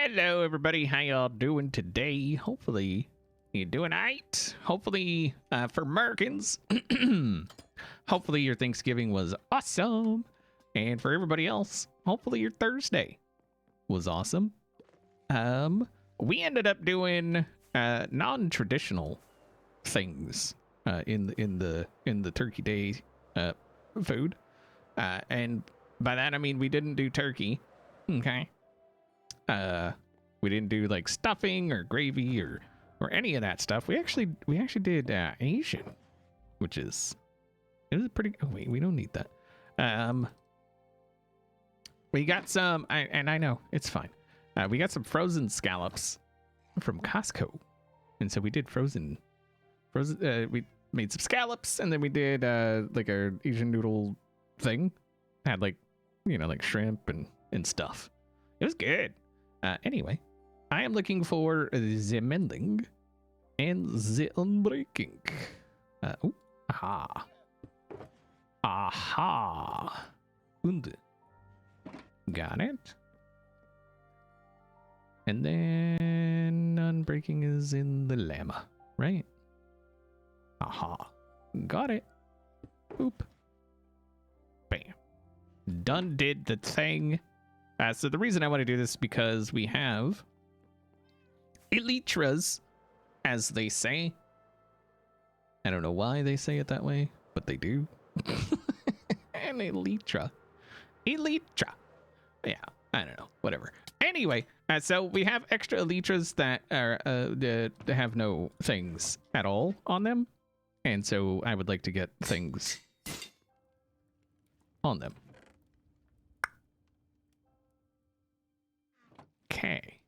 Hello, everybody. How y'all doing today? Hopefully, you're doing alright. Hopefully, for Americans, hopefully your Thanksgiving was awesome. And for everybody else, hopefully your Thursday was awesome. We ended up doing non-traditional things in the Turkey Day food, and by that I mean we didn't do turkey. Okay. We didn't do like stuffing or gravy or any of that stuff. We actually did Asian, which is pretty. Oh wait, we don't need that. We got some, and I know it's fine. We got some frozen scallops from Costco, and so we did frozen. We made some scallops, and then we did like a Asian noodle thing. Had like like shrimp and stuff. It was good. Anyway, I am looking for the mending and the unbreaking. Oh, aha. Aha. Und. Got it. And then unbreaking is in the llama, right? Aha. Got it. Boop. Bam. Done did the thing. So the reason I want to do this is because we have elytras, as they say. I don't know why they say it that way, but they do. An elytra. Elytra. Yeah, I don't know. Whatever. Anyway, so we have extra elytras that are have no things at all on them. And so I would like to get things on them. Okay.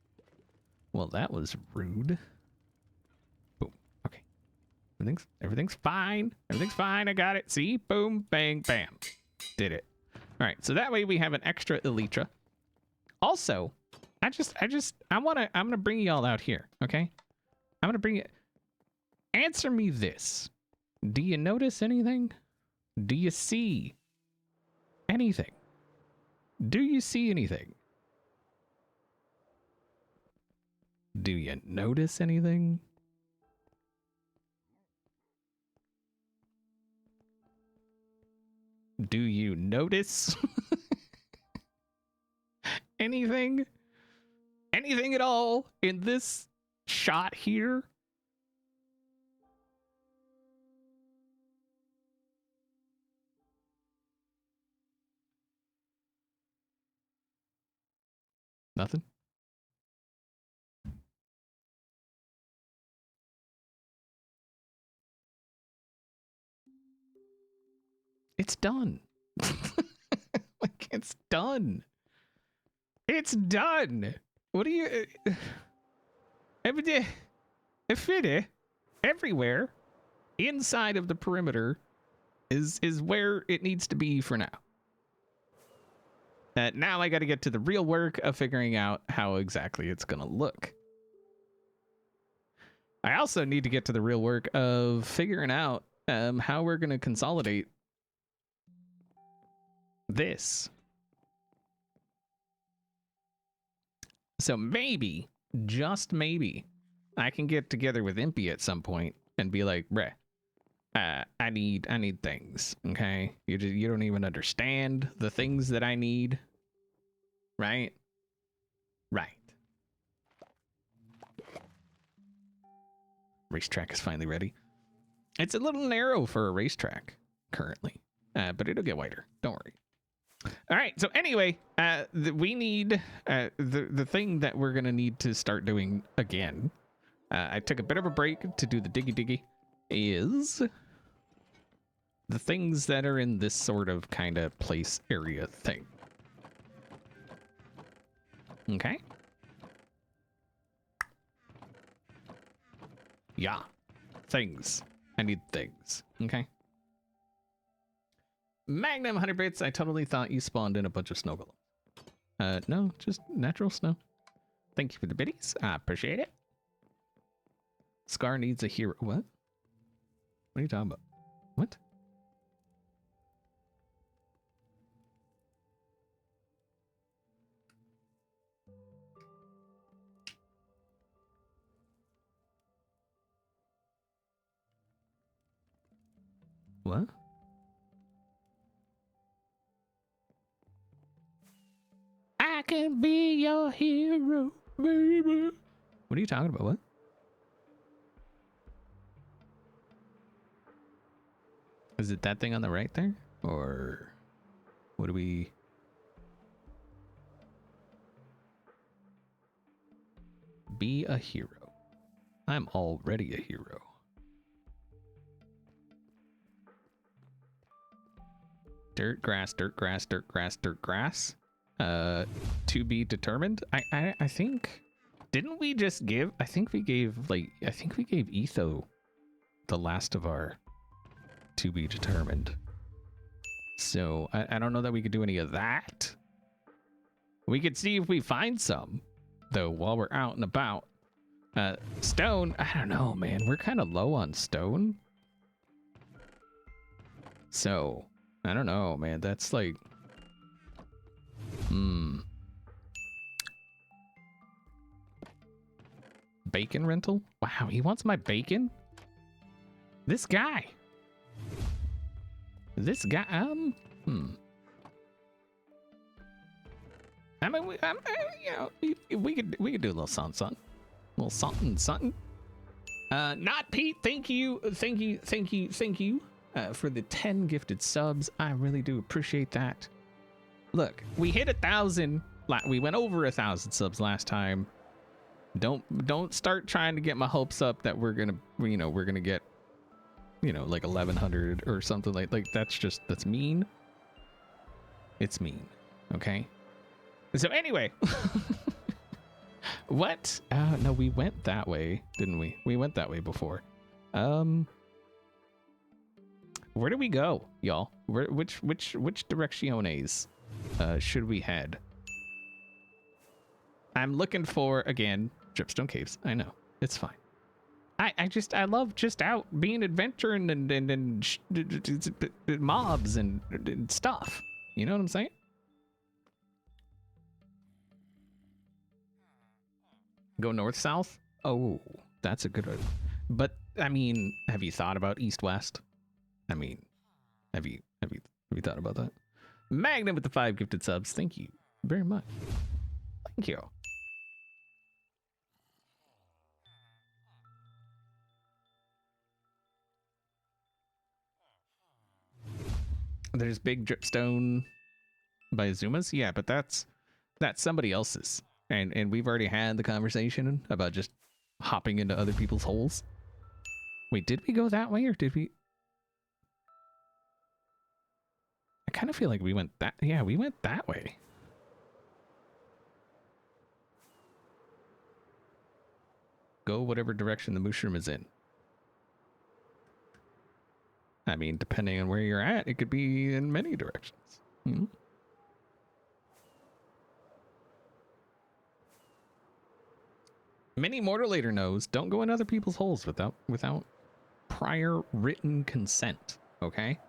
Well, that was rude. Boom. Okay. Everything's fine. Everything's fine. I got it. See? Boom, bang, bam. Did it. All right. So that way we have an extra elytra. Also, I'm gonna bring y'all out here. Okay. I'm gonna bring it. Answer me this. Do you notice anything? Do you see anything? Do you see anything? Do you notice anything? Do you notice anything? Anything at all in this shot here? Nothing? It's done. Like, it's done. It's done. What do you... everywhere inside of the perimeter is where it needs to be for now. Now I got to get to the real work of figuring out how exactly it's going to look. I also need to get to the real work of figuring out how we're going to consolidate this. So maybe, just maybe, I can get together with Impy at some point and be like, bruh, I need things, okay? You don't even understand the things that I need, right? Right. Racetrack is finally ready. It's a little narrow for a racetrack currently, but it'll get wider. Don't worry. All right. So anyway, we need the thing that we're gonna need to start doing again. I took a bit of a break to do the diggy is the things that are in this sort of kind of place area thing. Okay. Yeah. Things. I need things. Okay. Magnum 100 bits. I totally thought you spawned in a bunch of snow golems. No, just natural snow. Thank you for the biddies. I appreciate it. Scar needs a hero. What? What are you talking about? What? What? I can be your hero, baby. What are you talking about? What? Is it that thing on the right there? Or what do we... Be a hero. I'm already a hero. Dirt, grass, dirt, grass, dirt, grass, dirt, grass. To be determined. I think... Didn't we just give... I think we gave Etho the last of our to be determined. So I don't know that we could do any of that. We could see if we find some, though, while we're out and about. Stone, I don't know, man. We're kind of low on stone. So, I don't know, man. That's like... Bacon rental? Wow, he wants my bacon? This guy. This guy, I mean, you know, we could do a little something. A little something. Not Pete, thank you for the 10 gifted subs. I really do appreciate that. Look, we hit 1,000. We went over 1,000 subs last time. Don't start trying to get my hopes up that we're gonna get, like 1,100 or something like that's mean. It's mean, okay? So anyway, what? No, we went that way, didn't we? We went that way before. Where do we go, y'all? Which direcciones should we head? I'm looking for, again, Dripstone Caves. I know, it's fine. I love just out being adventuring and mobs and stuff. You know what I'm saying? Go north south? Oh, that's a good one. But I mean, have you thought about east west? I mean, have you thought about that? Magnum with the 5 gifted subs. Thank you very much. Thank you. There's big dripstone by Azuma's. Yeah, but that's somebody else's. And we've already had the conversation about just hopping into other people's holes. Wait, did we go that way or did we? I kind of feel like we went that. Yeah, we went that way. Go whatever direction the mushroom is in. I mean, depending on where you're at, it could be in many directions. Mm-hmm. Many Mortalator knows, don't go in other people's holes without prior written consent, okay?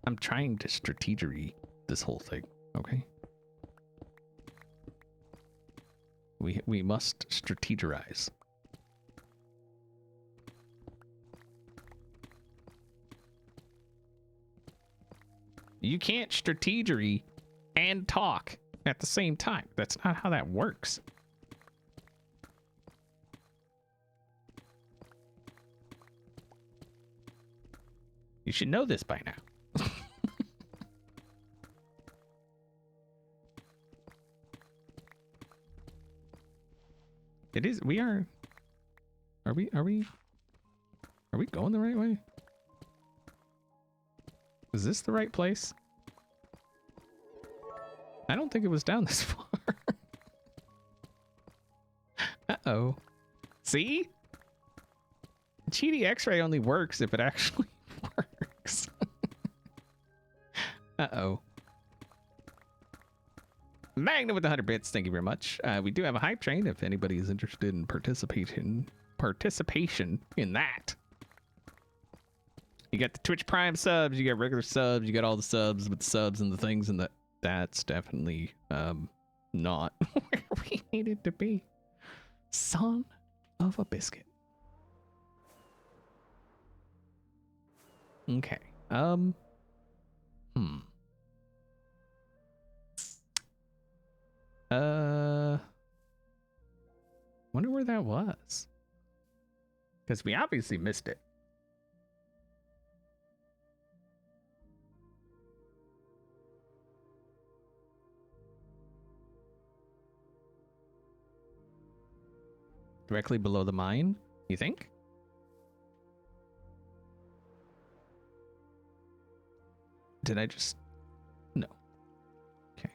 I'm trying to strategery this whole thing, okay? We must strategerize. You can't strategery and talk at the same time. That's not how that works. You should know this by now. It is. We are. Are we going the right way? Is this the right place? I don't think it was down this far. Uh-oh. See? Cheaty X-ray only works if it actually works. Uh-oh. Magna with the 100 bits, thank you very much. We do have a hype train if anybody is interested in participation in that. You got the Twitch Prime subs, you got regular subs, you got all the subs with the subs and the things, and that's definitely not where we needed to be. Son of a biscuit. Okay. Wonder where that was. Because we obviously missed it. Directly below the mine, you think? Did I just... No. Okay.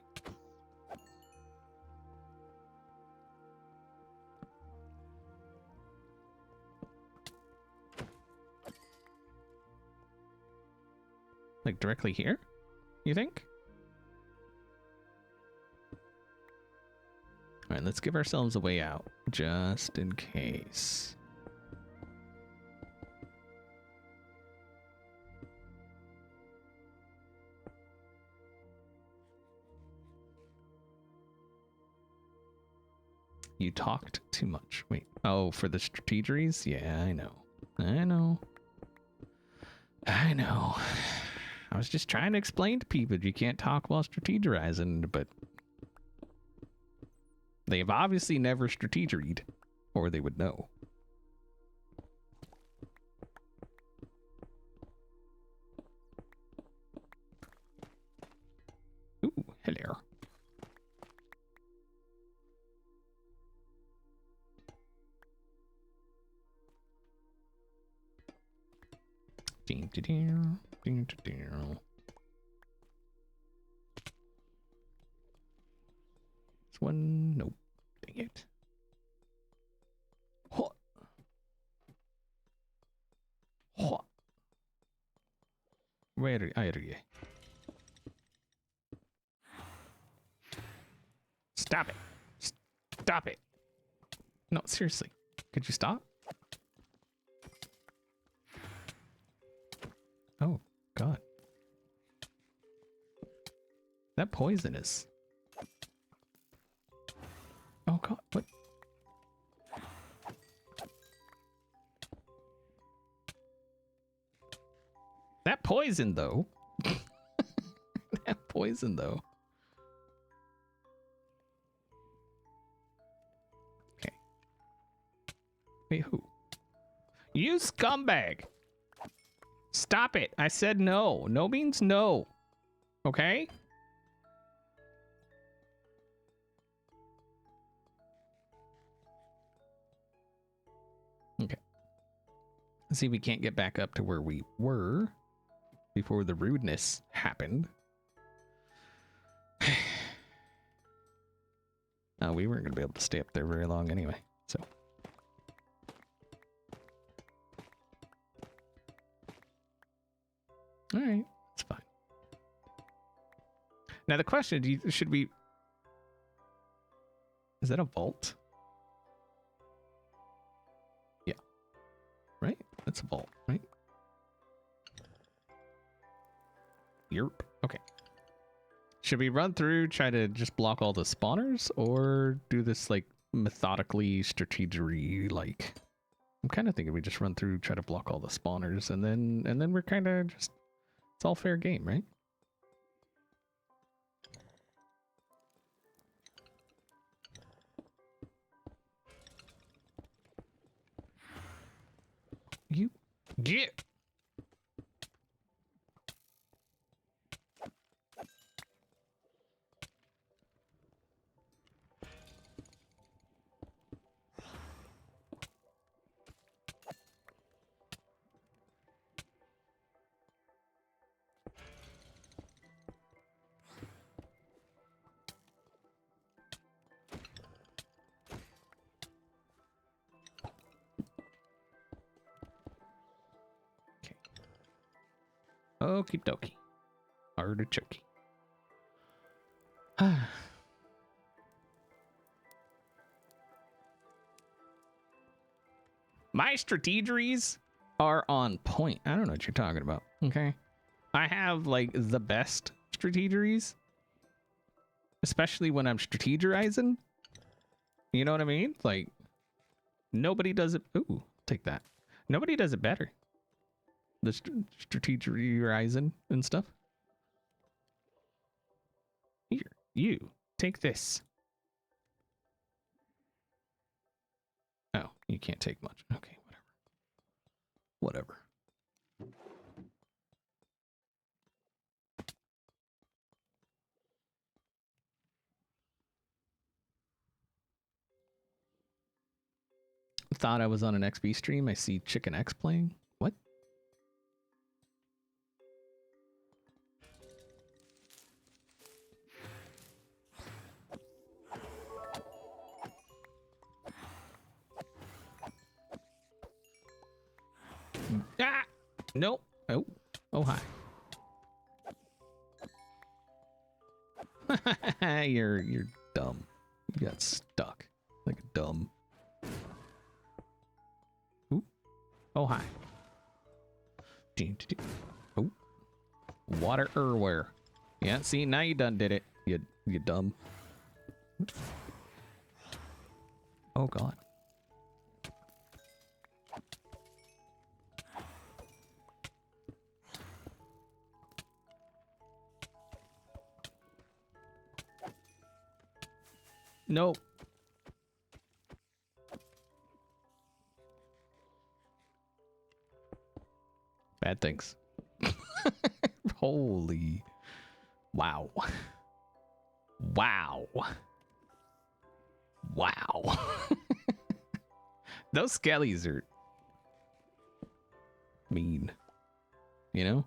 Like directly here, you think? All right, let's give ourselves a way out, just in case. You talked too much. Wait. Oh, for the strategeries? Yeah, I know. I know. I know. I was just trying to explain to people you can't talk while strategizing, but they've obviously never strategeried, or they would know. Ooh, hello. This one, nope. Dang it. What? What? Where are you? Stop it. Stop it. No, seriously. Could you stop? Oh, God. That poisonous. Oh, God. What? That poison, though. That poison, though. Okay. Wait, who? You scumbag. Stop it. I said no. No means no. Okay? Okay. See, we can't get back up to where we were before the rudeness happened. We weren't going to be able to stay up there very long anyway, so. All right, it's fine. Now the question, should we... Is that a vault? Yeah. Right? That's a vault, right? Yerp. Okay. Should we run through, try to just block all the spawners, or do this like methodically, strategically? Like, I'm kind of thinking we just run through, try to block all the spawners, and then we're kind of just, it's all fair game, right? You get. Okie dokie. Artichoke. My strategies are on point. I don't know what you're talking about. Okay. I have like the best strategies, especially when I'm strategizing. You know what I mean? Like, nobody does it. Ooh, take that. Nobody does it better. The strategizing and stuff. Here, you take this. Oh, you can't take much. Okay, whatever. Thought I was on an XB stream. I see Chicken X playing. What? Ah! Nope. Oh. Oh, hi. You're dumb. You got stuck like a dumb. Ooh. Oh, hi. Oh. Water where? Yeah, see, now you done did it. You dumb. Oh, God. Nope. Bad things. Holy. Wow. Wow. Wow. Those skellies are mean. You know?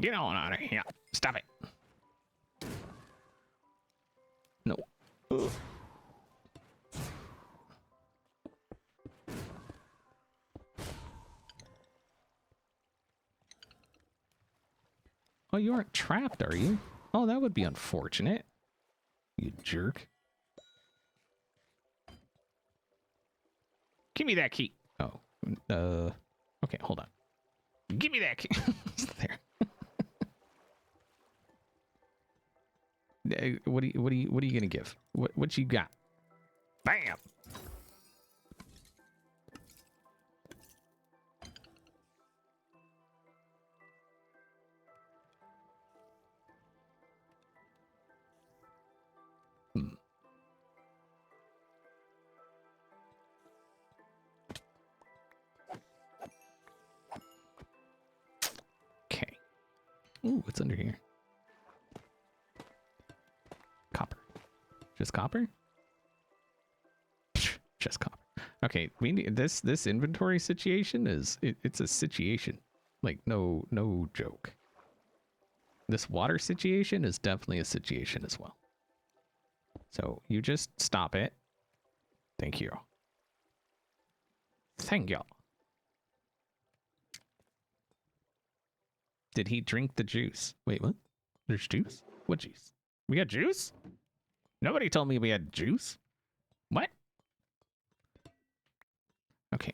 Get on out of here. Stop it. No. Ugh. Oh, you aren't trapped, are you? Oh, that would be unfortunate. You jerk. Give me that key. Oh, okay, hold on. Give me that key. There. What are you gonna give? What you got? Bam. Hmm. Okay. Ooh, what's under here? Copper. Just copper? Just copper. Okay, we need this inventory situation is it's a situation. Like no joke. This water situation is definitely a situation as well. So you just stop it. Thank you. Thank you. Did he drink the juice? Wait, what? There's juice? What juice? We got juice? Nobody told me we had juice. What? Okay.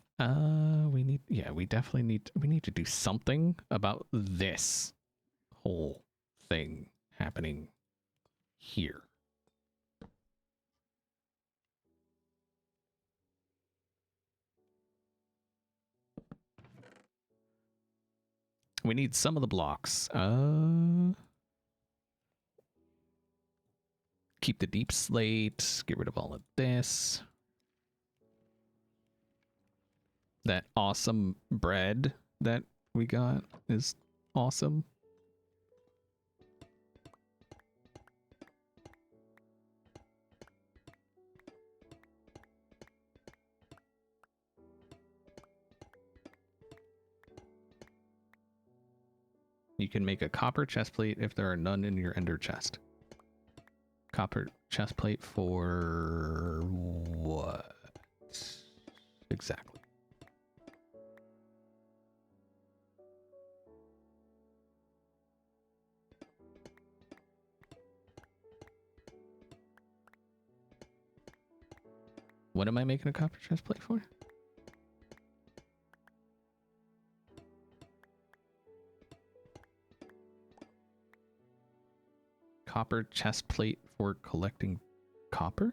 We definitely need to do something about this whole thing happening here. We need some of the blocks. Keep the deep slate. Get rid of all of this. That awesome bread that we got is awesome. You can make a copper chest plate if there are none in your ender chest. Copper chest plate for what? Exactly. What am I making a copper chest plate for? Copper chest plate for collecting copper?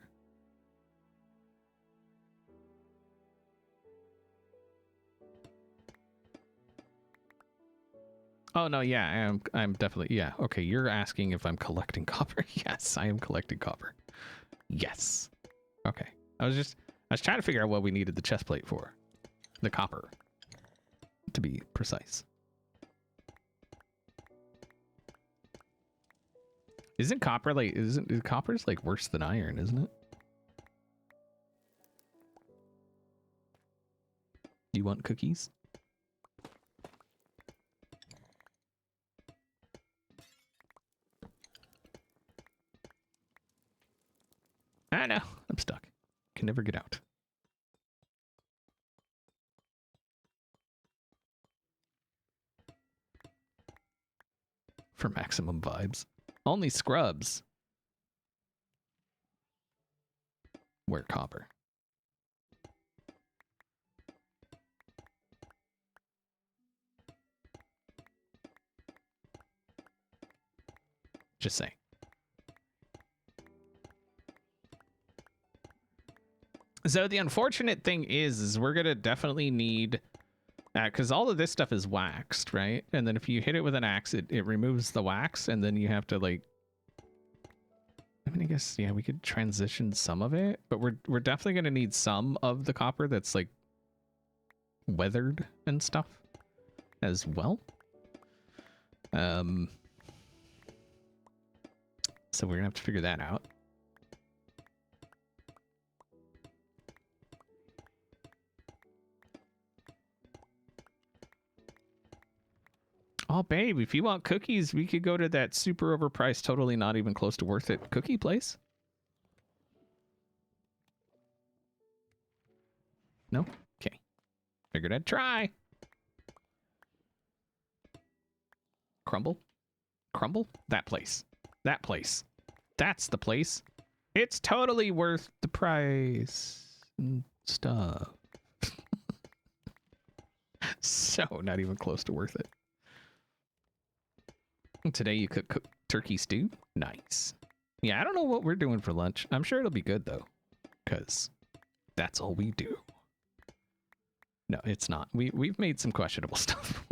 Oh no, yeah, I'm definitely, yeah. Okay, you're asking if I'm collecting copper. Yes, I am collecting copper. Yes. Okay. I was trying to figure out what we needed the chest plate for. The copper, to be precise. Isn't copper's like worse than iron, isn't it? You want cookies? I know, I'm stuck. Can never get out. For maximum vibes. Only scrubs wear copper. Just saying. So the unfortunate thing is we're gonna definitely need, because all of this stuff is waxed, right? And then if you hit it with an axe, it removes the wax, and then you have to like. I mean, I guess yeah, we could transition some of it, but we're definitely gonna need some of the copper that's like weathered and stuff as well. So we're gonna have to figure that out. Oh, babe, if you want cookies, we could go to that super overpriced, totally not even close to worth it cookie place. No? Okay. Figured I'd try. Crumble? Crumble? That place. That place. That's the place. It's totally worth the price and stuff. So, not even close to worth it. Today you cook turkey stew? Nice. Yeah, I don't know what we're doing for lunch. I'm sure it'll be good, though. Because that's all we do. No, it's not. We've made some questionable stuff.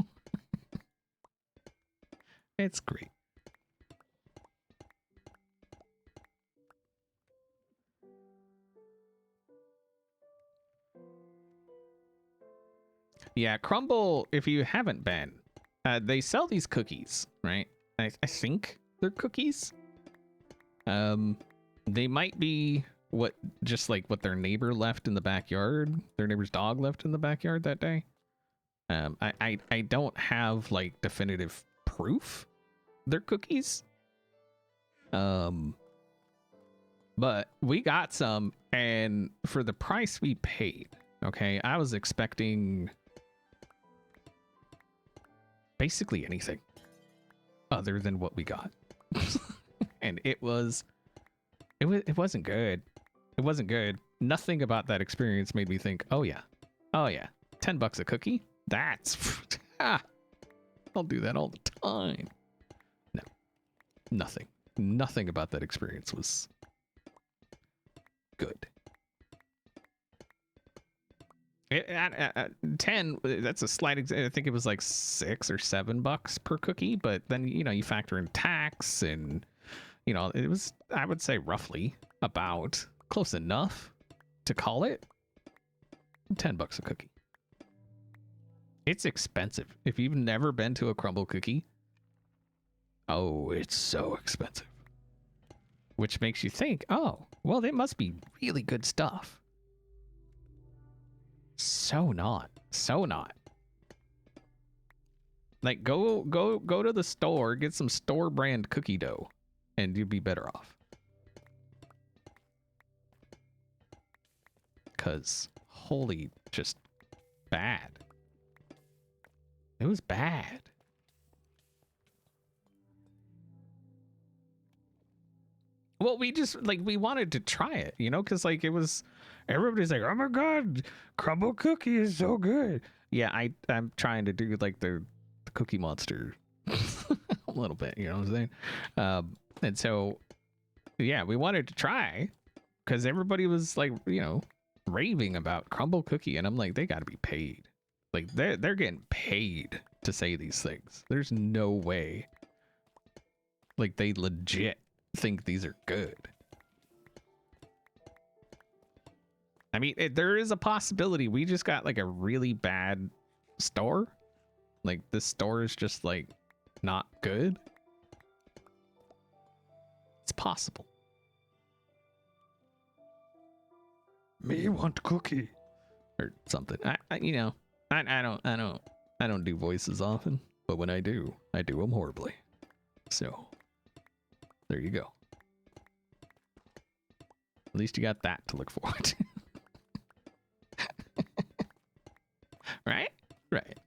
It's great. Yeah, Crumble, if you haven't been, they sell these cookies, right? I think they're cookies. They might be just like what their neighbor left in the backyard. Their neighbor's dog left in the backyard that day. I don't have like definitive proof they're cookies. But we got some, and for the price we paid, okay, I was expecting basically anything other than what we got. and it wasn't good. It wasn't good. Nothing about that experience made me think, oh yeah, $10 a cookie. That's I'll do that all the time. No, nothing about that experience was good. At 10, that's a slight I think it was like $6 or $7 per cookie, but then you factor in tax, and it was, I would say, roughly about close enough to call it $10 a cookie. It's expensive. If you've never been to a crumble cookie, oh, it's so expensive. Which makes you think, oh, well, they must be really good stuff. So not. Like, go to the store, get some store brand cookie dough, and you'd be better off. Cause holy, just bad. It was bad. Well, we just, like, we wanted to try it, because, like, it was, everybody's like, oh my god, crumble cookie is so good. Yeah, I'm trying to do, like, the Cookie Monster a little bit, you know what I'm saying? And so, yeah, we wanted to try, because everybody was, like, raving about crumble cookie, and I'm like, they got to be paid. Like, they're getting paid to say these things. There's no way. Like, they legit think these are good. I mean, there is a possibility we just got, like, a really bad store. Like, this store is just, like, not good. It's possible. Me want cookie or something. I don't do voices often, but when I do them horribly. So there you go. At least you got that to look forward to. Right? Right.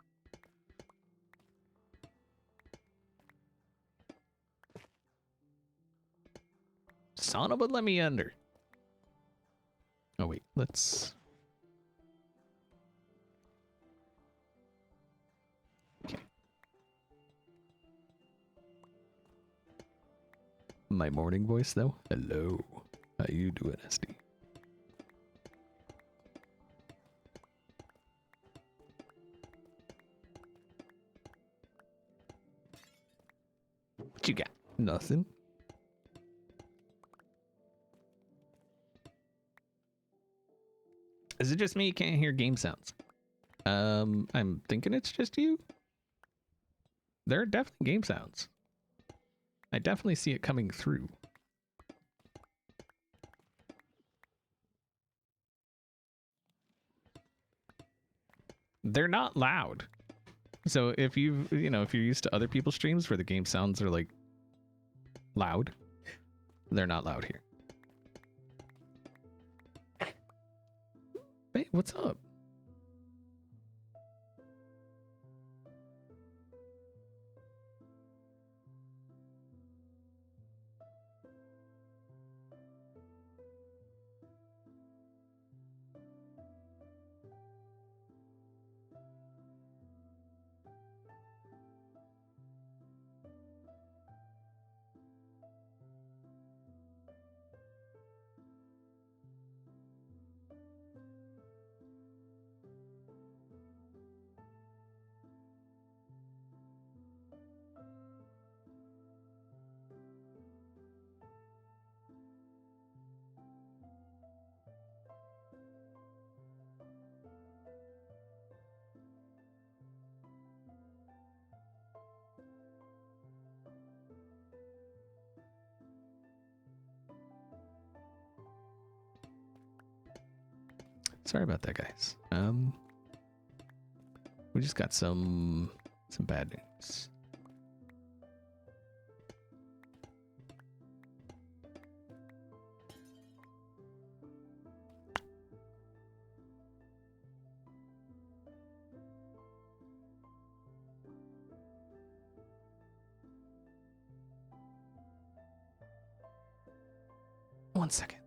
Son of a let me under. Oh wait, let's. Okay. My morning voice though. Hello. How you doing, SD? What you got? Nothing. Is it just me? You can't hear game sounds. I'm thinking it's just you. There are definitely game sounds. I definitely see it coming through. They're not loud. So if if you're used to other people's streams where the game sounds are like loud, they're not loud here. Hey, what's up? Sorry about that, guys. We just got some bad news. 1 second.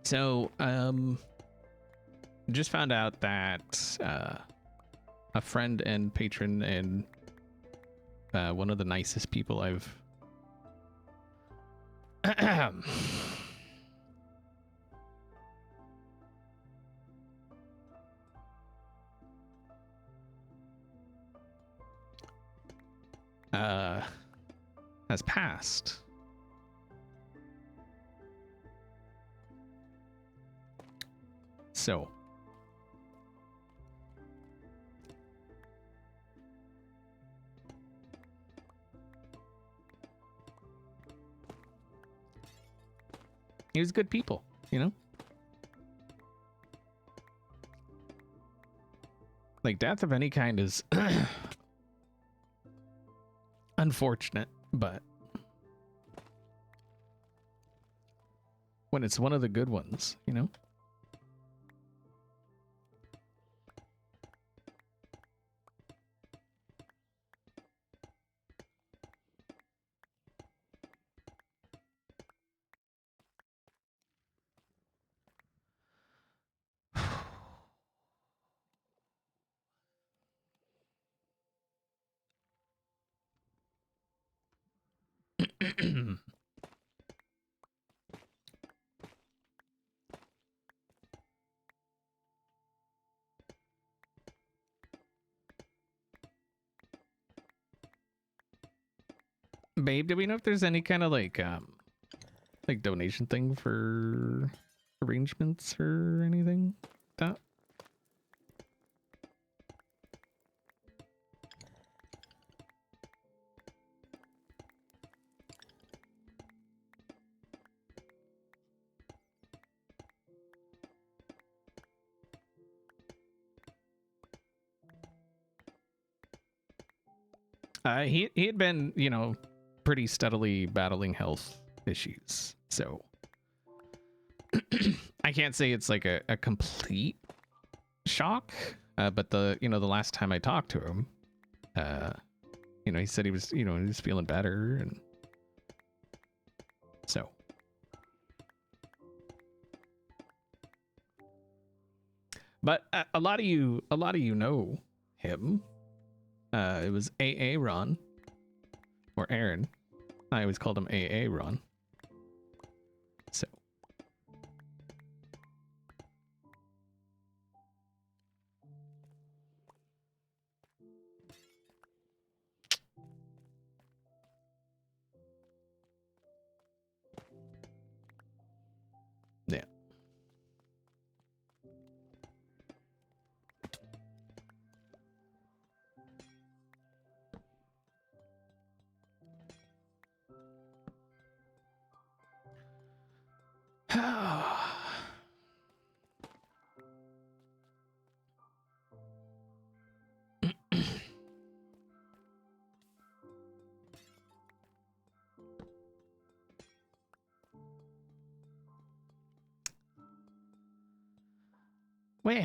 So, just found out that a friend and patron and one of the nicest people I've has passed. So, he was good people, you know? Like, death of any kind is unfortunate, but when it's one of the good ones, you know? Babe, do we know if there's any kind of like donation thing for arrangements or anything like that? He had been, you know, pretty steadily battling health issues, so I can't say it's like a complete shock, but the last time I talked to him, you know, he said he was, you know, he was feeling better, and so but a lot of you know him. It was AA Ron, or Aaron. I always called him AA Ron. So. Yeah. Well,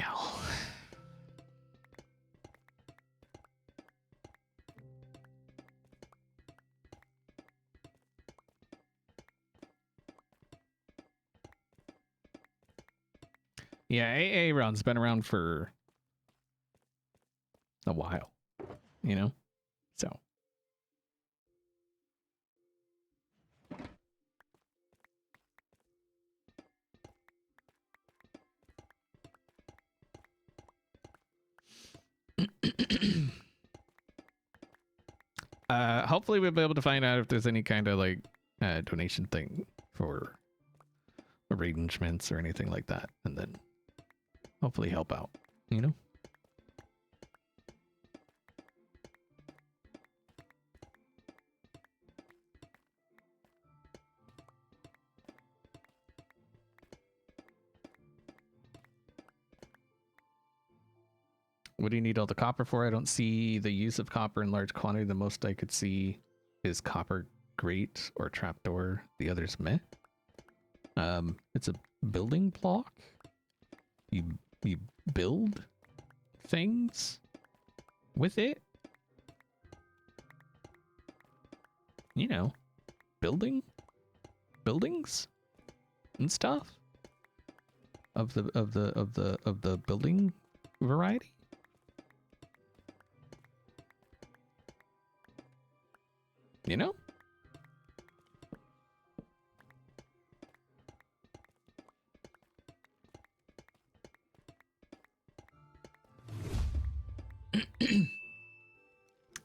yeah, AA Ron's been around for a while, you know? So. Hopefully we'll be able to find out if there's any kind of like donation thing for arrangements or anything like that, and then hopefully help out, you know? What do you need all the copper for? I don't see the use of copper in large quantity. The most I could see is copper grate or trapdoor. The other's meh. It's a building block. You build things with it. You know, buildings and stuff of the building variety. You know?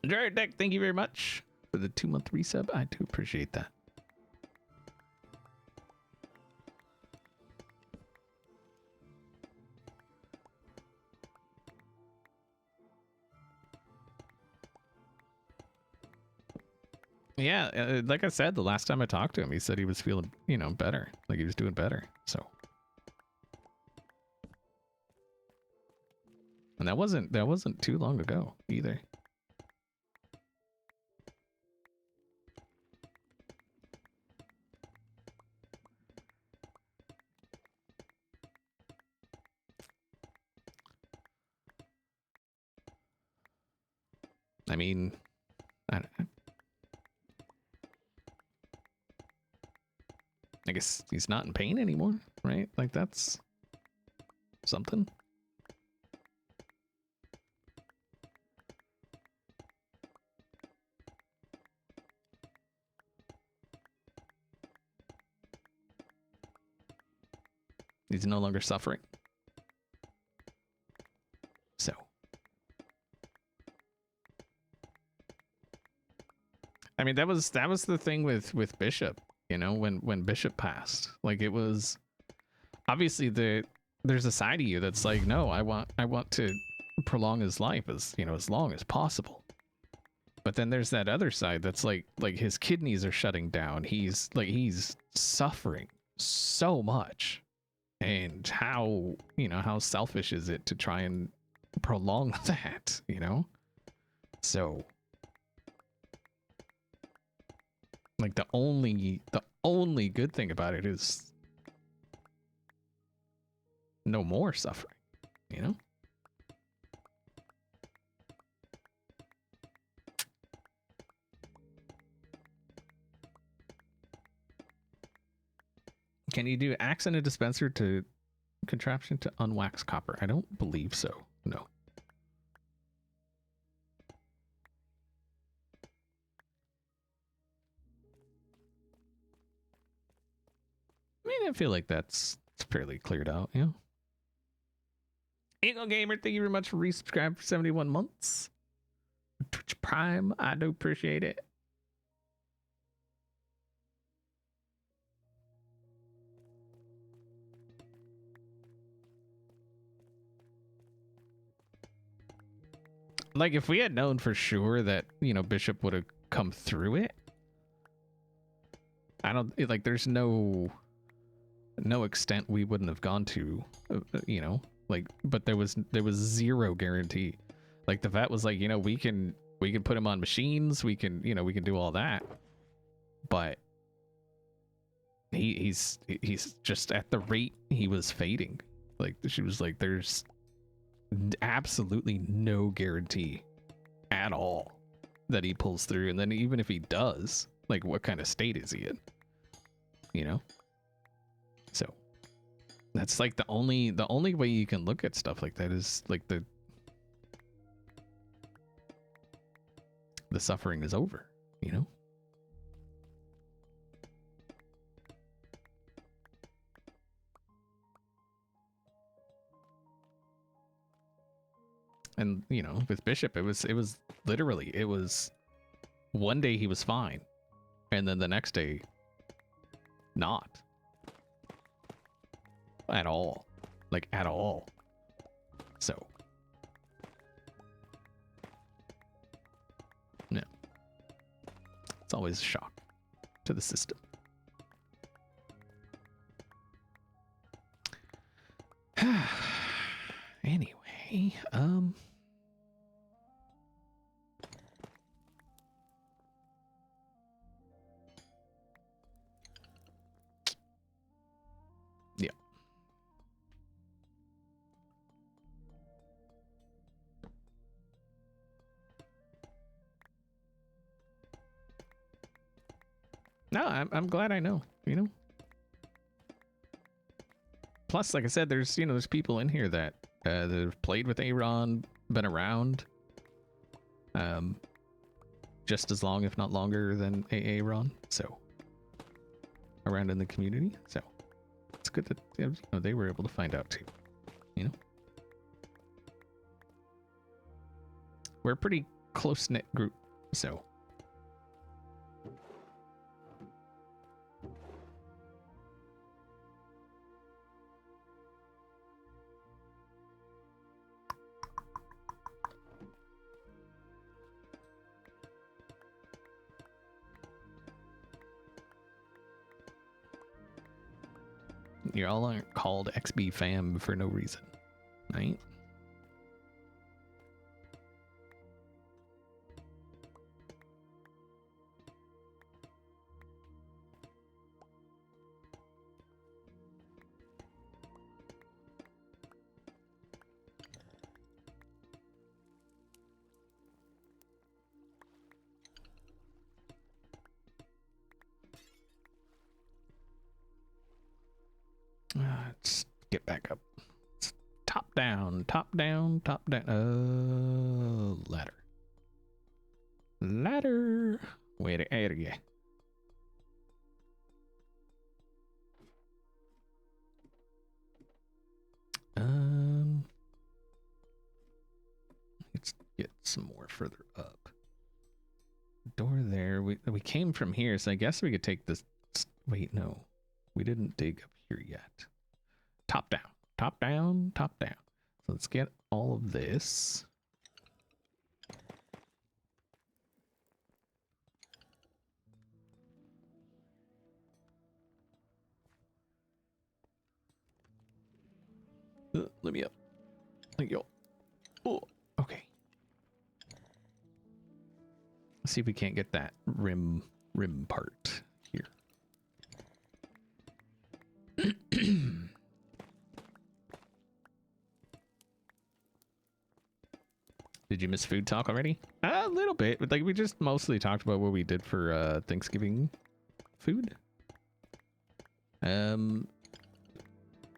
Jared Deck, thank you very much for the 2-month resub. I do appreciate that. Yeah, like I said, the last time I talked to him, he said he was feeling, you know, better. Like he was doing better. So, and that wasn't too long ago either. I mean, I guess he's not in pain anymore, right? Like that's something. He's no longer suffering. So. I mean, that was the thing with Bishop, you know, when Bishop passed. Like it was obviously there's a side of you that's like, no, I want to prolong his life as, you know, as long as possible. But then there's that other side that's like his kidneys are shutting down. He's suffering so much. And how, you know, how selfish is it to try and prolong that, you know? So like the only good thing about it is no more suffering, you know? Can you do axe and a dispenser to contraption to unwax copper? I don't believe so. No. I mean, I feel like it's fairly cleared out, yeah. Eagle Gamer, thank you very much for resubscribing for 71 months. Twitch Prime, I do appreciate it. Like, if we had known for sure that, you know, Bishop would have come through it, I don't, like, there's no extent we wouldn't have gone to, you know, like, but there was zero guarantee. Like, the vet was like, you know, we can put him on machines, we can, you know, we can do all that, but he's just at the rate he was fading. Like, she was like, there's absolutely no guarantee at all that he pulls through. And then even if he does, like, what kind of state is he in, you know? So that's like the only way you can look at stuff like that is like the suffering is over, you know? And, you know, with Bishop, it was literally, it was one day he was fine, and then the next day, not. At all. Like, at all. So. No. It's always a shock to the system. Anyway, No, I'm glad I know, you know? Plus, like I said, there's, you know, there's people in here that, that have played with Aaron, been around, just as long, if not longer, than Aaron. So, around in the community. So, it's good that, you know, they were able to find out too, you know? We're a pretty close-knit group, so. You all aren't called XB fam for no reason, right? Let's get back up. It's top down, top down, top down. Ladder. Ladder. Wait a yeah. Let's get some more further up. Door there. We came from here, so I guess we could take this. Wait, no. We didn't dig up here yet. Top down, top down, top down. So let's get all of this. Let me up. Thank you. Oh, okay. Let's see if we can't get that rim part here. Did you miss food talk already? A little bit, but like we just mostly talked about what we did for Thanksgiving food.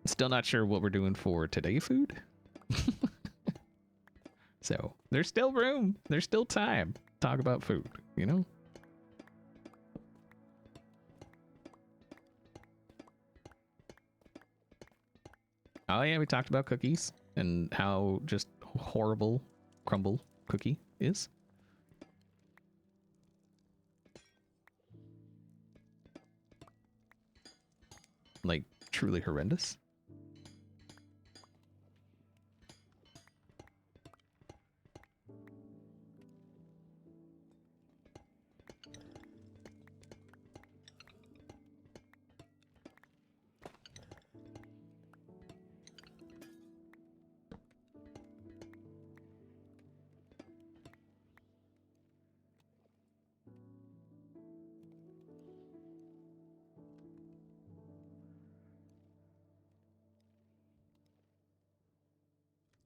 Still not sure what we're doing for today food. So there's still room. There's still time to talk about food, you know? Oh yeah, we talked about cookies and how just horrible crumble cookie is. Like truly horrendous.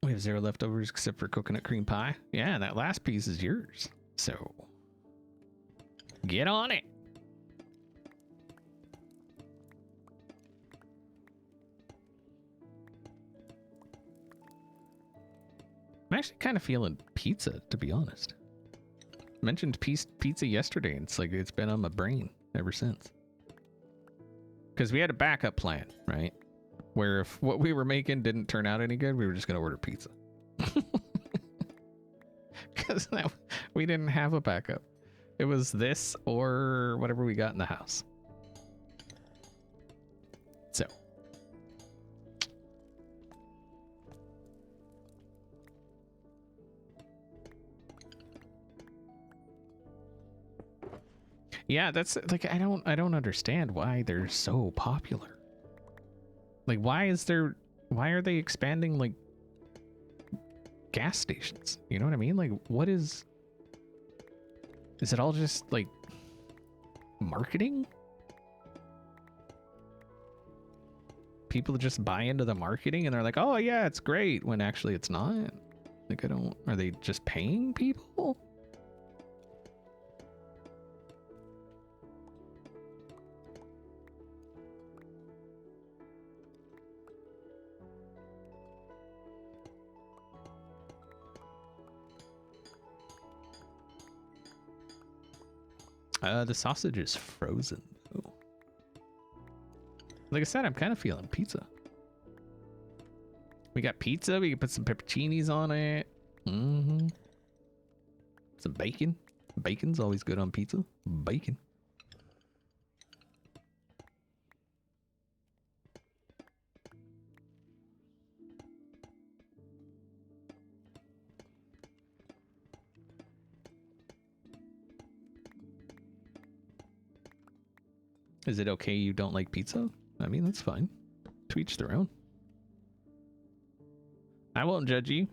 We have 0 leftovers except for coconut cream pie. Yeah, that last piece is yours. So get on it. I'm actually kind of feeling pizza, to be honest. Mentioned pizza yesterday, and it's like it's been on my brain ever since. Because we had a backup plan, right? Where if what we were making didn't turn out any good, we were just going to order pizza. Because we didn't have a backup. It was this or whatever we got in the house. So. Yeah, that's like I don't understand why they're so popular. Like why are they expanding like gas stations? You know what I mean? Like what is it all just like marketing? People just buy into the marketing and they're like, "Oh yeah, it's great," when actually it's not. Like are they just paying people? The sausage is frozen. Ooh. Like I said, I'm kind of feeling pizza. We got pizza. We can put some pepperoncinis on it. Mm-hmm. Some bacon. Bacon's always good on pizza. Bacon. Is it okay you don't like pizza? I mean, that's fine. To each their own. I won't judge you.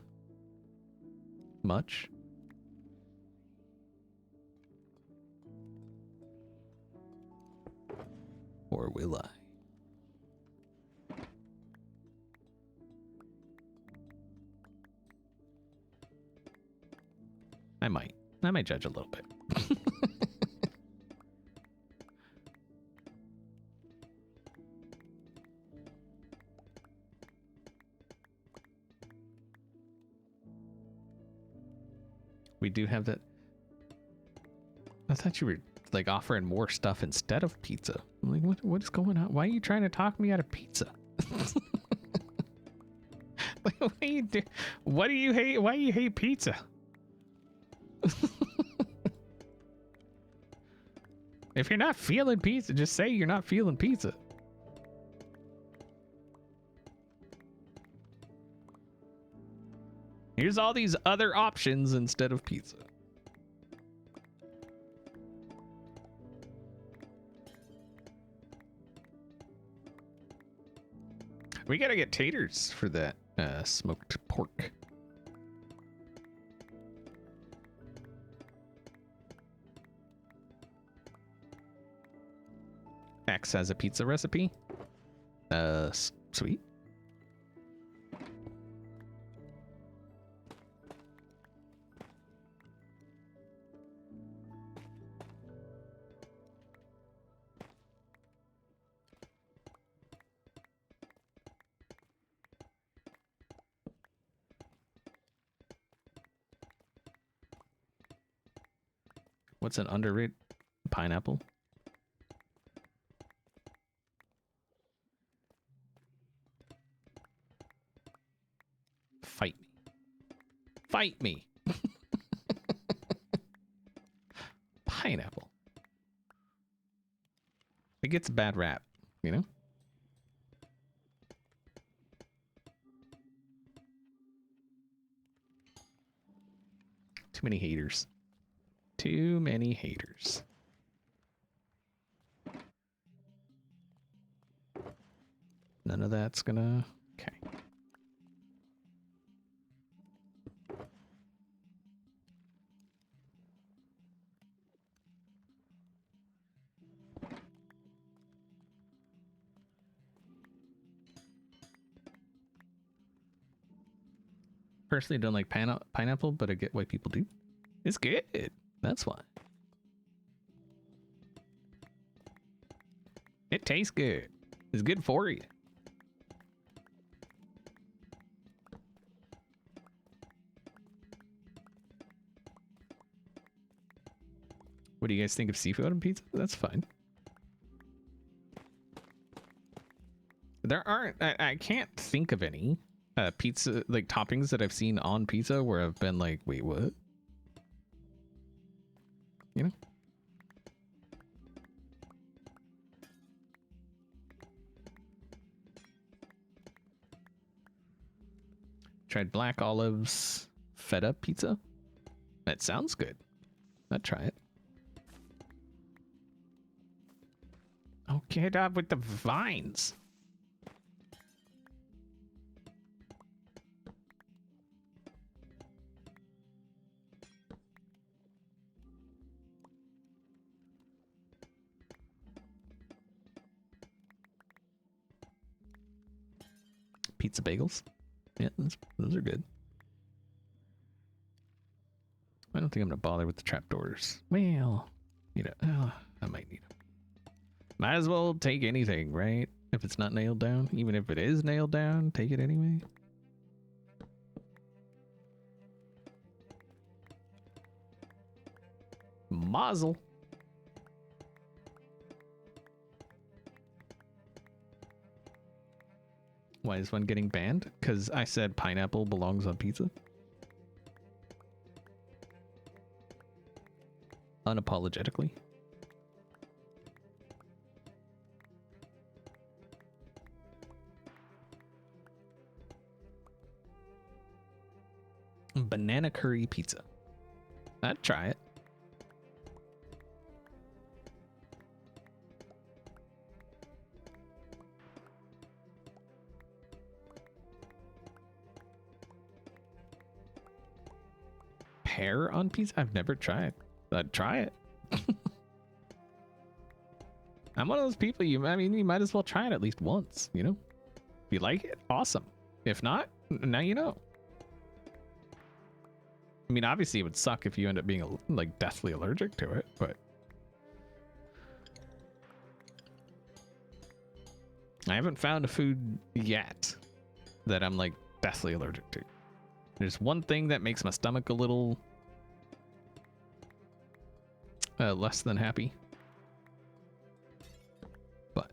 Much. Or will I? I might. I might judge a little bit. We do have that. I thought you were like offering more stuff instead of pizza. I'm like, what is going on? Why are you trying to talk me out of pizza? What do you do? What do you hate? Why do you hate pizza? If you're not feeling pizza, just say you're not feeling pizza. Here's all these other options instead of pizza. We gotta get taters for that smoked pork. X has a pizza recipe. Sweet. What's an underrated pineapple? Fight me. Fight me. Pineapple. It gets a bad rap, you know? Too many haters. Too many haters. None of that's gonna... Okay. Personally, don't like pineapple, but I get why people do. It's good. That's why. It tastes good. It's good for you. What do you guys think of seafood on pizza? That's fine. There aren't... I can't think of any pizza, like, toppings that I've seen on pizza where I've been like, wait, what? You know? Tried black olives feta pizza. That sounds good. I'd try it. Oh, get up with the vines. Pizza bagels. Yeah, those are good. I don't think I'm gonna bother with the trapdoors. Well, you know, I might need them. Might as well take anything, right? If it's not nailed down, even if it is nailed down, take it anyway. Mazel. Why is one getting banned? Because I said pineapple belongs on pizza. Unapologetically. Banana curry pizza. I'd try it. Pear on pizza? I've never tried. I'd try it. I'm one of those people, you might as well try it at least once, you know? If you like it, awesome. If not, now you know. I mean, obviously it would suck if you end up being like deathly allergic to it, but I haven't found a food yet that I'm like deathly allergic to. There's one thing that makes my stomach a little less than happy. But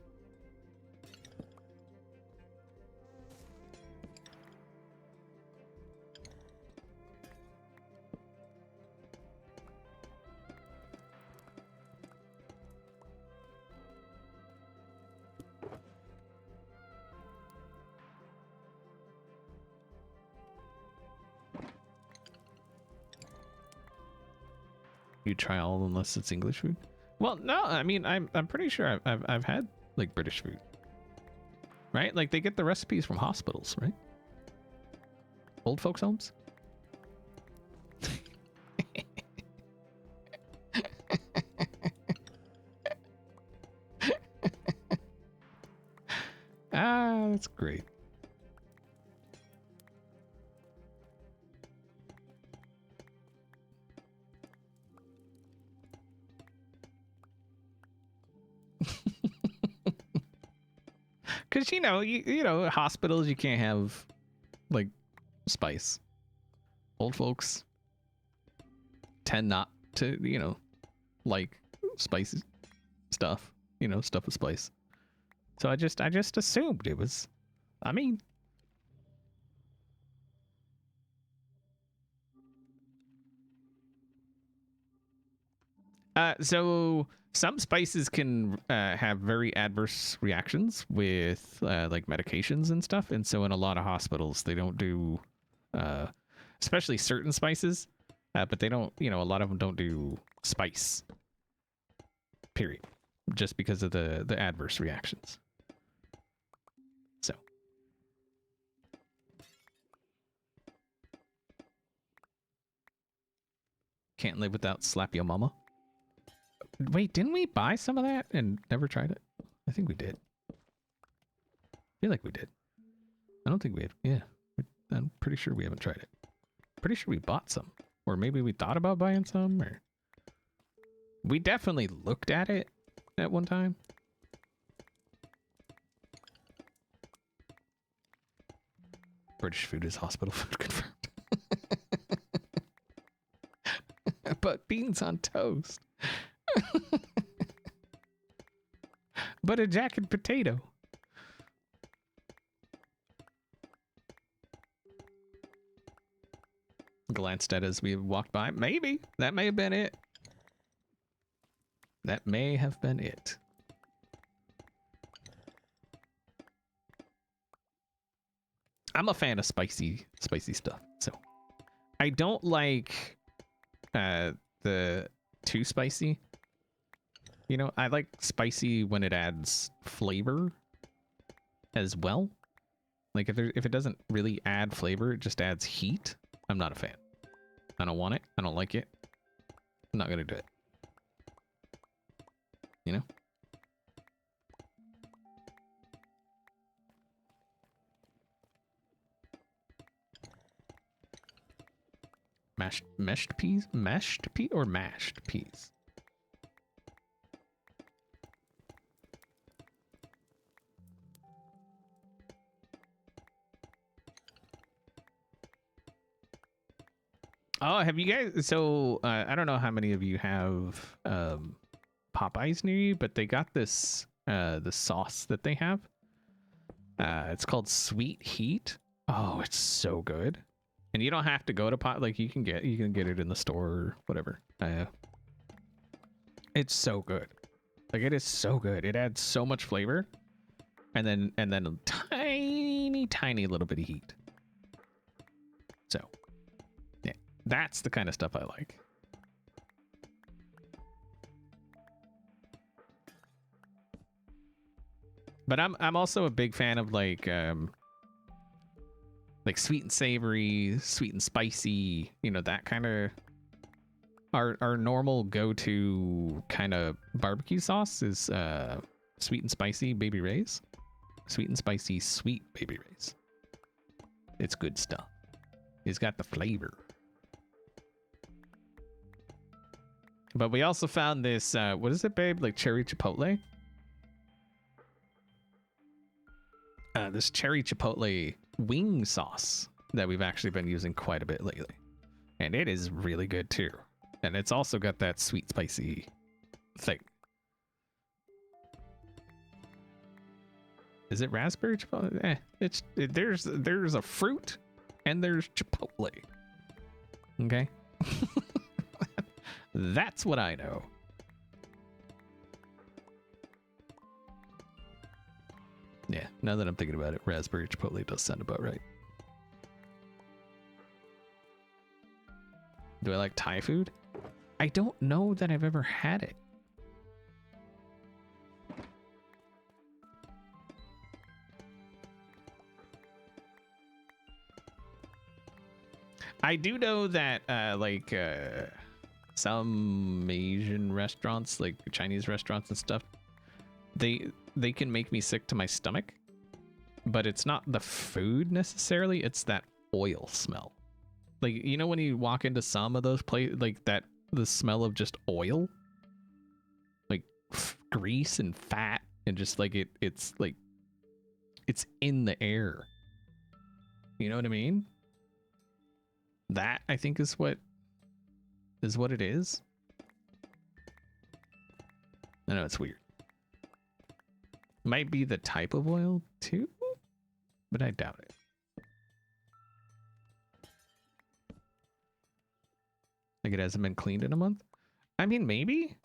you try all unless it's English food? Well, no, I mean, I'm pretty sure I've had like British food, right? Like they get the recipes from hospitals, right? Old folks' homes. Ah, that's great. Because you know, hospitals you can't have like spice. Old folks tend not to, you know, like spicy stuff. You know, stuff with spice. So I just assumed it was. I mean, so some spices can have very adverse reactions with like medications and stuff, and so in a lot of hospitals they don't do, especially certain spices, but they don't. You know, a lot of them don't do spice. Period, just because of the adverse reactions. So. Can't live without slap yo mama. Wait, didn't we buy some of that and never tried it? I think we did. I feel like we did. I don't think we have. Yeah, I'm pretty sure we haven't tried it. Pretty sure we bought some. Or maybe we thought about buying some, or... We definitely looked at it at one time. British food is hospital food confirmed. But beans on toast. But a jacket potato. Glanced at as we walked by. Maybe. That may have been it. That may have been it. I'm a fan of spicy stuff. So I don't like the too spicy. You know, I like spicy when it adds flavor as well. Like if it doesn't really add flavor, it just adds heat. I'm not a fan. I don't want it. I don't like it. I'm not gonna do it. You know? Meshed peas? Meshed pea or mashed peas? Oh, have you guys? So I don't know how many of you have Popeyes near you, but they got this the sauce that they have. It's called Sweet Heat. Oh, it's so good. And you don't have to go to pot. Like you can get it in the store or whatever. It's so good. Like it is so good. It adds so much flavor, and then a tiny little bit of heat. So, yeah, that's the kind of stuff I like. But I'm also a big fan of like sweet and savory, sweet and spicy, you know, that kind of our normal go-to kind of barbecue sauce is sweet and spicy Baby Ray's. Sweet and spicy sweet Baby Ray's. It's good stuff. It's got the flavor. But we also found this what is it, babe? Like cherry chipotle? This cherry chipotle wing sauce that we've actually been using quite a bit lately. And it is really good too. And it's also got that sweet spicy thing. Is it raspberry chipotle? There's a fruit and there's chipotle. Okay? That's what I know. Yeah, now that I'm thinking about it, raspberry chipotle does sound about right. Do I like Thai food? I don't know that I've ever had it. I do know that some Asian restaurants, like Chinese restaurants and stuff, they can make me sick to my stomach, but it's not the food necessarily, it's that oil smell. Like, you know, when you walk into some of those places, like that, the smell of just oil, like grease and fat, and just like it's like it's in the air. You know what I mean? That I think is what it is. I know it's weird. Might be the type of oil too, but I doubt it. Like it hasn't been cleaned in a month. I mean, maybe.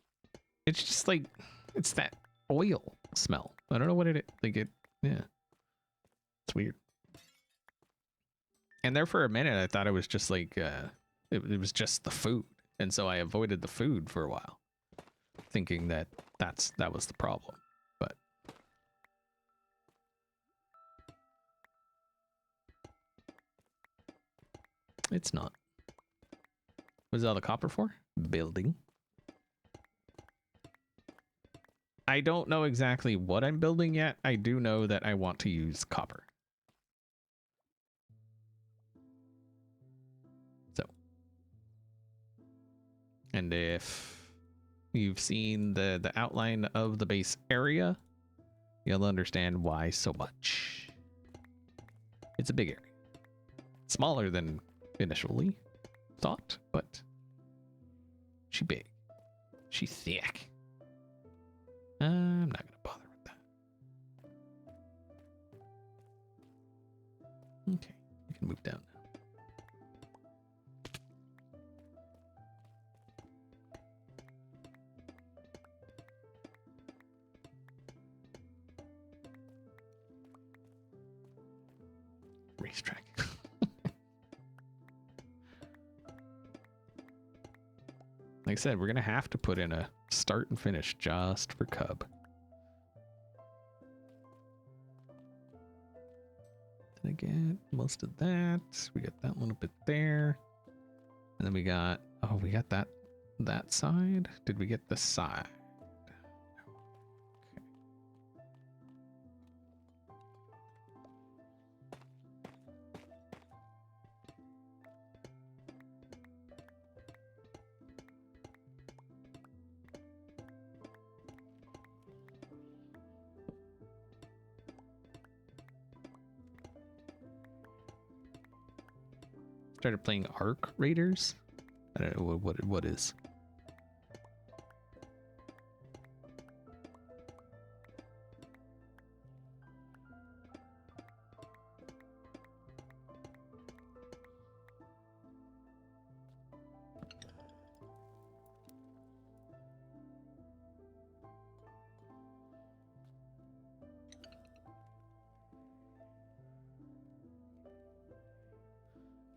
It's just like, it's that oil smell. I don't know what it is. Like it, yeah. It's weird. And there for a minute, I thought it was just like, it was just the food. And so I avoided the food for a while, thinking that that was the problem. But it's not. What is all the copper for? Building. I don't know exactly what I'm building yet. I do know that I want to use copper. So. And if you've seen the outline of the base area, you'll understand why so much. It's a big area. Smaller than initially thought, but she big. She thick. I'm not gonna bother with that. Okay, we can move down now. Racetrack. Like I said, we're gonna have to put in a start and finish just for Cub. Did I get most of that? We got that little bit there. And then we got, oh, we got that side. Did we get the side? Started playing Arc Raiders. I don't know what is.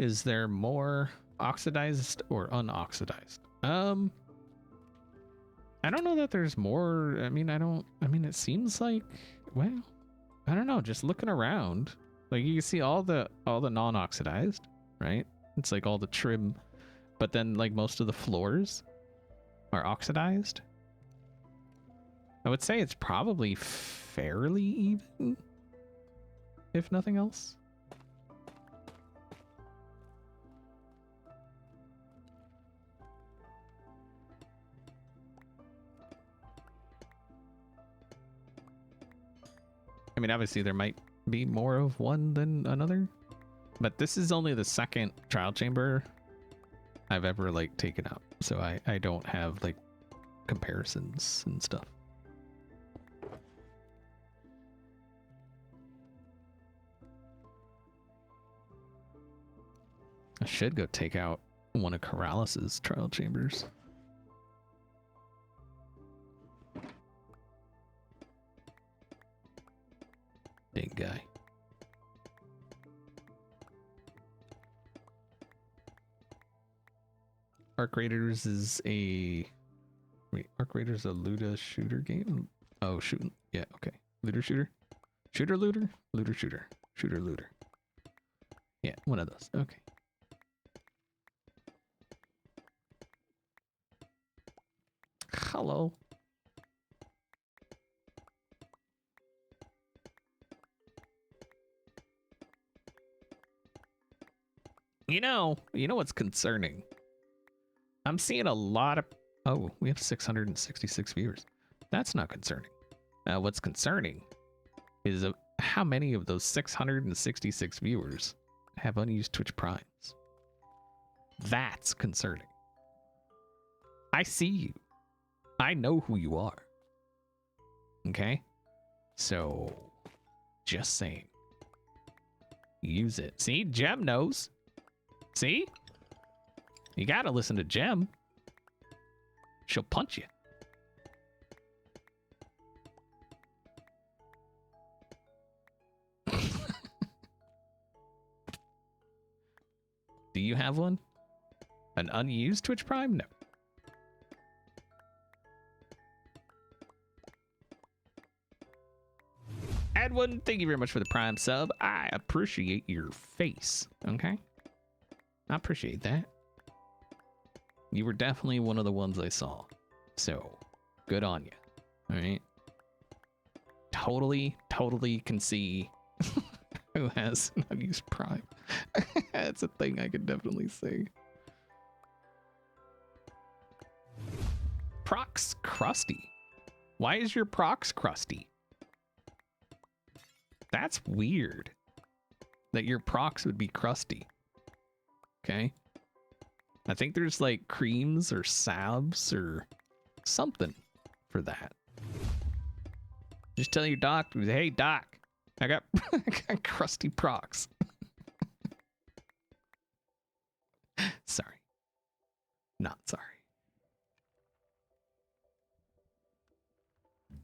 Is there more oxidized or unoxidized? I don't know that there's more. I mean, it seems like, well, I don't know, just looking around, like you can see all the non-oxidized, right? It's like all the trim, but then like most of the floors are oxidized. I would say it's probably fairly even, if nothing else. I mean, obviously there might be more of one than another, but this is only the second trial chamber I've ever like taken out, so I don't have like comparisons and stuff. I should go take out one of Corralis's trial chambers. Big guy. Arc Raiders is a... Wait, Arc Raiders a looter shooter game? Oh, shooting. Yeah, okay. Looter shooter? Shooter looter? Looter shooter. Shooter looter. Yeah, one of those. Okay. Hello. You know what's concerning? I'm seeing a lot of... Oh, we have 666 viewers. That's not concerning. What's concerning is how many of those 666 viewers have unused Twitch Primes. That's concerning. I see you. I know who you are. Okay? So, just saying. Use it. See? Gem knows. See? You gotta listen to Gem. She'll punch you. Do you have one? An unused Twitch Prime? No. Edwin, thank you very much for the Prime sub. I appreciate your face. Okay? I appreciate that. You were definitely one of the ones I saw. So, good on you. Alright? Totally can see who has an unused Prime. That's a thing I could definitely say. Prox crusty. Why is your prox crusty? That's weird. That your prox would be crusty. Okay? I think there's like creams or salves or something for that. Just tell your doctor, hey doc, I got crusty prox. Sorry. Not sorry.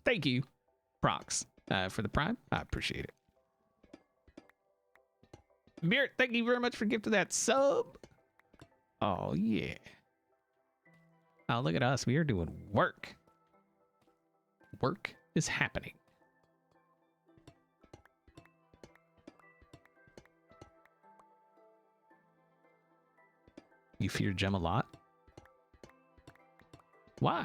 Thank you, Prox, for the Prime. I appreciate it. Beard, thank you very much for gifting that sub. Oh, yeah. Oh, look at us. We are doing work. Work is happening. You fear Gem a lot? Why?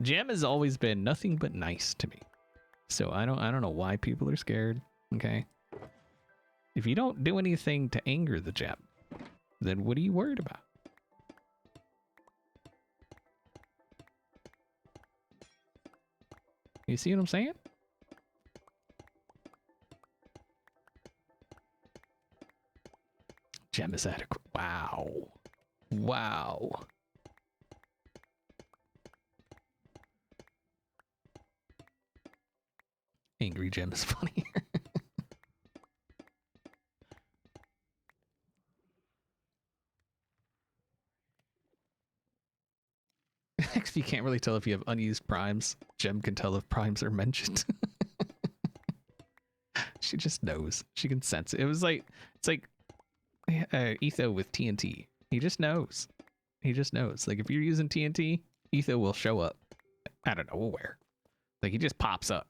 Gem has always been nothing but nice to me. So I don't know why people are scared, okay? If you don't do anything to anger the Gem, then what are you worried about? You see what I'm saying? Gem is adequate. Wow. Wow. Angry Gem is funnier. Next, you can't really tell if you have unused primes. Gem can tell if primes are mentioned. She just knows. She can sense it. It's like Etho with TNT. He just knows. He just knows. Like if you're using TNT, Etho will show up out of nowhere. Like he just pops up.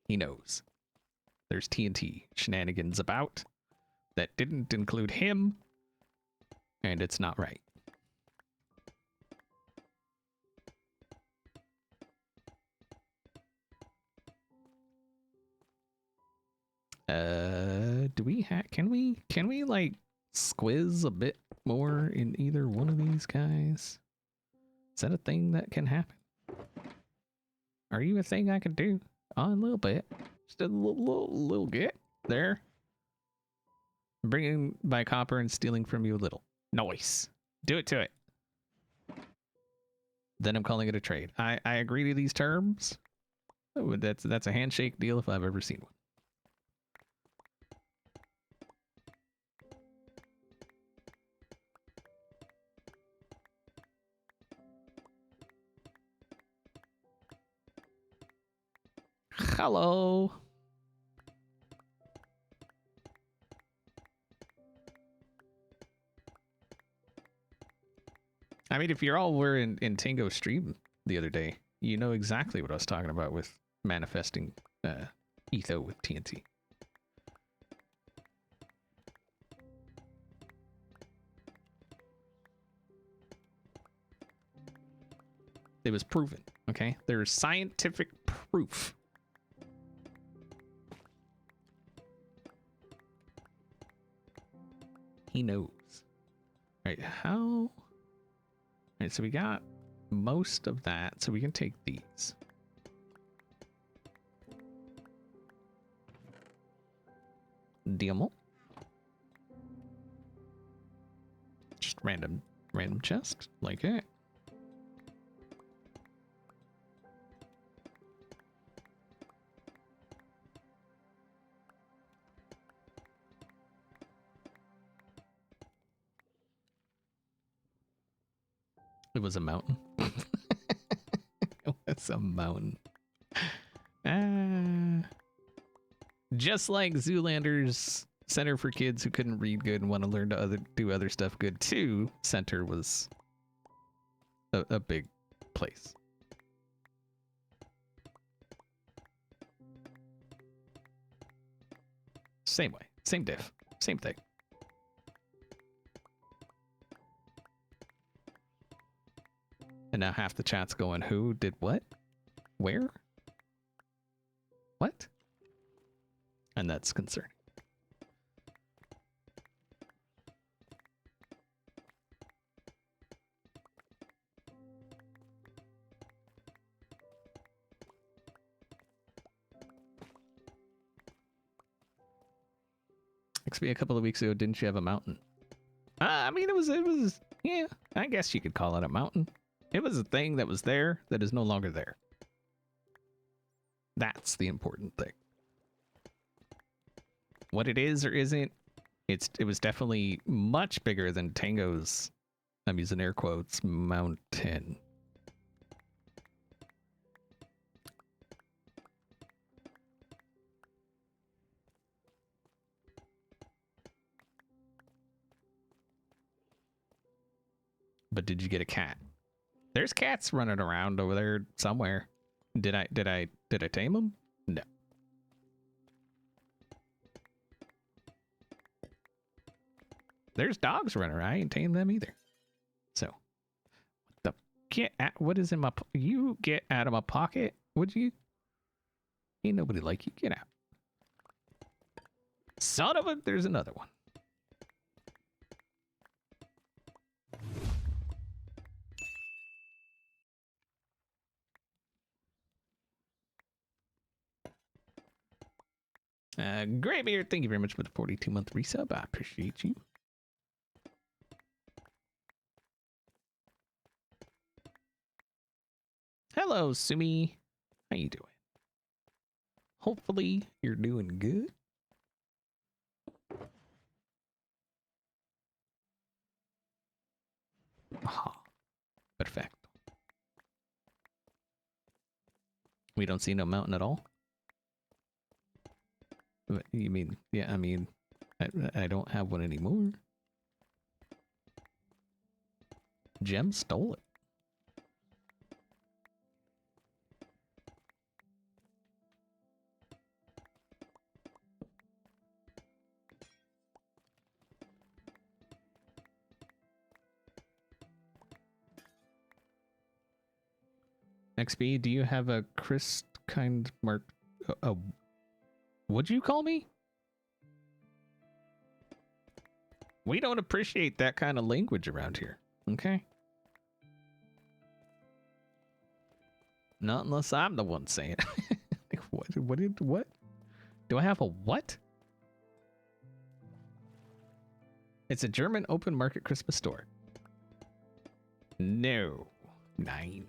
He knows. There's TNT shenanigans about that didn't include him, and it's not right. Can we like squiz a bit more in either one of these guys? Is that a thing that can happen? Are you a thing I can do? Oh, a little bit. Just a little bit. There. Bringing my copper and stealing from you a little. Nice. Do it to it. Then I'm calling it a trade. I agree to these terms. Oh, that's a handshake deal if I've ever seen one. Hello. I mean, if you're all were in Tango's stream the other day, you know exactly what I was talking about with manifesting Etho with TNT. It was proven, okay? There's scientific proof. He knows. All right, how? All right, so we got most of that, so we can take these. Diamond. Just random chest, like it. It was a mountain. It was a mountain. Just like Zoolander's Center for Kids Who Couldn't Read Good and Want to Learn to do other stuff good too, Center was a big place. Same way, same diff, same thing. And now half the chat's going, who did what? Where? What? And that's concerning. XP a couple of weeks ago, didn't you have a mountain? I mean, it was, yeah, I guess you could call it a mountain. It was a thing that was there that is no longer there. That's the important thing. What it is or isn't, it was definitely much bigger than Tango's, I'm using air quotes, mountain. But did you get a cat? There's cats running around over there somewhere. Did I tame them? No. There's dogs running around. I ain't tamed them either. So, what is in my? You get out of my pocket, would you? Ain't nobody like you. Get out. Son of a. There's another one. Graybeard, thank you very much for the 42-month resub. I appreciate you. Hello, Sumi. How you doing? Hopefully, you're doing good. Aha. Perfect. We don't see no mountain at all. You mean, yeah, I mean, I don't have one anymore. Gem stole it. XP, do you have a Chris kind mark? Would you call me? We don't appreciate that kind of language around here. Okay. Not unless I'm the one saying it. Like, what? Do I have a what? It's a German open market Christmas store. No. 9.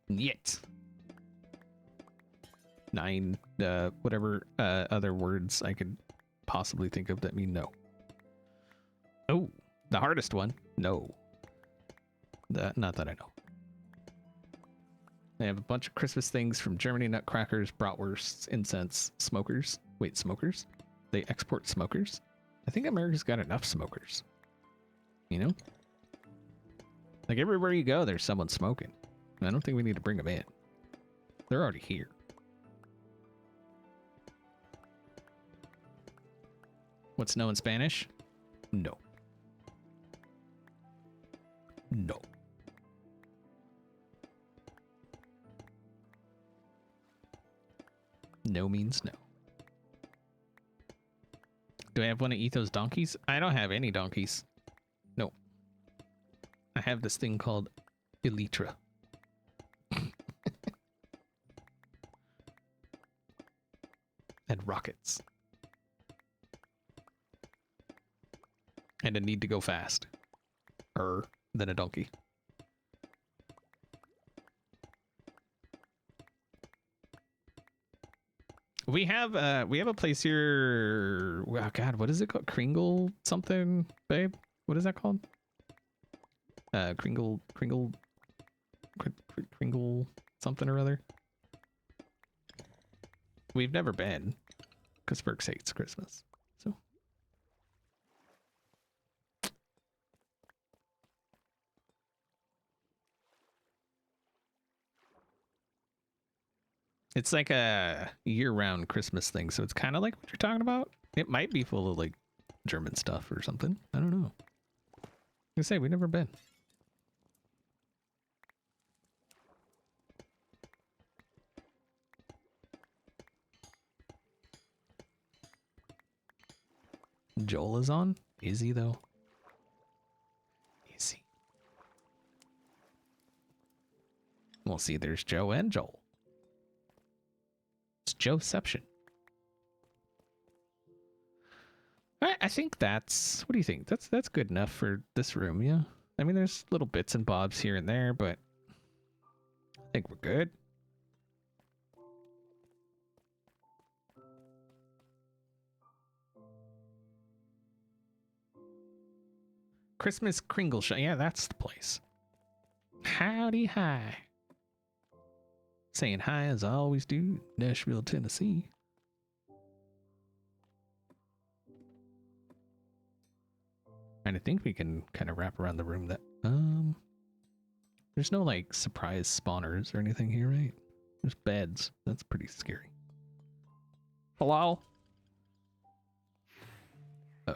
Yet. 9, whatever other words I could possibly think of that mean no. Oh, the hardest one. No. Not that I know. They have a bunch of Christmas things from Germany: nutcrackers, bratwursts, incense, smokers. Wait, smokers? They export smokers? I think America's got enough smokers. You know? Like everywhere you go, there's someone smoking. I don't think we need to bring them in. They're already here. What's no in Spanish? No. No. No means no. Do I have one of Etho's donkeys? I don't have any donkeys. No. I have this thing called Elytra. And rockets. And a need to go fast. Than a donkey. We have a place here. Oh God, what is it called? Kringle something, babe? What is that called? Kringle something or other. We've never been, because Burks hates Christmas. So it's like a year-round Christmas thing, so it's kind of like what you're talking about. It might be full of like German stuff or something. I don't know. Like I say, we've never been. Joel is on? Is he though? Is he? Well, see, there's Joe and Joel. It's Joeception. I think that's... What do you think? That's good enough for this room, yeah? I mean, there's little bits and bobs here and there, but I think we're good. Christmas Kringle Shop. Yeah, that's the place. Howdy hi. Saying hi as I always do, Nashville, Tennessee. And I think we can kind of wrap around the room that, there's no like surprise spawners or anything here, right? There's beds. That's pretty scary. Hello? Oh.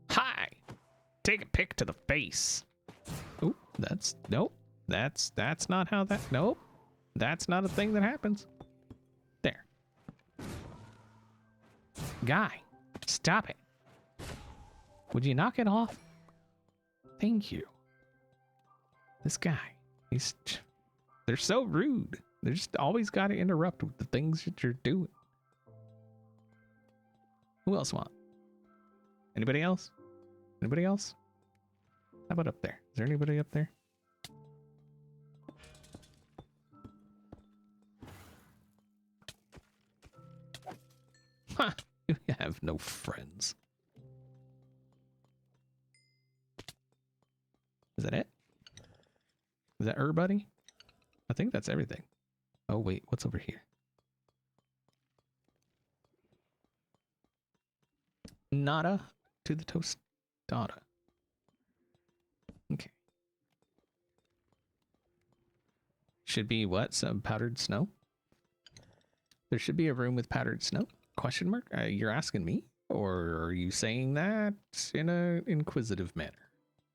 Hi! Take a pic to the face. Oh, nope. That's not how that, nope. That's not a thing that happens. There. Guy, stop it. Would you knock it off? Thank you. This guy, they're so rude. They just always got to interrupt with the things that you're doing. Who else want? Anybody else? Anybody else? How about up there? Is there anybody up there? No friends. Is that it? Is that everybody? I think that's everything. Oh, wait. What's over here? Nada to the tostada. Okay. Should be what? Some powdered snow? There should be a room with powdered snow? Question mark? You're asking me? Or are you saying that in an inquisitive manner?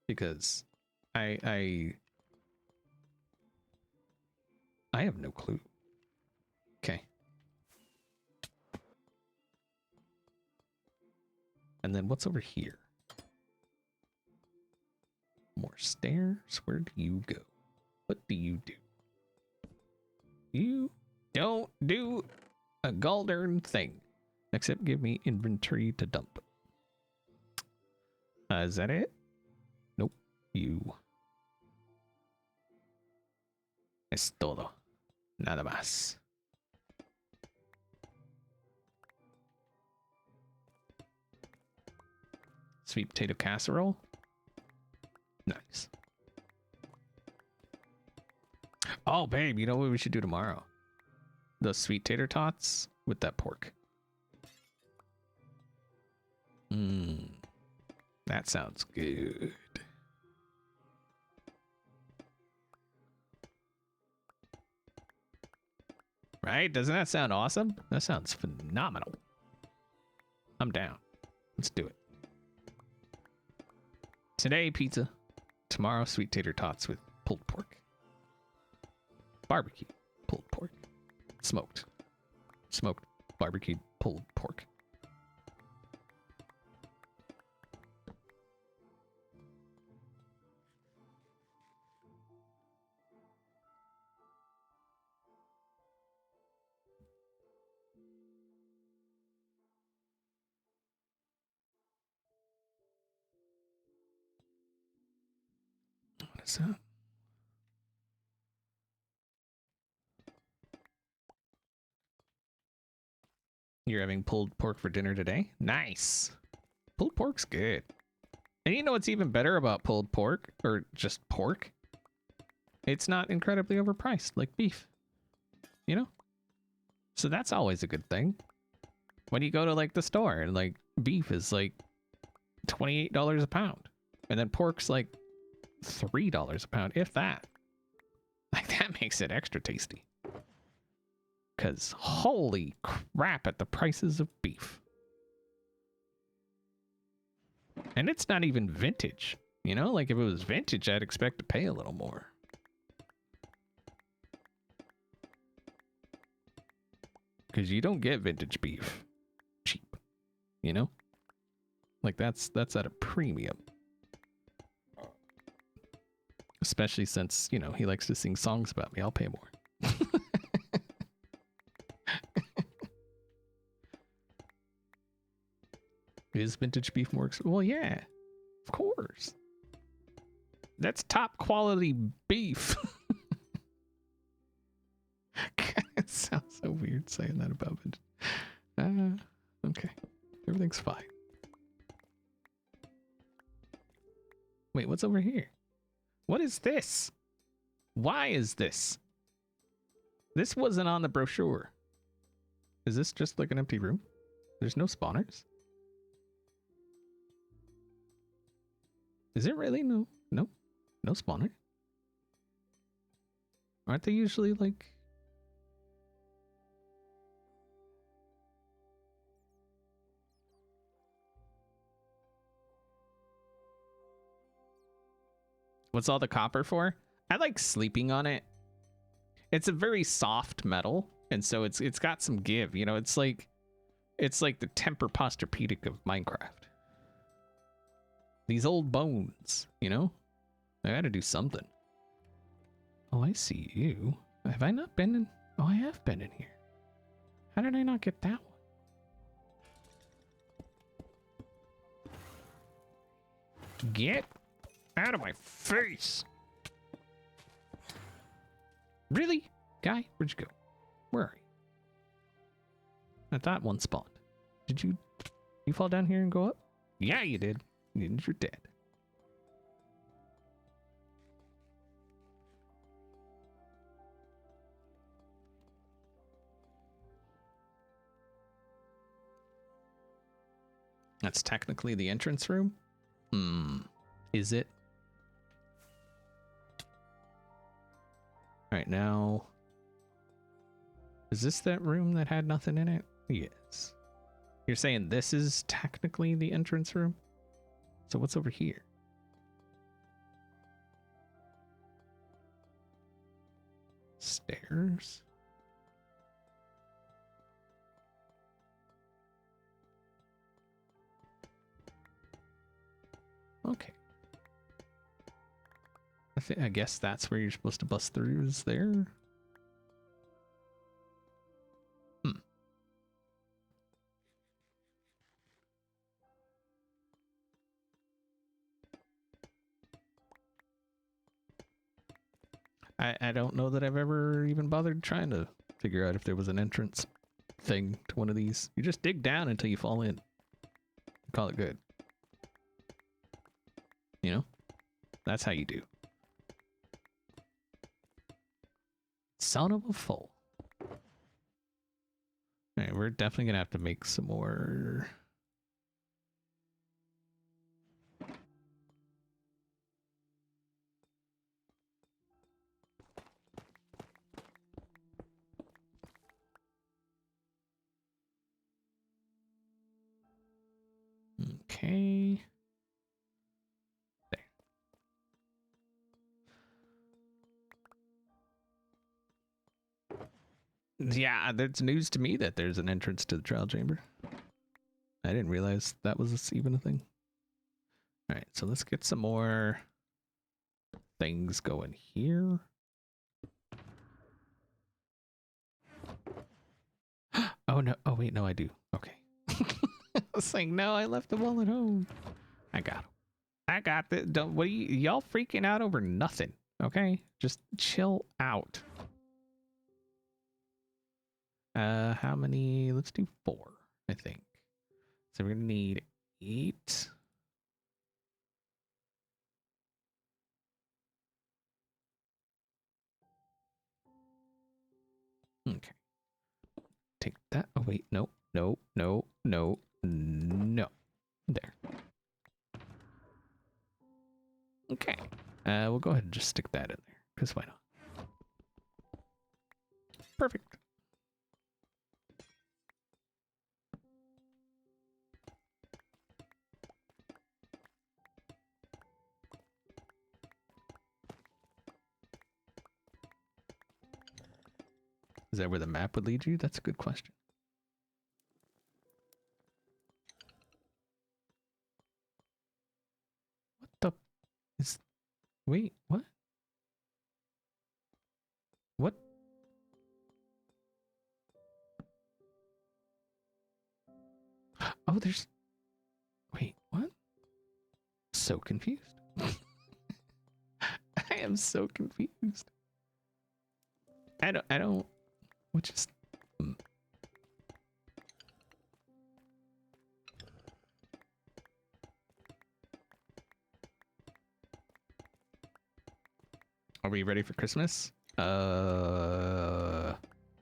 Because I have no clue. Okay. And then what's over here? More stairs. Where do you go? What do you do? You don't do a golden thing. Except give me inventory to dump. Is that it? Nope. You. Es todo. Nada más. Sweet potato casserole. Nice. Oh, babe, you know what we should do tomorrow? The sweet tater tots with that pork. Mmm. That sounds good. Right? Doesn't that sound awesome? That sounds phenomenal. I'm down. Let's do it. Today, pizza. Tomorrow, sweet tater tots with pulled pork. Barbecue, pulled pork. Smoked. Smoked, barbecued, pulled pork. What is that? You're having pulled pork for dinner today? Nice. Pulled pork's good. And you know what's even better about pulled pork? Or just pork? It's not incredibly overpriced like beef. You know? So that's always a good thing. When you go to like the store and like beef is like $28 a pound. And then pork's like $3 a pound, if that. Like that makes it extra tasty. Because holy crap at the prices of beef. And it's not even vintage. You know, like if it was vintage, I'd expect to pay a little more. Because you don't get vintage beef cheap. You know? Like that's at a premium. Especially since, you know, he likes to sing songs about me. I'll pay more. Is vintage beef more expensive? Well, yeah, of course. That's top quality beef. It sounds so weird saying that about vintage. Okay. Everything's fine. Wait, what's over here? What is this? Why is this? This wasn't on the brochure. Is this just like an empty room? There's no spawners? Is it really? No spawner. Aren't they usually like... What's all the copper for? I like sleeping on it. It's a very soft metal, and so it's got some give, you know, it's like the Tempur-Posturepedic of Minecraft. These old bones, you know? I gotta do something. Oh, I see you. Have I not been in? Oh, I have been in here. How did I not get that one? Get out of my face! Really? Guy, where'd you go? Where are you? I thought one spawned. Did you? You fall down here and go up? Yeah, you did. You're dead. That's technically the entrance room? Is it? All right, now. Is this that room that had nothing in it? Yes. You're saying this is technically the entrance room? So what's over here? Stairs? Okay. I guess that's where you're supposed to bust through, is there? I don't know that I've ever even bothered trying to figure out if there was an entrance thing to one of these. You just dig down until you fall in. Call it good. You know? That's how you do. Son of a fool. Alright, we're definitely gonna have to make some more. Okay. There. Yeah, that's news to me that there's an entrance to the trial chamber. I didn't realize that was even a thing. All right, so let's get some more things going here. Oh no! Oh wait, no, I do. Okay. I was saying no. I left them all at home. I got them. I got this. Don't. What are y'all freaking out over nothing? Okay, just chill out. How many? Let's do 4, I think. So we're gonna need 8. Okay. Take that. Oh wait, no, no, no, no, no. There. Okay. We'll go ahead and just stick that in there, because why not? Perfect. Is that where the map would lead you? That's a good question. What the is... Wait, what? What? Oh, there's... Wait, what? So confused. I am so confused. I don't... Which is... Are we ready for Christmas?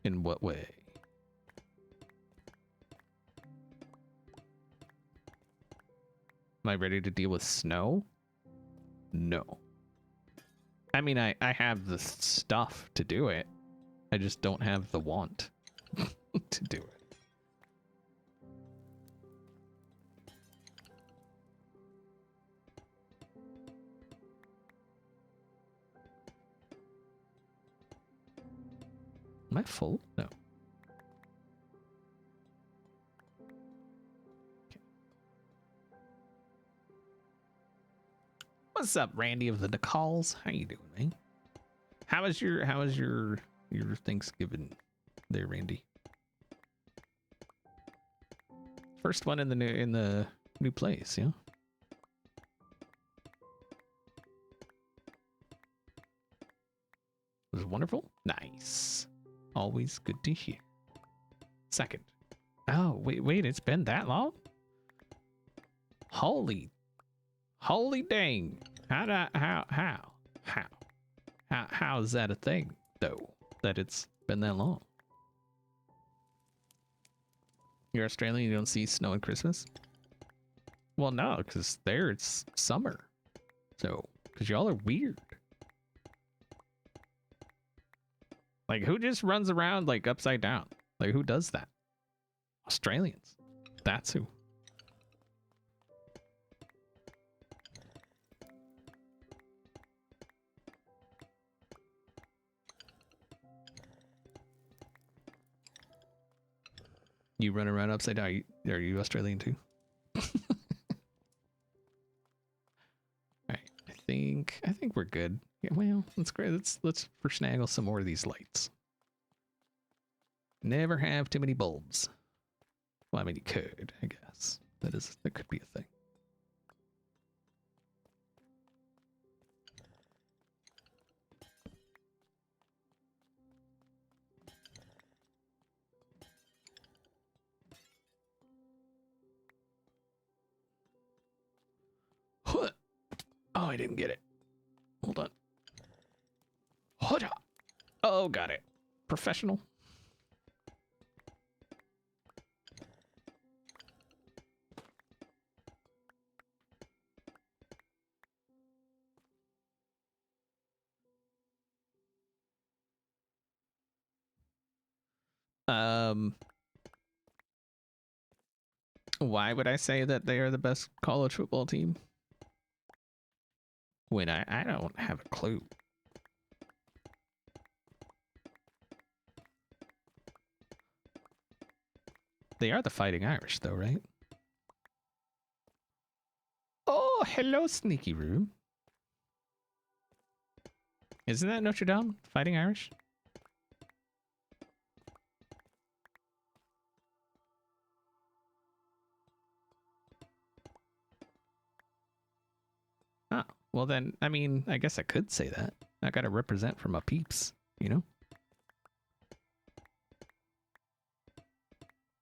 In what way? Am I ready to deal with snow? No. I mean, I have the stuff to do it. I just don't have the want to do it. Am I full? No. Okay. What's up, Randy of the Decals? How you doing, man? How was your Thanksgiving there, Randy? First one in the new place, yeah? Was it wonderful? Nice. Always good to hear. Second. Oh, wait, it's been that long? Holy dang. How is that a thing, though? That it's been that long? You're Australian, you don't see snow at Christmas? Well, no, because there it's summer. So, because y'all are weird. Like, who just runs around, like, upside down? Like, who does that? Australians. That's who. You run around upside down. Are you Australian too? Alright, I think we're good. Yeah, well, that's great. Let's snaggle some more of these lights. Never have too many bulbs. Well, I mean, you could, I guess. That could be a thing. Huh. Oh, I didn't get it. Hold on. Oh, got it. Professional. Why would I say that they are the best college football team? When I don't have a clue. They are the Fighting Irish, though, right? Oh, hello, Sneaky Room. Isn't that Notre Dame? Fighting Irish? Oh, well then, I mean, I guess I could say that. I gotta represent for my peeps, you know?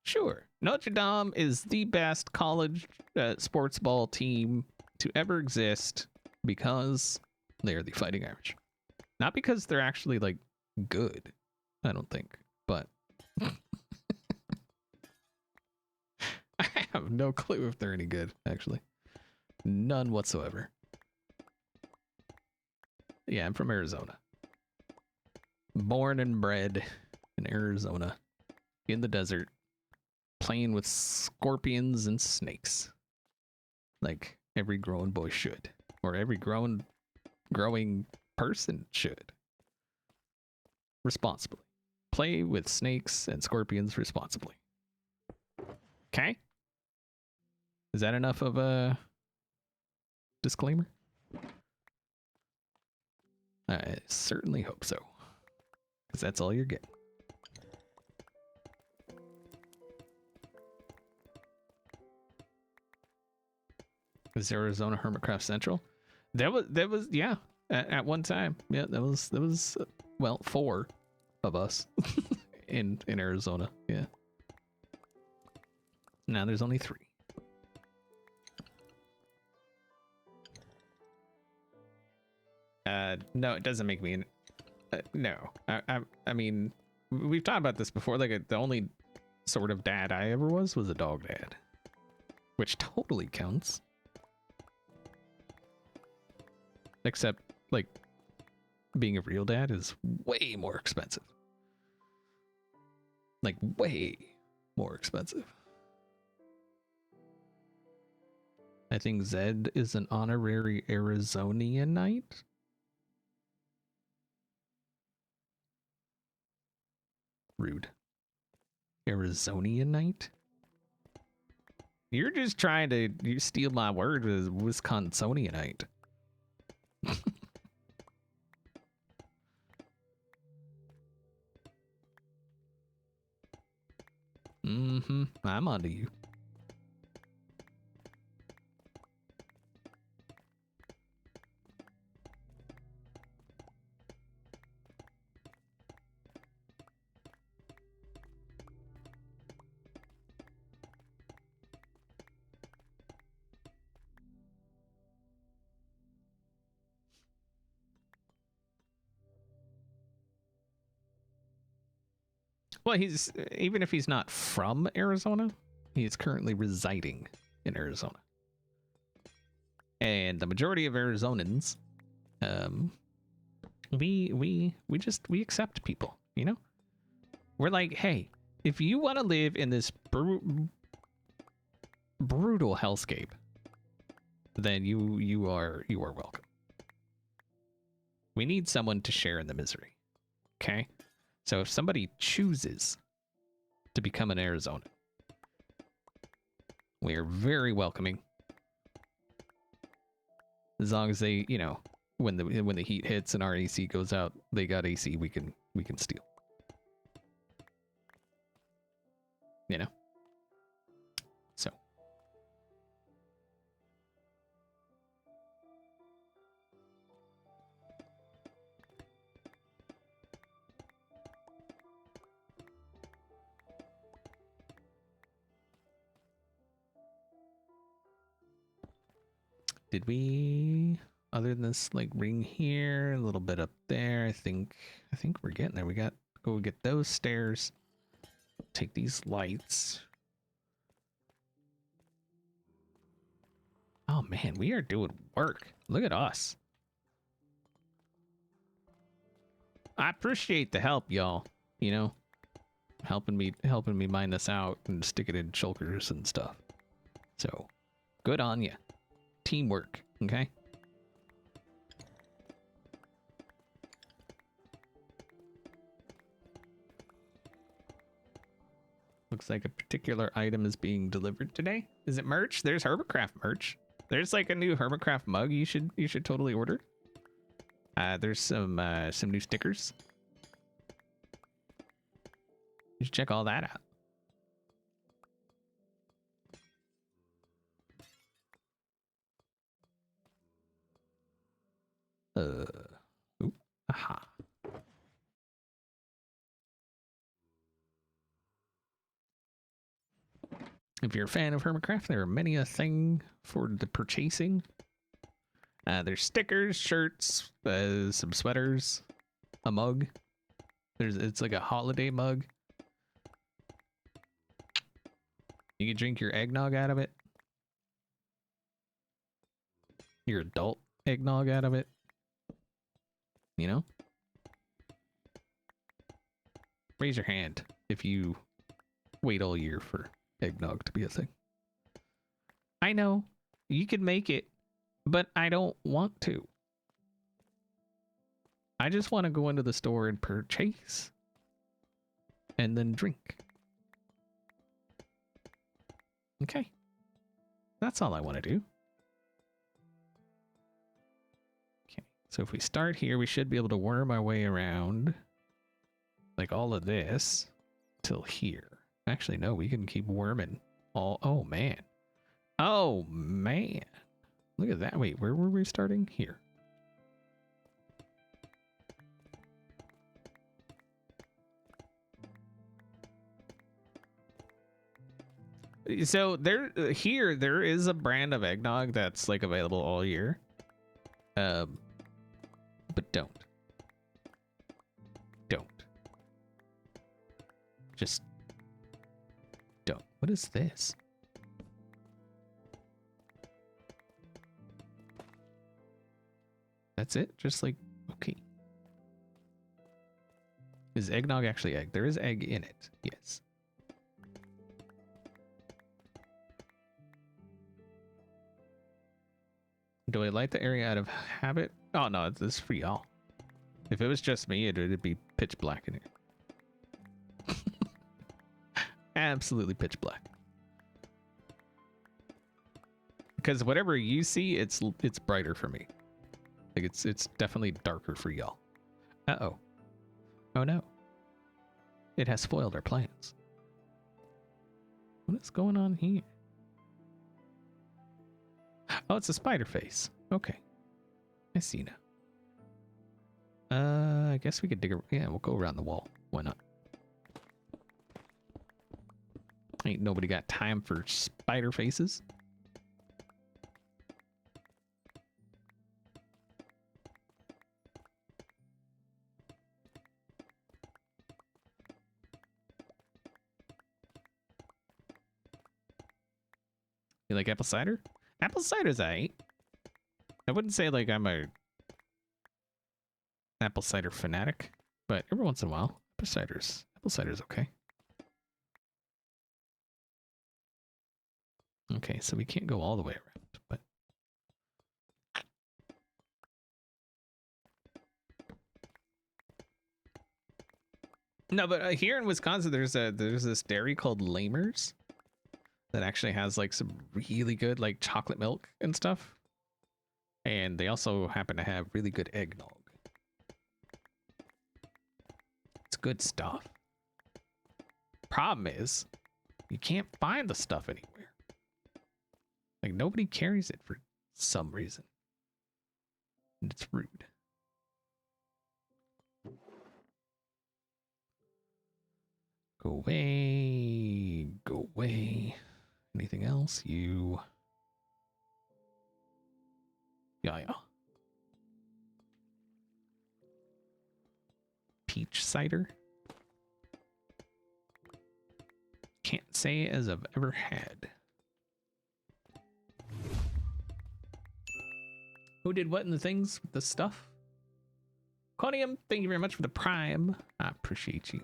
Sure. Notre Dame is the best college sports ball team to ever exist because they are the Fighting Irish. Not because they're actually, like, good, I don't think, but I have no clue if they're any good, actually. None whatsoever. Yeah, I'm from Arizona. Born and bred in Arizona, in the desert, playing with scorpions and snakes. Like every growing boy should. Or every growing person should. Responsibly. Play with snakes and scorpions responsibly. Okay? Is that enough of a disclaimer? I certainly hope so. Because that's all you're getting. Is Arizona Hermitcraft Central? That was yeah. At one time, yeah. That was well, 4 of us in Arizona. Yeah. Now there's only 3. No, it doesn't make me. No, I mean, we've talked about this before. Like the only sort of dad I ever was a dog dad, which totally counts. Except, like, being a real dad is way more expensive. Like, way more expensive. I think Zed is an honorary Arizonianite. Rude. Arizonianite? You're just trying to steal my word as Wisconsinianite. Mm-hmm. I'm onto you. Well, he's even if he's not from Arizona, he is currently residing in Arizona. And the majority of Arizonans, we accept people, you know? We're like, hey, if you want to live in this brutal hellscape, then you are welcome. We need someone to share in the misery. Okay? So if somebody chooses to become an Arizonan, we are very welcoming. As long as they, you know, when the heat hits and our AC goes out, they got AC we can steal. You know? So. Did we, other than this like ring here, a little bit up there, I think we're getting there. We got go get those stairs. Take these lights. Oh man, we are doing work. Look at us. I appreciate the help, y'all. You know, helping me mine this out and stick it in shulkers and stuff. So, good on you. Teamwork, okay? Looks like a particular item is being delivered today. Is it merch? There's Hermitcraft merch. There's like a new Hermitcraft mug you should totally order. There's some new stickers. You should check all that out. Ooh, aha. If you're a fan of Hermitcraft, there are many a thing for the purchasing. There's stickers, shirts, some sweaters, a mug. It's like a holiday mug. You can drink your eggnog out of it. Your adult eggnog out of it. You know? Raise your hand if you wait all year for eggnog to be a thing. I know, you can make it, but I don't want to. I just want to go into the store and purchase and then drink. Okay. That's all I want to do. Okay. So if we start here, we should be able to worm our way around like all of this till here. Actually, no, we can keep worming all. Oh, man. Oh, man. Look at that. Wait, where were we starting? Here. So there is a brand of eggnog that's like available all year. But don't. Just don't. What is this? That's it? Just like, okay. Is eggnog actually egg? There is egg in it. Yes. Do I light the area out of habit? Oh, no, this is for y'all. If it was just me, it'd be pitch black in here. Absolutely pitch black. Because whatever you see, it's brighter for me. Like it's definitely darker for y'all. Uh-oh. Oh no. It has spoiled our plans. What is going on here? Oh, it's a spider face. Okay. I see now. I guess we could dig a... Yeah, we'll go around the wall. Why not? Ain't nobody got time for spider faces. like apple cider? Apple cider's aight. I wouldn't say like I'm a apple cider fanatic, but every once in a while, apple cider's okay. Okay, so we can't go all the way around, but no, but here in Wisconsin, there's this dairy called Lamers that actually has like some really good like chocolate milk and stuff, and they also happen to have really good eggnog. It's good stuff. Problem is, you can't find the stuff anywhere. Like nobody carries it for some reason, and it's rude. Go away. Go away. Anything else? You. Yeah. Peach cider. Can't say as I've ever had. Who did what in the things with the stuff? Conium, thank you very much for the prime. I appreciate you.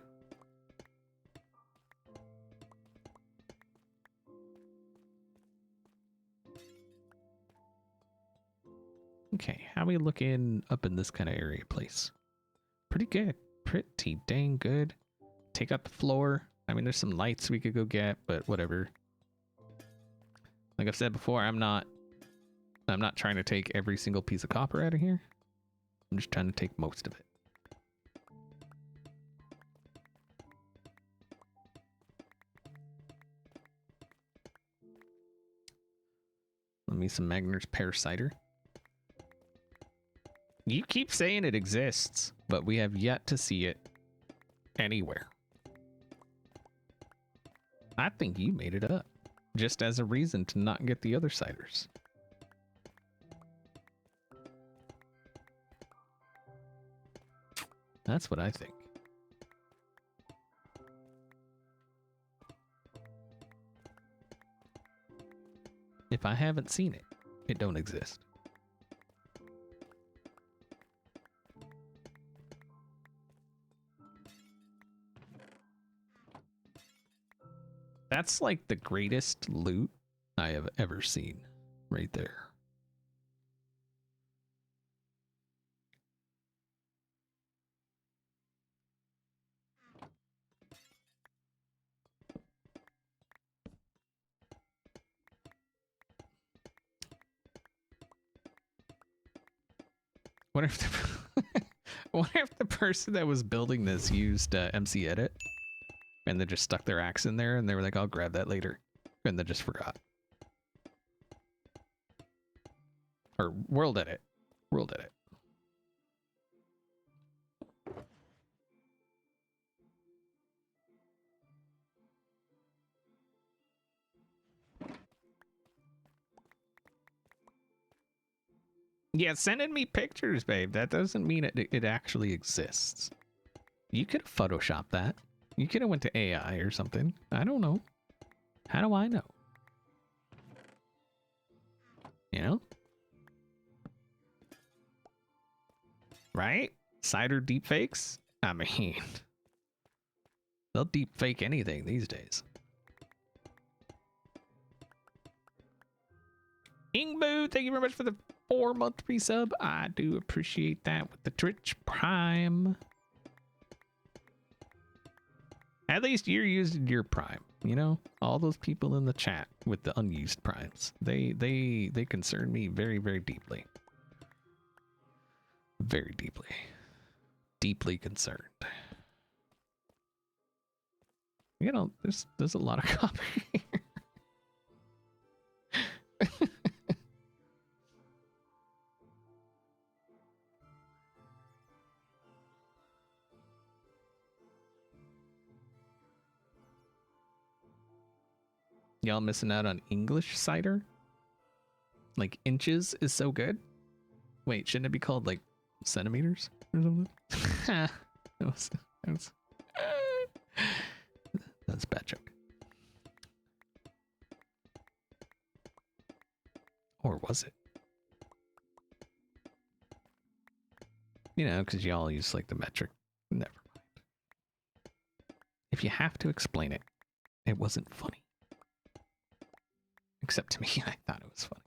Okay, how we looking up in this kind of area place? Pretty good. Pretty dang good. Take out the floor. I mean, there's some lights we could go get, but whatever. Like I've said before, I'm not trying to take every single piece of copper out of here. I'm just trying to take most of it. Let me some Magner's pear cider. You keep saying it exists, but we have yet to see it anywhere. I think you made it up, just as a reason to not get the other ciders. That's what I think. If I haven't seen it, it don't exist. That's like the greatest loot I have ever seen right there. What if what if the person that was building this used MC Edit and they just stuck their axe in there and they were like, I'll grab that later, and they just forgot? Or World Edit. World Edit. Yeah, sending me pictures, babe. That doesn't mean it actually exists. You could have photoshopped that. You could have went to AI or something. I don't know. How do I know? You know? Right? Cider deepfakes? I mean, they'll deepfake anything these days. Ingbu, thank you very much for the 4-month resub. I do appreciate that with the Twitch Prime. At least you're using your Prime, you know? All those people in the chat with the unused Primes. They concern me very, very deeply. Very deeply. Deeply concerned. You know, there's a lot of copy here. Y'all missing out on English cider? Like inches is so good? Wait, shouldn't it be called like centimeters or something? That's a bad joke. was it? You know, because y'all use like the metric. Never mind. If you have to explain it, it wasn't funny. Except to me, I thought it was funny.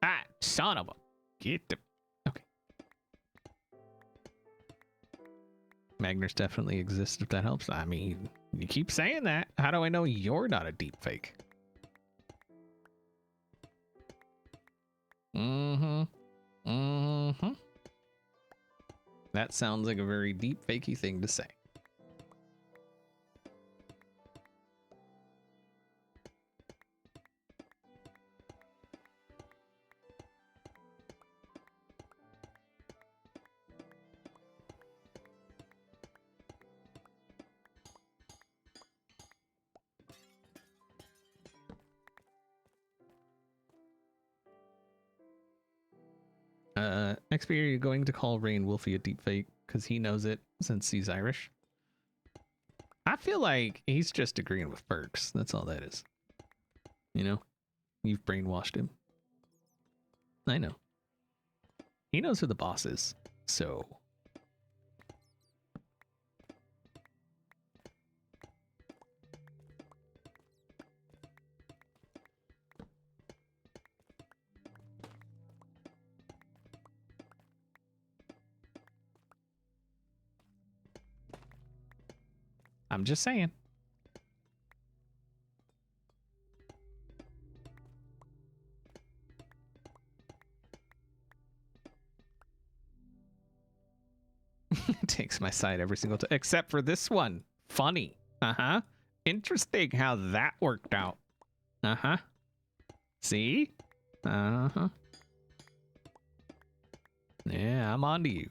Ah, son of a... Get the... Okay. Magners definitely exist, if that helps. I mean, you keep saying that. How do I know you're not a deep fake? Mm-hmm. Mm-hmm. That sounds like a very deep fakey thing to say. XP, are you going to call Rain Wolfie a deepfake because he knows it since he's Irish? I feel like he's just agreeing with Perks. That's all that is. You know? You've brainwashed him. I know. He knows who the boss is, so... I'm just saying. Takes my side every single time, except for this one. Funny. Uh-huh. Interesting how that worked out. Uh-huh. See? Uh-huh. Yeah, I'm on to you.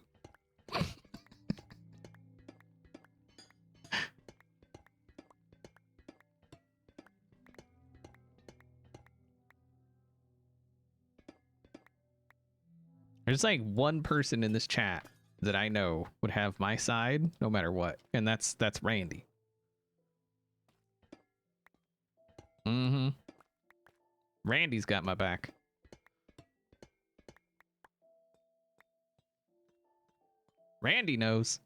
There's like one person in this chat that I know would have my side no matter what, and that's Randy. Mm-hmm. Randy's got my back. Randy knows.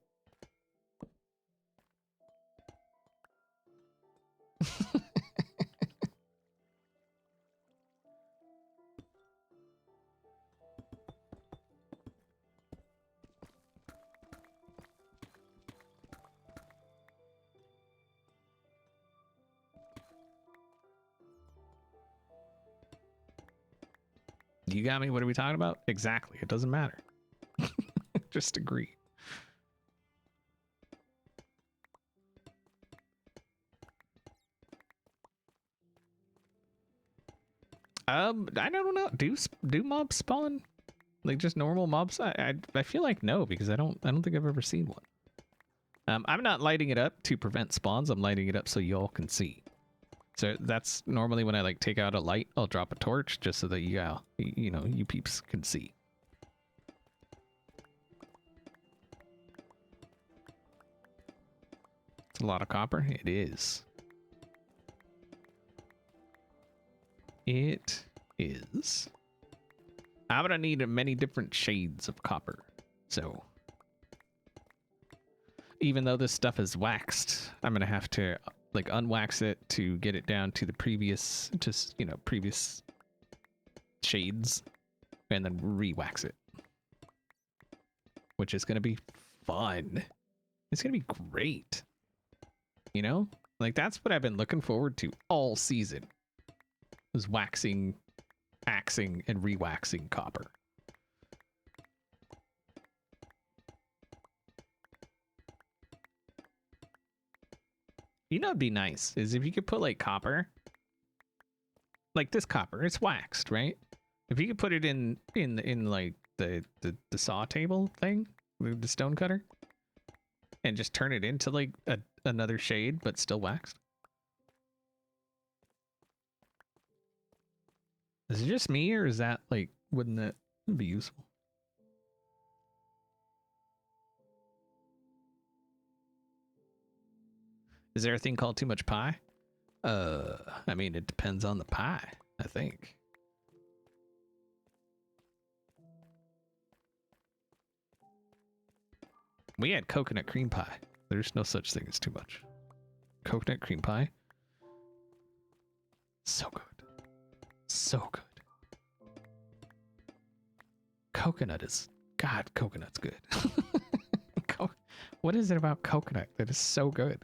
You got me? What are we talking about? Exactly. It doesn't matter. Just agree. I don't know. Do mobs spawn? Like just normal mobs? I feel like no, because I don't think I've ever seen one. I'm not lighting it up to prevent spawns. I'm lighting it up so y'all can see. So that's normally when I like take out a light, I'll drop a torch just so that you know, you peeps can see. It's a lot of copper. It is. It is. I'm gonna need many different shades of copper. So even though this stuff is waxed, I'm gonna have to like unwax it to get it down to the previous, just, you know, previous shades, and then re-wax it, which is gonna be fun. It's gonna be great. You know, like that's what I've been looking forward to all season, was waxing, axing, and re-waxing copper. You know, it'd be nice is if you could put like copper, like this copper, it's waxed, right? If you could put it in like the saw table thing, the stone cutter, and just turn it into like another shade, but still waxed. Is it just me, or is that like, wouldn't that be useful? Is there a thing called too much pie? I mean, it depends on the pie, I think. We had coconut cream pie. There's no such thing as too much. Coconut cream pie. So good. So good. Coconut is... God, coconut's good. What is it about coconut that is so good?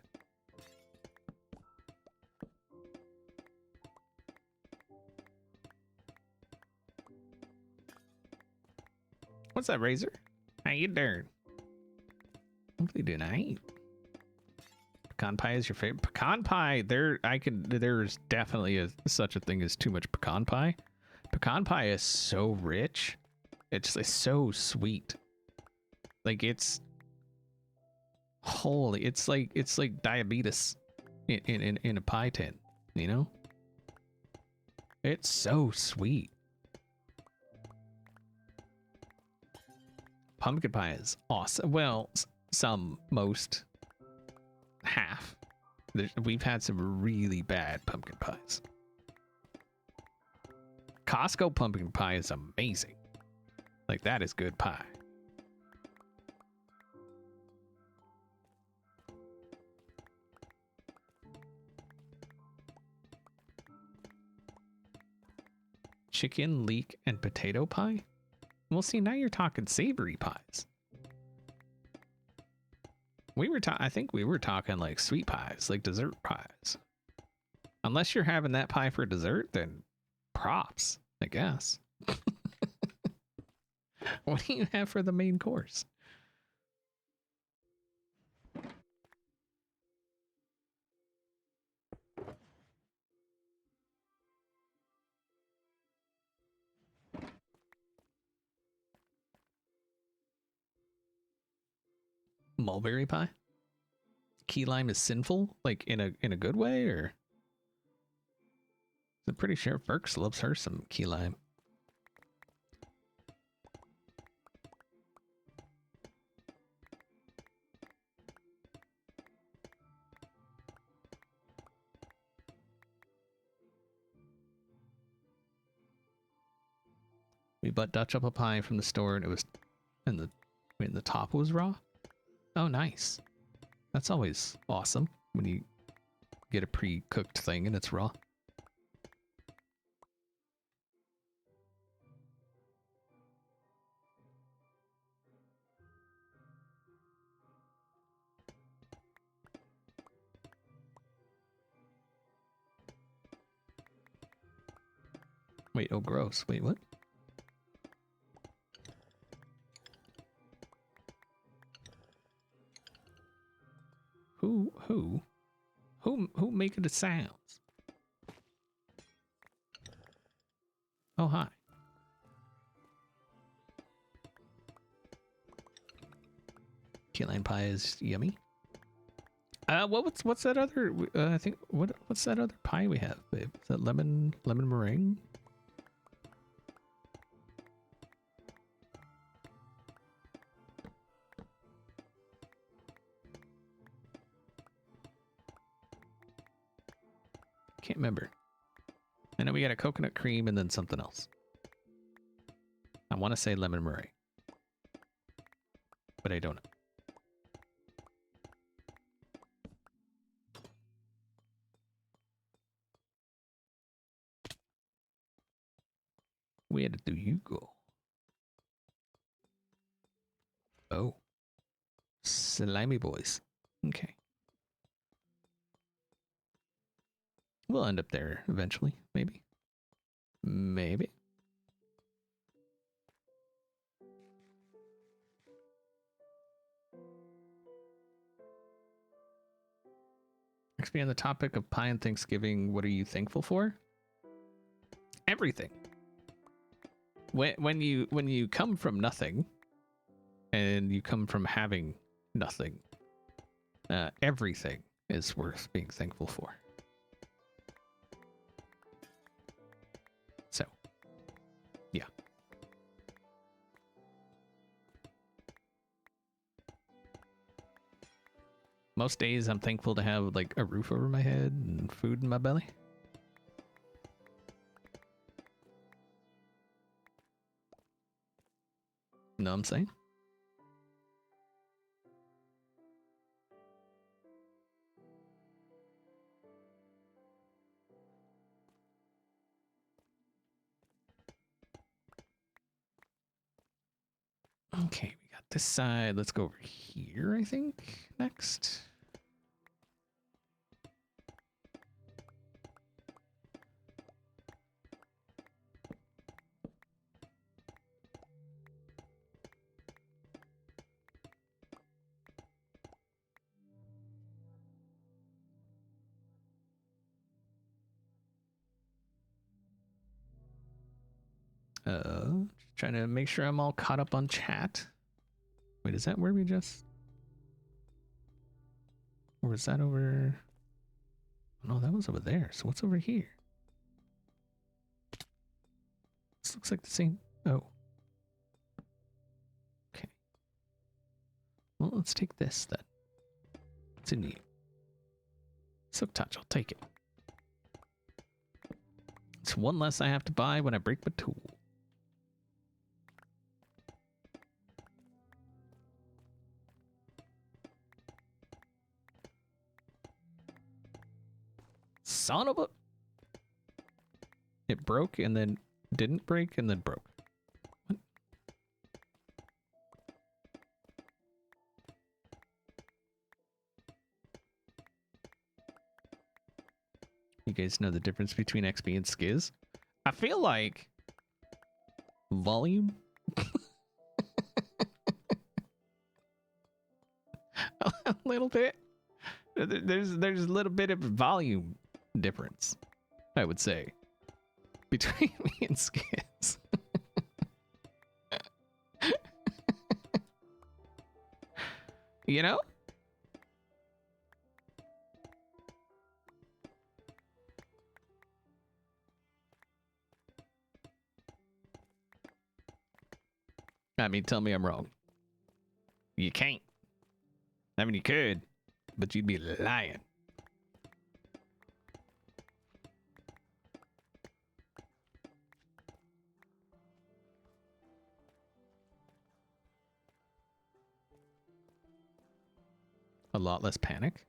What's that, Razor? How you doing? Hopefully doing alright. Pecan pie is your favorite? Pecan pie, there's definitely such a thing as too much pecan pie. Pecan pie is so rich. It's so sweet. Like it's holy, it's like diabetes in a pie tin, you know? It's so sweet. Pumpkin pie is awesome. Well, most, half. We've had some really bad pumpkin pies. Costco pumpkin pie is amazing. Like, that is good pie. Chicken, leek, and potato pie? Well, see, now you're talking savory pies. I think we were talking like sweet pies, like dessert pies. Unless you're having that pie for dessert, then props, I guess. What do you have for the main course? Mulberry pie? Key lime is sinful, like in a good way, or? I'm pretty sure Burks loves her some key lime. We bought Dutch apple pie from the store, and it was, and the top was raw. Oh, nice. That's always awesome when you get a pre-cooked thing and it's raw. Wait, oh gross. Wait, what? Who making the sounds? Oh, hi. Key lime pie is yummy. What's that other? I think what's that other pie we have, babe? Is that lemon meringue? Can't remember. I know we got a coconut cream and then something else. I want to say lemon meringue, but I don't know. Where do you go? Oh. Slimy boys. Okay. We'll end up there eventually, maybe. Maybe. XP on the topic of pie and Thanksgiving, what are you thankful for? Everything. When you come from nothing and you come from having nothing, everything is worth being thankful for. So, Most days I'm thankful to have like a roof over my head and food in my belly. Know what I'm saying? Okay, we got this side. Let's go over here, I think, next. Just trying to make sure I'm all caught up on chat. Wait, is that where we just... Or is that over... No, that was over there. So what's over here? This looks like the same... Oh. Okay. Well, let's take this then. It's in need. Silk touch, I'll take it. It's one less I have to buy when I break my tool. Son of a... It broke and then didn't break and then broke. What? You guys know the difference between XP and Skiz? I feel like volume a little bit. There's a little bit of volume difference, I would say, between me and Skiz. You know? I mean, tell me I'm wrong. You can't. I mean, you could, but you'd be lying. A lot less panic.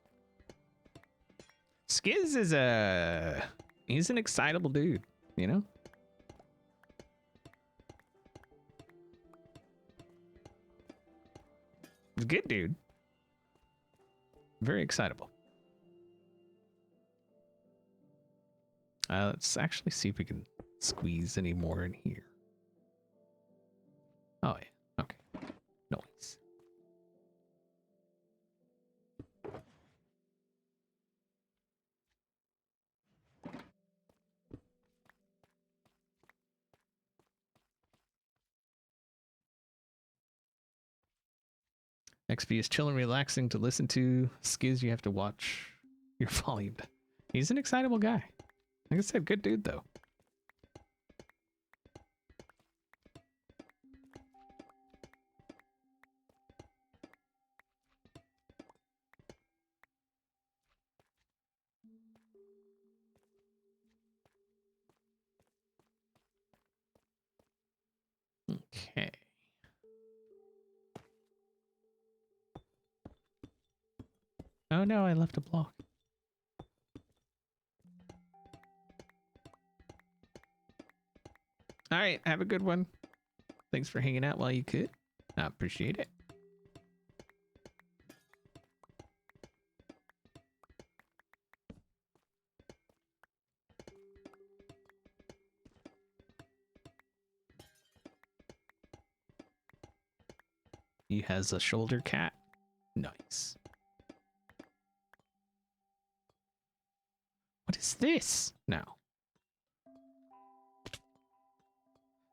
Skiz is he's an excitable dude, you know? He's a good dude. Very excitable. Let's actually see if we can squeeze any more in here. Oh, yeah. Okay. Noise. XP is chill and relaxing to listen to. Skiz, you have to watch your volume. He's an excitable guy. Like I said, good dude, though. Okay. Oh no, I left a block. All right, have a good one. Thanks for hanging out while you could. I appreciate it. He has a shoulder cat. Nice. What is this now?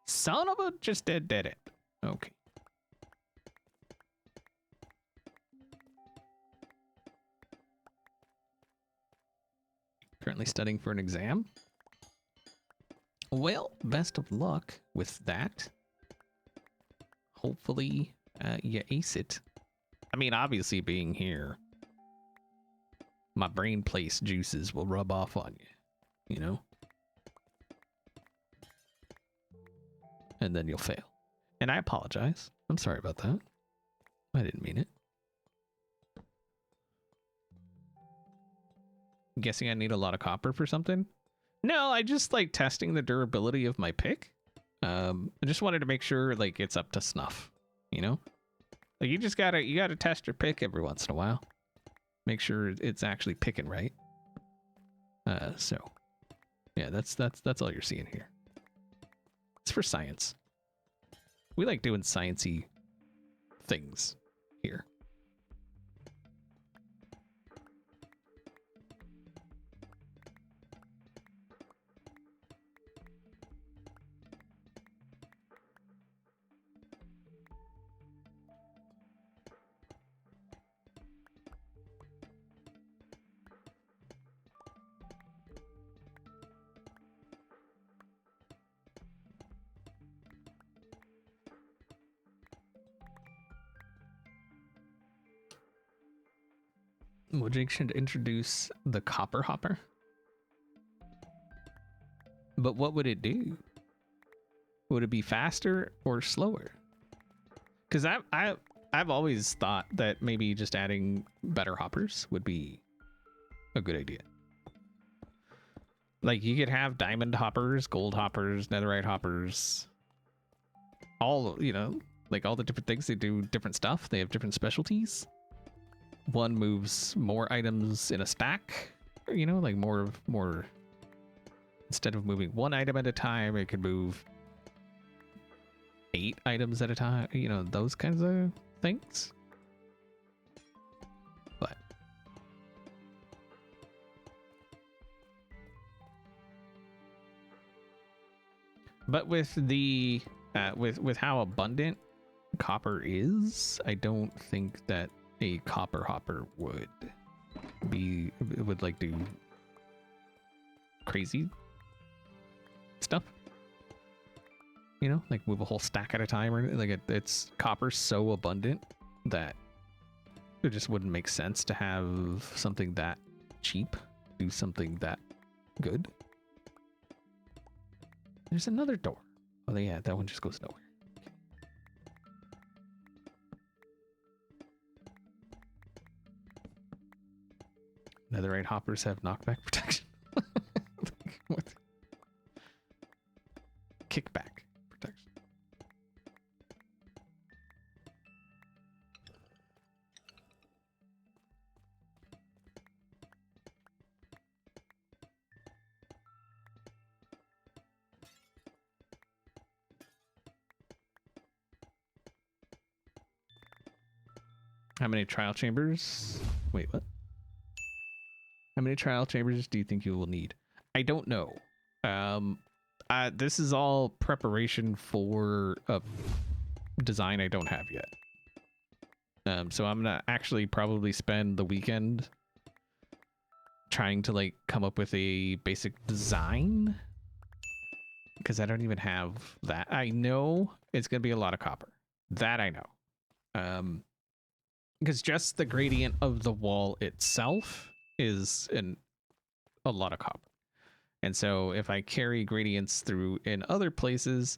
Son of a just did it. Okay. Currently studying for an exam. Well, best of luck with that. Hopefully you ace it. I mean, obviously being here my brain place juices will rub off on you, you know? And then you'll fail. And I apologize. I'm sorry about that. I didn't mean it. I'm guessing I need a lot of copper for something? No, I just like testing the durability of my pick. I just wanted to make sure like it's up to snuff, you know? Like you gotta test your pick every once in a while. Make sure it's actually picking right. So yeah, that's all you're seeing here. It's for science. We like doing sciencey things here. Mojang should introduce the copper hopper. But what would it do? Would it be faster or slower? Because I've always thought that maybe just adding better hoppers would be a good idea. Like you could have diamond hoppers, gold hoppers, netherite hoppers, all, you know, like all the different things. They do different stuff. They have different specialties. One moves more items in a stack, you know, like more, instead of moving one item at a time, it could move 8 items at a time, you know, those kinds of things. But with the with how abundant copper is, I don't think that a copper hopper would like do crazy stuff, you know, like move a whole stack at a time, or like it's copper so abundant that it just wouldn't make sense to have something that cheap do something that good. There's another door. Oh yeah, that one just goes nowhere. Netherite hoppers have knockback protection. What? Kickback protection. How many trial chambers? Wait, what? How many trial chambers do you think you will need? I don't know. This is all preparation for a design I don't have yet. So I'm gonna actually probably spend the weekend trying to like come up with a basic design, because I don't even have that. I know it's gonna be a lot of copper. That I know. Because just the gradient of the wall itself is a lot of copper. And so if I carry gradients through in other places,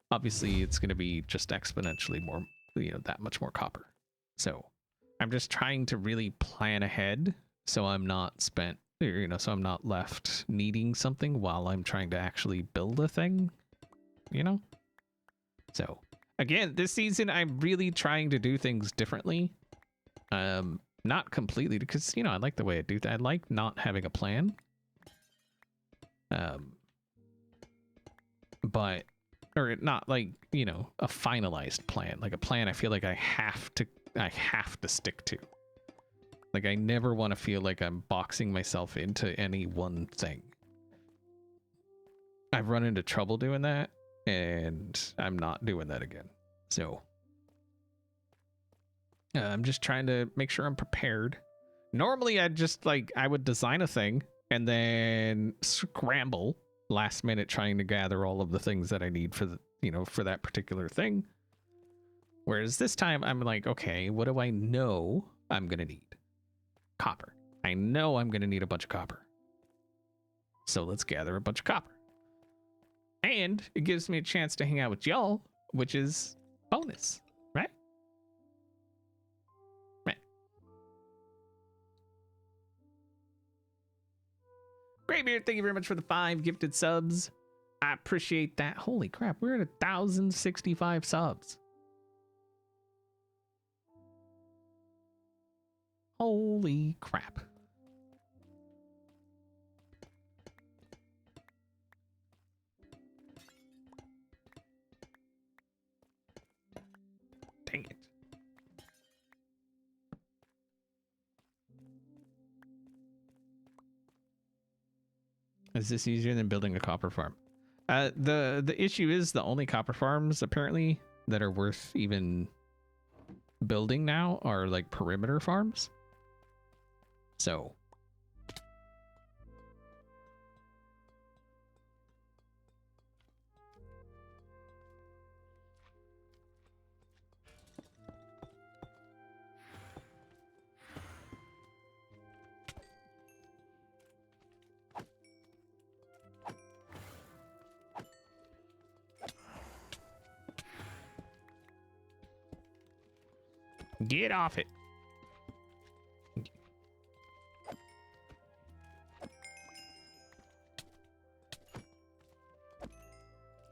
obviously it's going to be just exponentially more, you know, that much more copper. So I'm just trying to really plan ahead so I'm not spent, you know, so I'm not left needing something while I'm trying to actually build a thing, you know? So again, this season I'm really trying to do things differently. Not completely, because, you know, I like the way I do that. I like not having a plan. But, or not like, you know, a finalized plan, like a plan I feel like I have to stick to. Like I never want to feel like I'm boxing myself into any one thing. I've run into trouble doing that, and I'm not doing that again. So I'm just trying to make sure I'm prepared. Normally I'd just like, I would design a thing and then scramble last minute trying to gather all of the things that I need for the, you know, for that particular thing. Whereas this time I'm like, okay, what do I know I'm going to need? Copper. I know I'm going to need a bunch of copper. So let's gather a bunch of copper. And it gives me a chance to hang out with y'all, which is bonus, right? Right. Greybeard, thank you very much for the 5 gifted subs. I appreciate that. Holy crap, we're at 1,065 subs. Holy crap. Dang it. Is this easier than building a copper farm? The issue is the only copper farms apparently that are worth even building now are like perimeter farms. So get off it.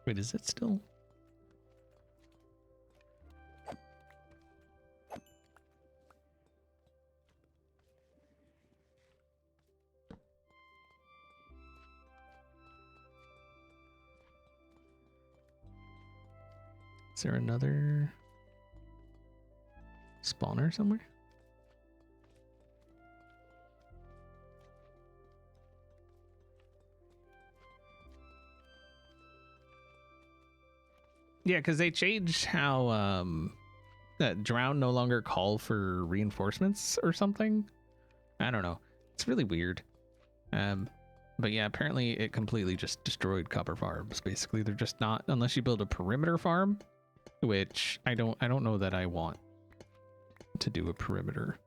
Wait, is it still? Is there another spawner somewhere? Yeah, because they changed how that drown no longer call for reinforcements or something. I don't know. It's really weird. But yeah, apparently it completely just destroyed copper farms. Basically, they're just not, unless you build a perimeter farm, which I don't know that I want to do a perimeter.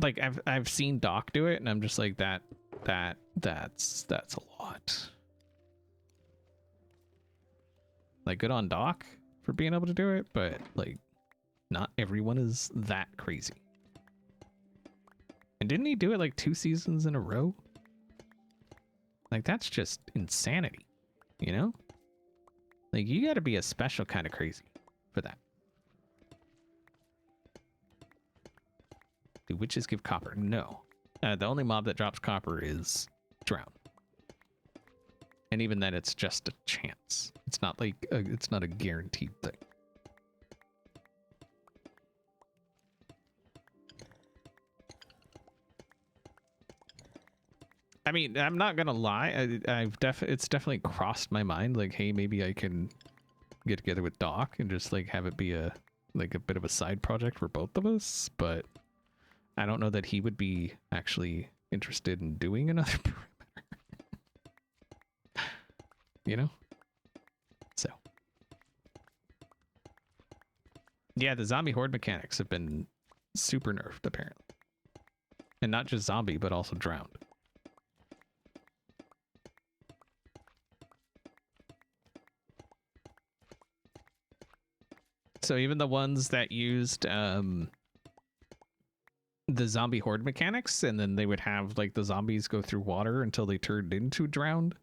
Like I've seen Doc do it, and I'm just like that's a lot. Like, good on Doc for being able to do it, but like not everyone is that crazy. And didn't he do it like 2 seasons in a row? Like, that's just insanity, you know? Like, you gotta be a special kind of crazy for that. Do witches give copper? No. The only mob that drops copper is drown. And even then, it's just a chance. It's not like it's not a guaranteed thing. I mean, I'm not gonna lie. It's definitely crossed my mind. Like, hey, maybe I can get together with Doc and just like have it be a bit of a side project for both of us. But I don't know that he would be actually interested in doing another perimeter. You know? So. Yeah, the zombie horde mechanics have been super nerfed, apparently. And not just zombie, but also drowned. So even the ones that used the zombie horde mechanics, and then they would have like the zombies go through water until they turned into drowned.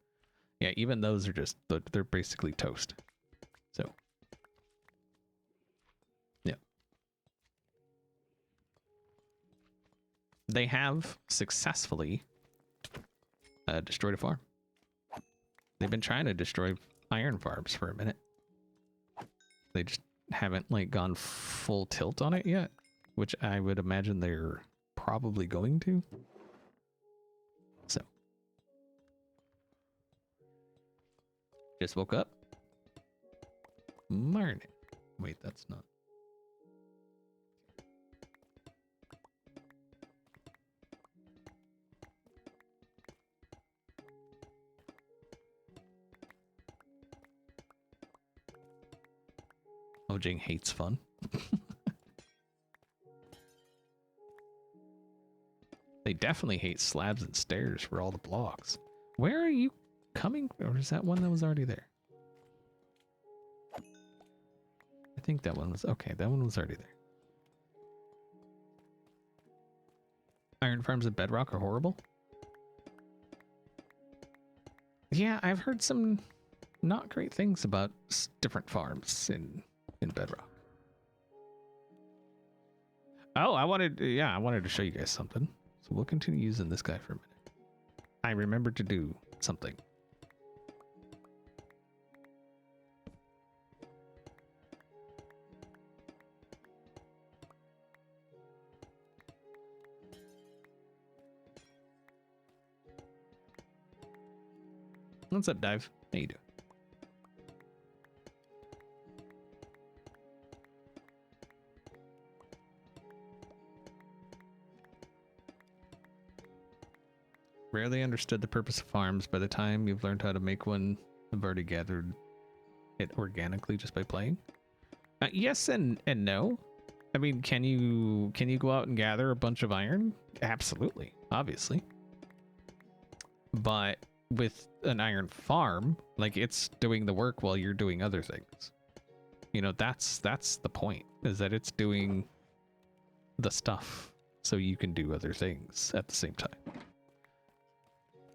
Yeah, even those are just, they're basically toast. So. Yeah. They have successfully destroyed a farm. They've been trying to destroy iron farms for a minute. They just haven't like gone full tilt on it yet, which I would imagine they're probably going to. So. Just woke up. Morning. Wait, that's not. Ojing hates fun. They definitely hate slabs and stairs for all the blocks. Where are you coming? Or is that one that was already there? I think that one was... Okay, that one was already there. Iron farms and bedrock are horrible? Yeah, I've heard some not great things about different farms in bedrock. Oh, I wanted to show you guys something. So we'll continue using this guy for a minute. I remembered to do something. What's up, Dive? How you doing? Rarely understood the purpose of farms. By the time you've learned how to make one, I've already gathered it organically just by playing. Yes and no. I mean, can you go out and gather a bunch of iron? Absolutely, obviously. But with an iron farm, like, it's doing the work while you're doing other things. You know, that's the point, is that it's doing the stuff so you can do other things at the same time.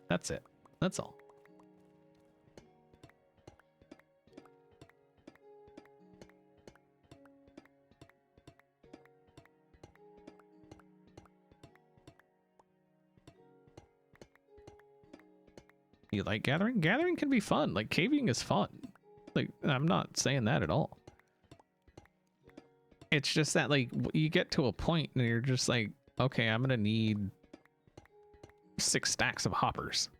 That's it. That's all. You like gathering? Gathering can be fun. Like, caving is fun. Like, I'm not saying that at all. It's just that, like, you get to a point and you're just like, okay, I'm gonna need 6 stacks of hoppers.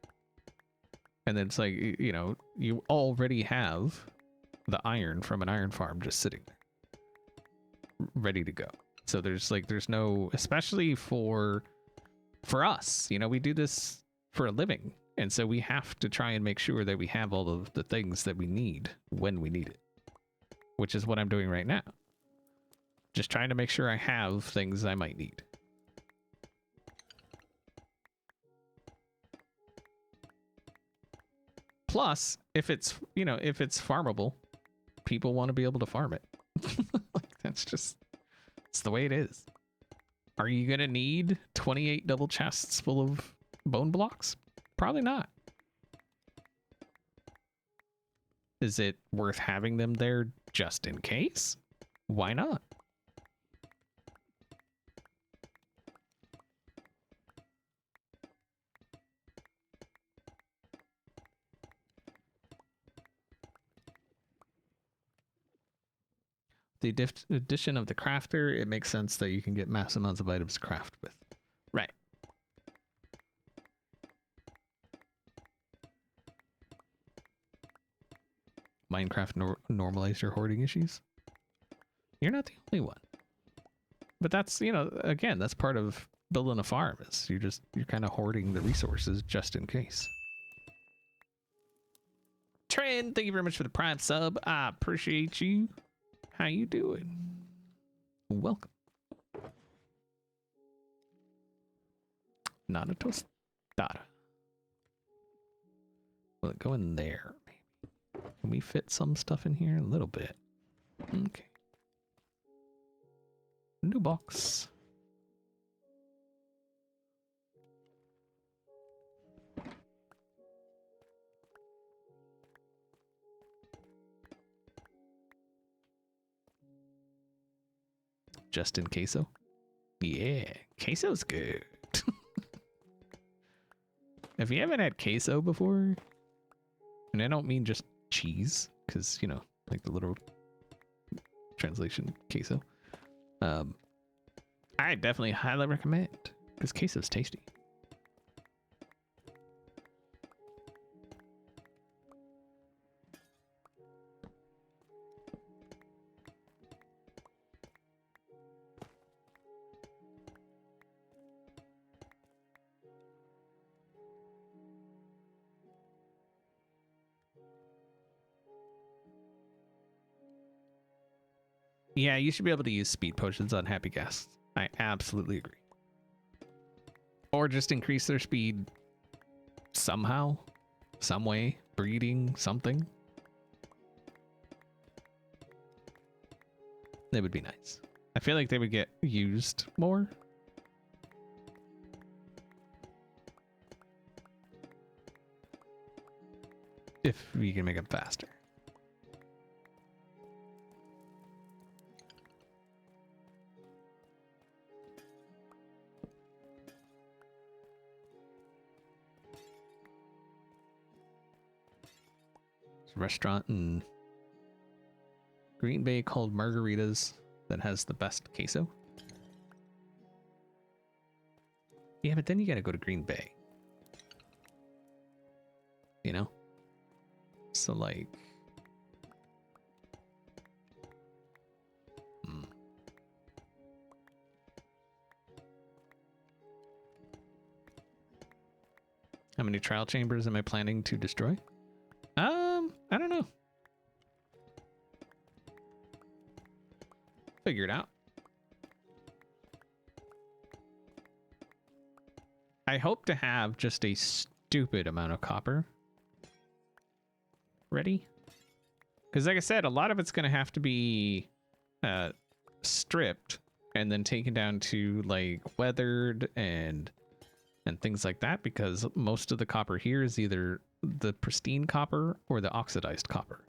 And then it's like, you know, you already have the iron from an iron farm just sitting there, ready to go. So there's no, especially for us, you know, we do this for a living. And so we have to try and make sure that we have all of the things that we need when we need it, which is what I'm doing right now. Just trying to make sure I have things I might need. Plus, if it's, you know, if it's farmable, people want to be able to farm it. Like, that's just, it's the way it is. Are you going to need 28 double chests full of bone blocks? Probably not. Is it worth having them there just in case? Why not? The addition of the crafter, it makes sense that you can get mass amounts of items to craft with. Right. Minecraft normalize your hoarding issues? You're not the only one. But that's, you know, again, that's part of building a farm, is you're kind of hoarding the resources just in case. Trend, thank you very much for the Prime sub. I appreciate you. How you doing? Welcome. Not a tostada. Will it go in there? Maybe. Can we fit some stuff in here? A little bit. Okay. New box. Just in queso? Yeah, queso's good. If you haven't had queso before, and I don't mean just cheese, because, you know, like the literal translation queso, I definitely highly recommend, because queso's tasty. Yeah, you should be able to use speed potions on happy guests. I absolutely agree. Or just increase their speed somehow, some way, breeding, something. That would be nice. I feel like they would get used more. If we can make them faster. There's a restaurant in Green Bay called Margaritas that has the best queso. Yeah, but then you gotta go to Green Bay. You know? So like... How many trial chambers am I planning to destroy? I don't know. Figure it out. I hope to have just a stupid amount of copper ready. Because like I said, a lot of it's going to have to be stripped and then taken down to like weathered and things like that, because most of the copper here is either the pristine copper or the oxidized copper.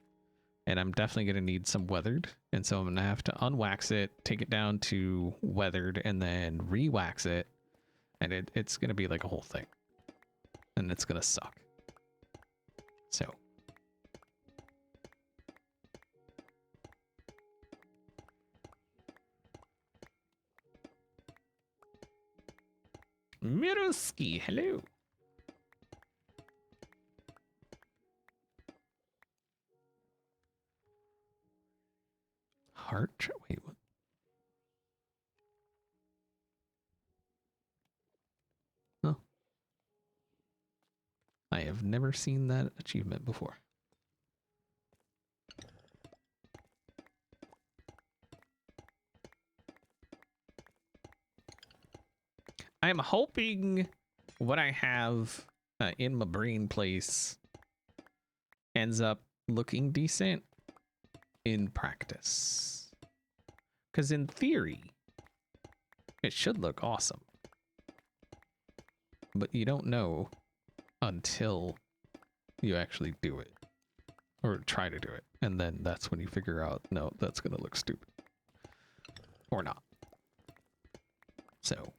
And I'm definitely going to need some weathered. And so I'm going to have to unwax it, take it down to weathered, and then re-wax it. And it's going to be like a whole thing. And it's going to suck. So. Miroski, hello. Heart? Wait, what? Oh. I have never seen that achievement before. I'm hoping what I have in my brain place ends up looking decent in practice. Because in theory, it should look awesome. But you don't know until you actually do it. Or try to do it. And then that's when you figure out, no, that's going to look stupid. Or not. So.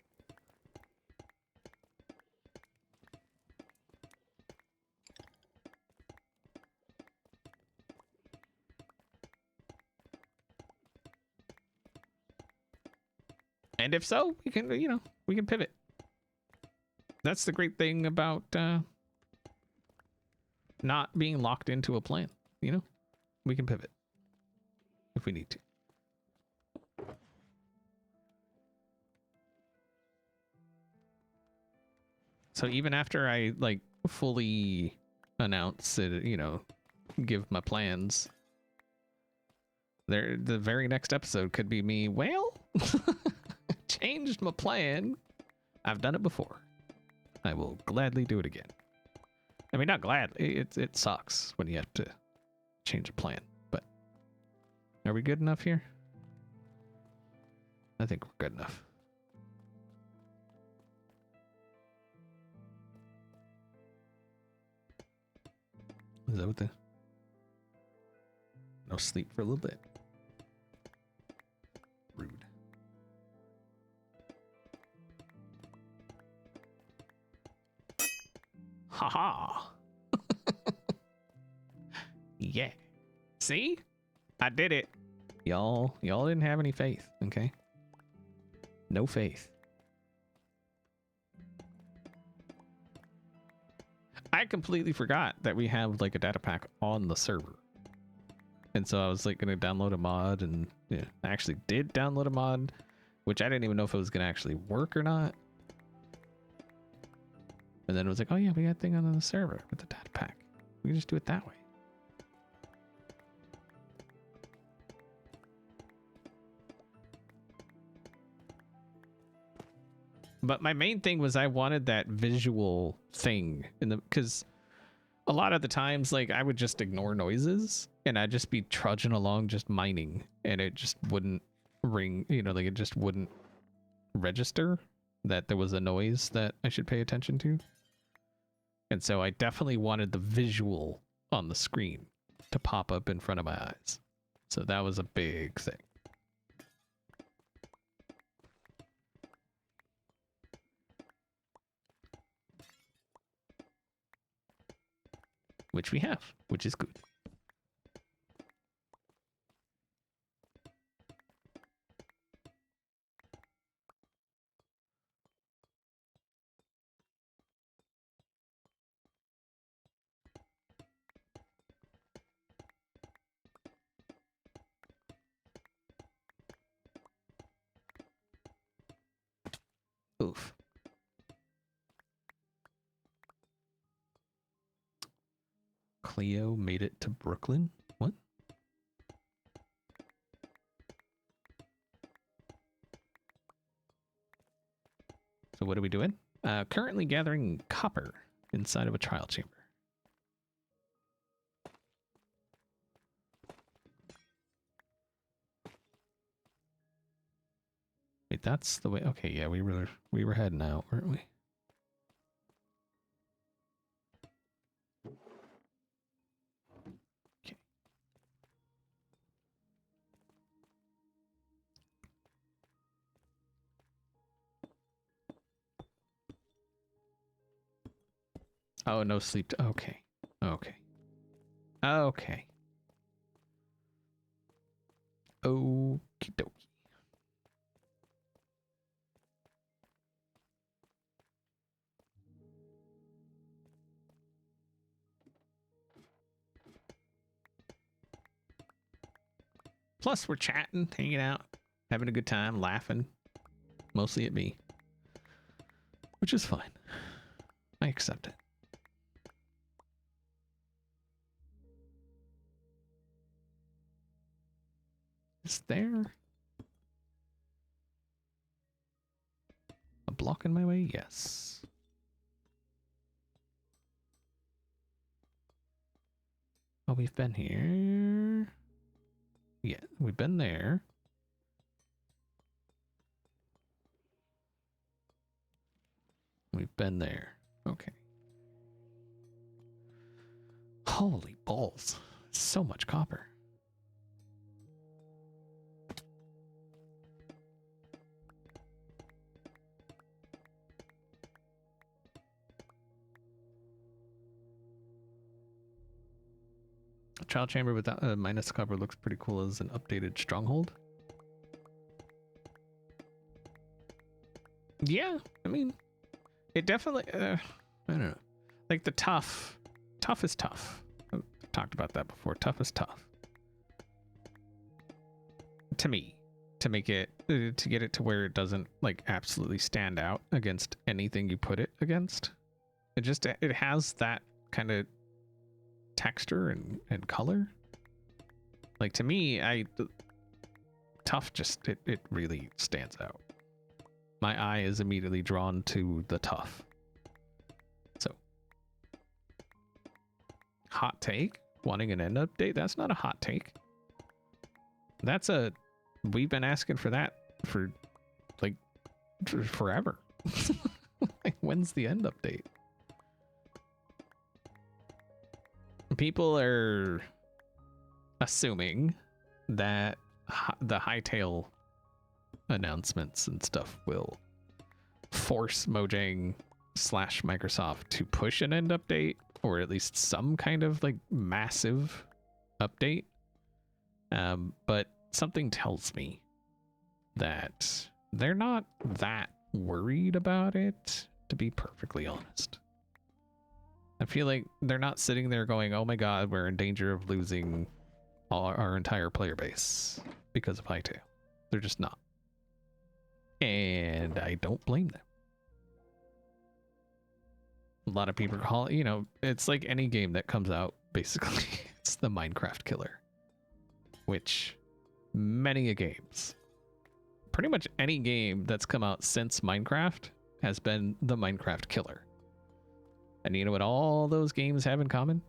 And if so, we can, you know, we can pivot. That's the great thing about not being locked into a plan, you know? We can pivot if we need to. So even after I, like, fully announce it, you know, give my plans, the very next episode could be me, well... changed my plan. I've done it before. I will gladly do it again. I mean, not gladly. It sucks when you have to change a plan. But are we good enough here? I think we're good enough. Is that what the... No sleep for a little bit. Rude. Haha. Yeah. See? I did it. Y'all didn't have any faith, okay? No faith. I completely forgot that we have like a data pack on the server. And so I was like going to download a mod, and yeah, I actually did download a mod, which I didn't even know if it was going to actually work or not. And then it was like, oh yeah, we got a thing on the server with the data pack. We can just do it that way. But my main thing was I wanted that visual thing in the, because a lot of the times, like, I would just ignore noises and I'd just be trudging along just mining and it just wouldn't ring, you know, like it just wouldn't register that there was a noise that I should pay attention to. And so I definitely wanted the visual on the screen to pop up in front of my eyes. So that was a big thing. Which we have, which is good. Oof. Cleo made it to Brooklyn? What? So what are we doing? Currently gathering copper inside of a trial chamber. Wait, that's the way. Okay, yeah, we were heading out, weren't we? Okay. Oh, no sleep. Okay. Okay. Okay. Okie dokie. Plus, we're chatting, hanging out, having a good time, laughing. Mostly at me. Which is fine. I accept it. Is there a block in my way? Yes. Oh, we've been here. Yeah, we've been there. We've been there. Okay. Holy balls. So much copper. A trial chamber without minus copper looks pretty cool as an updated stronghold. Yeah, I mean, it definitely, I don't know. Like the tough is tough. I've talked about that before. Tough is tough. To me, to make it, to get it to where it doesn't like absolutely stand out against anything you put it against. It just, it has that kind of texture and color. Like to me, tough just, it really stands out. My eye is immediately drawn to the tough. So, hot take, wanting an end update, that's not a hot take. That's a, we've been asking for that for like forever. Like, when's the end update? People are assuming that the Hightail announcements and stuff will force Mojang / Microsoft to push an end update, or at least some kind of like massive update. But something tells me that they're not that worried about it, to be perfectly honest. I feel like they're not sitting there going, oh my god, we're in danger of losing our entire player base because of Hightail. They're just not. And I don't blame them. A lot of people call it, you know, it's like any game that comes out, basically. It's the Minecraft killer. Which, many a games, pretty much any game that's come out since Minecraft has been the Minecraft killer. And you know what all those games have in common?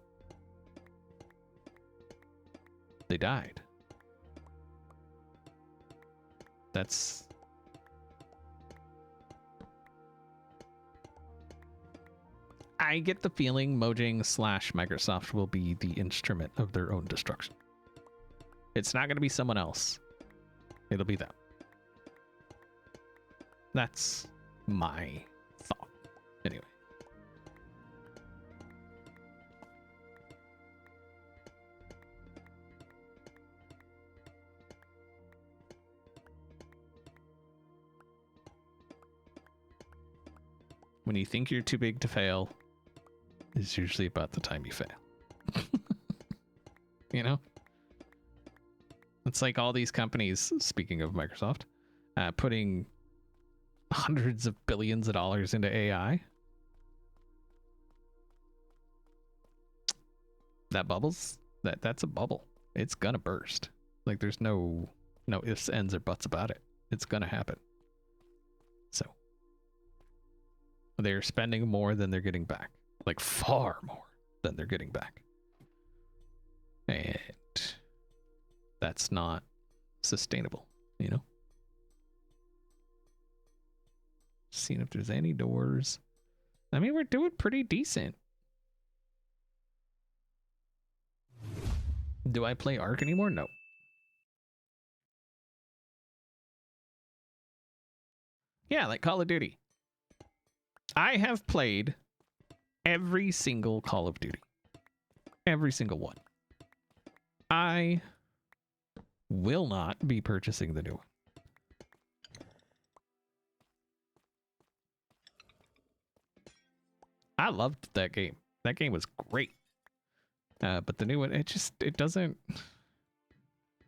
They died. That's... I get the feeling Mojang / Microsoft will be the instrument of their own destruction. It's not going to be someone else. It'll be them. That's my thought. Anyway. When you think you're too big to fail, is usually about the time you fail. You know? It's like all these companies, speaking of Microsoft, putting hundreds of billions of dollars into AI. That bubbles, that's a bubble. It's gonna burst. Like there's no ifs, ands, or buts about it. It's gonna happen. So they're spending more than they're getting back. Like far more than they're getting back. And that's not sustainable, you know? Seeing if there's any doors. I mean, we're doing pretty decent. Do I play Ark anymore? No. Yeah, like Call of Duty. I have played every single Call of Duty. Every single one. I will not be purchasing the new one. I loved that game. That game was great. But the new one, it doesn't...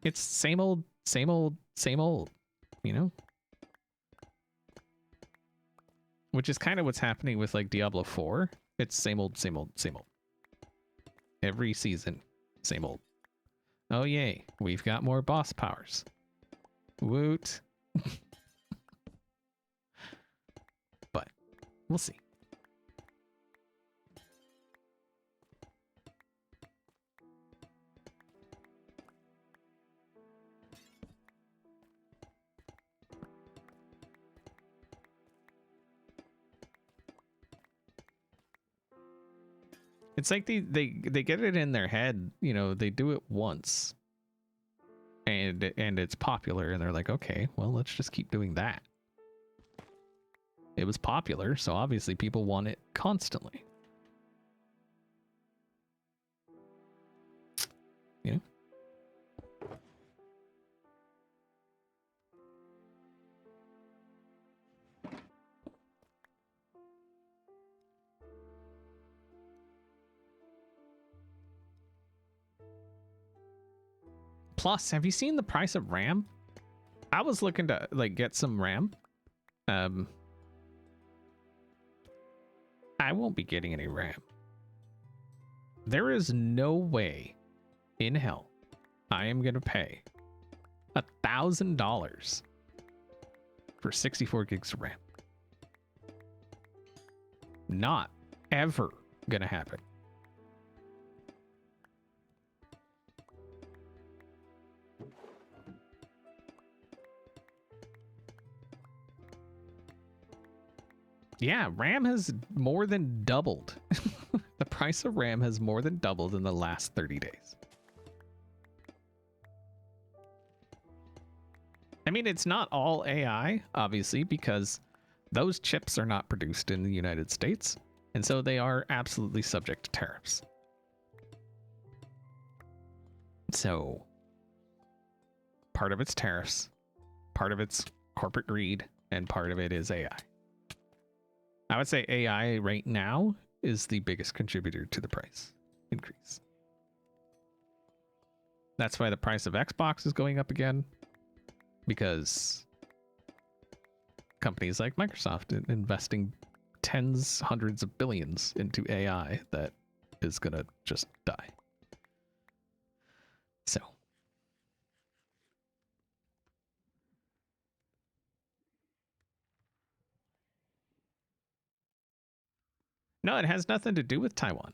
It's same old, you know? Which is kind of what's happening with like Diablo 4. It's same old. Every season, same old. Oh yay, we've got more boss powers. Woot. But we'll see. It's like they get it in their head, you know, they do it once and it's popular and they're like, okay, well, let's just keep doing that. It was popular, so obviously people want it constantly. You know? Plus, have you seen the price of RAM? I was looking to like get some RAM. I won't be getting any RAM. There is no way in hell I am gonna pay $1,000 for 64 gigs of RAM. Not ever gonna happen. Yeah, RAM has more than doubled. The price of RAM has more than doubled in the last 30 days. I mean, it's not all AI, obviously, because those chips are not produced in the United States, and so they are absolutely subject to tariffs. So, part of it's tariffs, part of it's corporate greed, and part of it is AI. I would say AI right now is the biggest contributor to the price increase. That's why the price of Xbox is going up again, because companies like Microsoft are investing tens, hundreds of billions into AI that is gonna just die. So. No, it has nothing to do with Taiwan.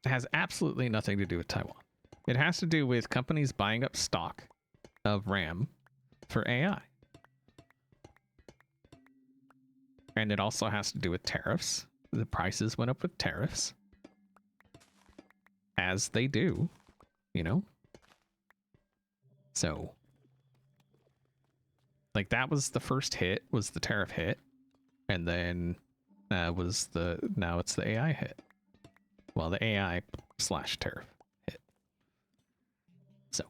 It has absolutely nothing to do with Taiwan. It has to do with companies buying up stock of RAM for AI. And it also has to do with tariffs. The prices went up with tariffs. As they do, you know? So, like, that was the first hit, was the tariff hit. And then now it's the AI hit. Well, the AI / tariff hit. So.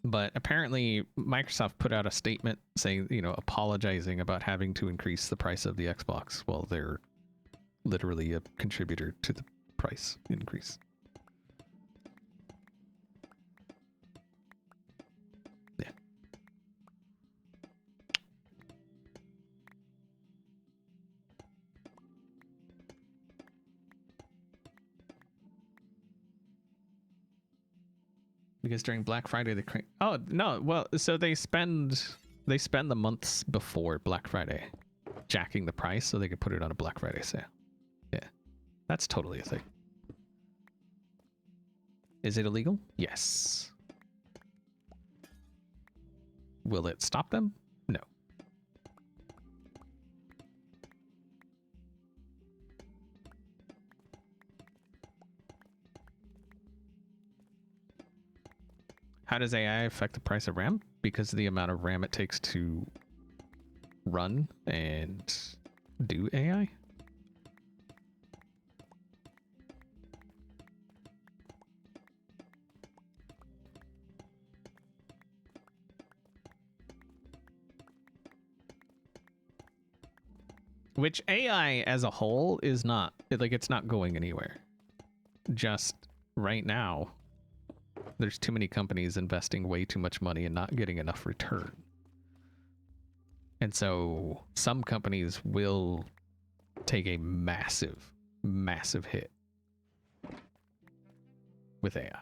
But apparently Microsoft put out a statement saying, you know, apologizing about having to increase the price of the Xbox. Well, they're literally a contributor to the price increase. Yeah. Because during Black Friday, oh no, well, so they spend the months before Black Friday jacking the price so they could put it on a Black Friday sale. Yeah, that's totally a thing. Is it illegal? Yes. Will it stop them? No. How does AI affect the price of RAM? Because of the amount of RAM it takes to run and do AI? Which AI as a whole is not, like, it's not going anywhere. Just right now, there's too many companies investing way too much money and not getting enough return. And so some companies will take a massive, massive hit with AI.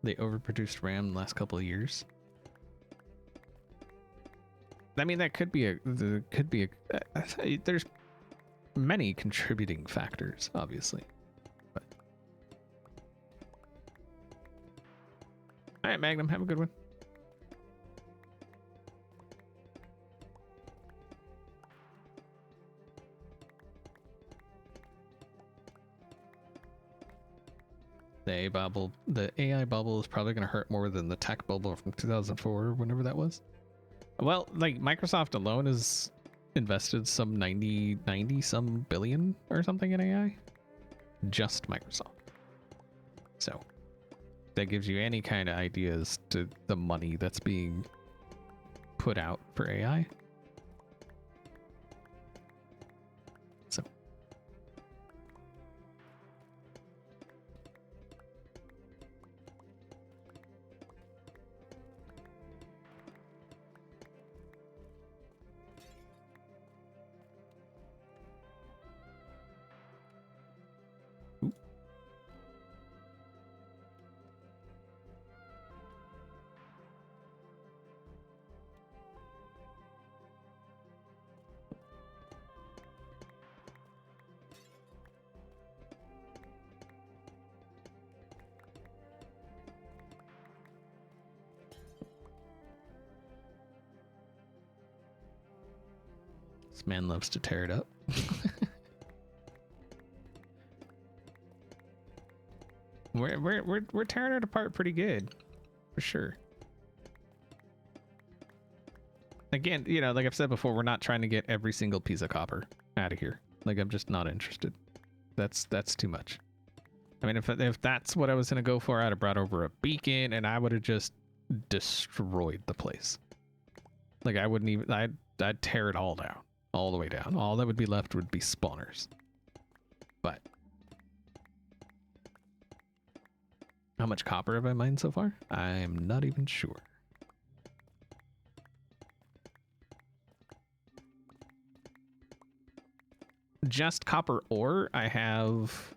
They overproduced RAM in the last couple of years. I mean, that could be there's many contributing factors, obviously. But. All right, Magnum, have a good one. The AI bubble is probably going to hurt more than the tech bubble from 2004 or whenever that was. Well, like, Microsoft alone has invested some 90 some billion or something in AI. Just Microsoft. So that gives you any kind of ideas to the money that's being put out for AI. So. This man loves to tear it up. We're tearing it apart pretty good, for sure. Again, you know, like I've said before, we're not trying to get every single piece of copper out of here. Like, I'm just not interested. That's too much. I mean, if that's what I was gonna go for, I'd have brought over a beacon and I would have just destroyed the place. Like, I wouldn't even. I'd tear it all down. all the way down. All that would be left would be spawners. But how much copper have I mined so far? I'm not even sure. Just copper ore, I have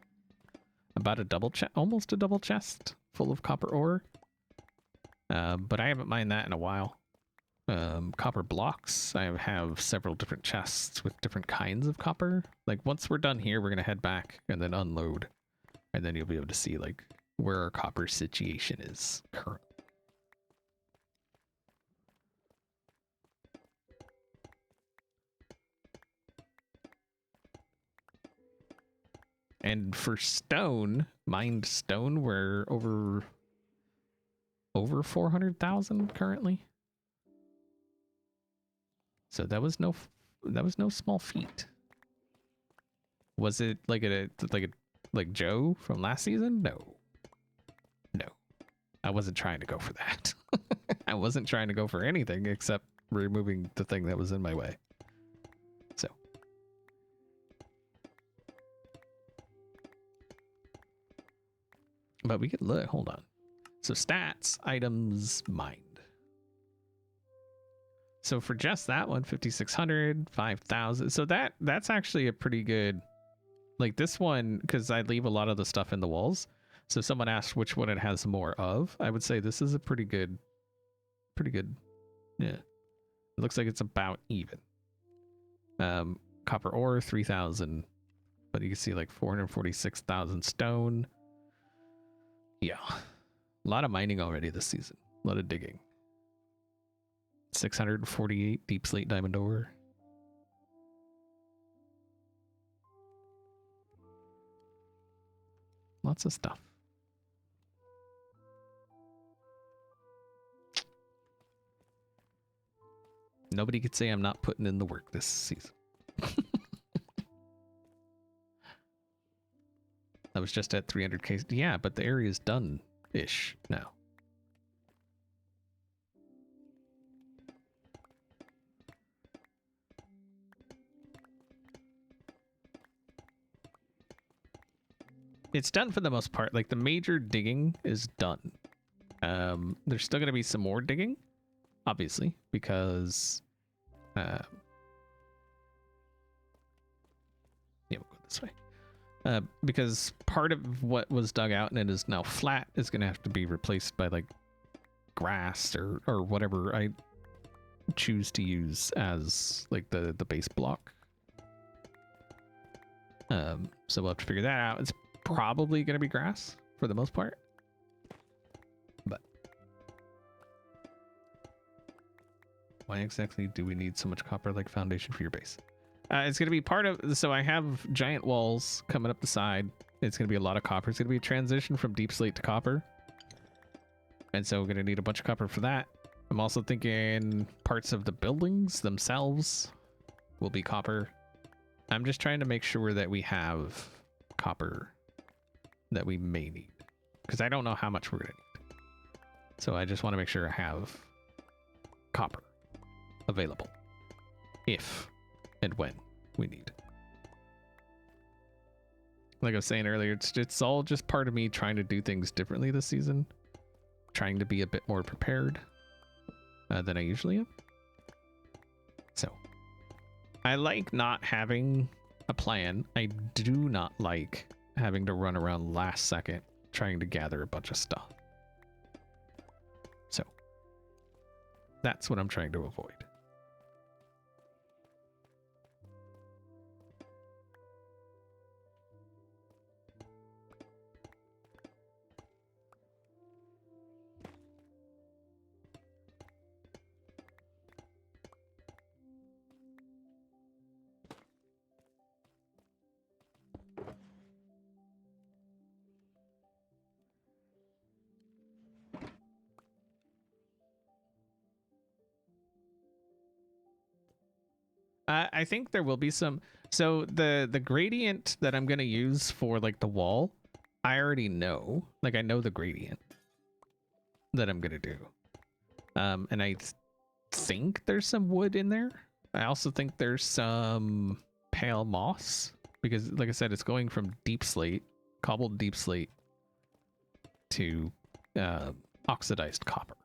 about a double chest, almost a double chest full of copper ore. But I haven't mined that in a while. Copper blocks, I have several different chests with different kinds of copper. Like once we're done here, we're gonna head back and then unload, and then you'll be able to see like where our copper situation is currently. And for stone, mined stone, we're over 400,000 currently. So that was no small feat. Was it like like Joe from last season? No. No. I wasn't trying to go for that. I wasn't trying to go for anything except removing the thing that was in my way. So but we could look, hold on. So stats, items, mined. So for just that one, 5,600, 5,000. So that's actually a pretty good, like this one, because I leave a lot of the stuff in the walls. So if someone asked which one it has more of, I would say this is a pretty good, yeah. It looks like it's about even. Copper ore, 3,000, but you can see like 446,000 stone. Yeah, a lot of mining already this season. A lot of digging. 648 deep slate diamond ore. Lots of stuff. Nobody could say I'm not putting in the work this season. I was just at 300k. Yeah, but the area's done-ish now. It's done for the most part. Like the major digging is done. There's still going to be some more digging, obviously, because yeah, we'll go this way. Because part of what was dug out and it is now flat is going to have to be replaced by like grass or whatever I choose to use as like the base block. So we'll have to figure that out. It's probably going to be grass for the most part, but why exactly do we need so much copper like foundation for your base? It's going to be part of, so I have giant walls coming up the side. It's going to be a lot of copper. It's going to be a transition from deep slate to copper. And so we're going to need a bunch of copper for that. I'm also thinking parts of the buildings themselves will be copper. I'm just trying to make sure that we have copper that we may need, because I don't know how much we're going to need. So I just want to make sure I have copper available if and when we need. Like I was saying earlier, it's all just part of me trying to do things differently this season, trying to be a bit more prepared than I usually am. So I like not having a plan. I do not like having to run around last second trying to gather a bunch of stuff. So that's what I'm trying to avoid. I think there will be some. So the gradient that I'm going to use for like the wall, I already know. Like I know the gradient that I'm going to do. And I think there's some wood in there. I also think there's some pale moss because, like I said, it's going from deep slate, cobbled deep slate, to oxidized copper.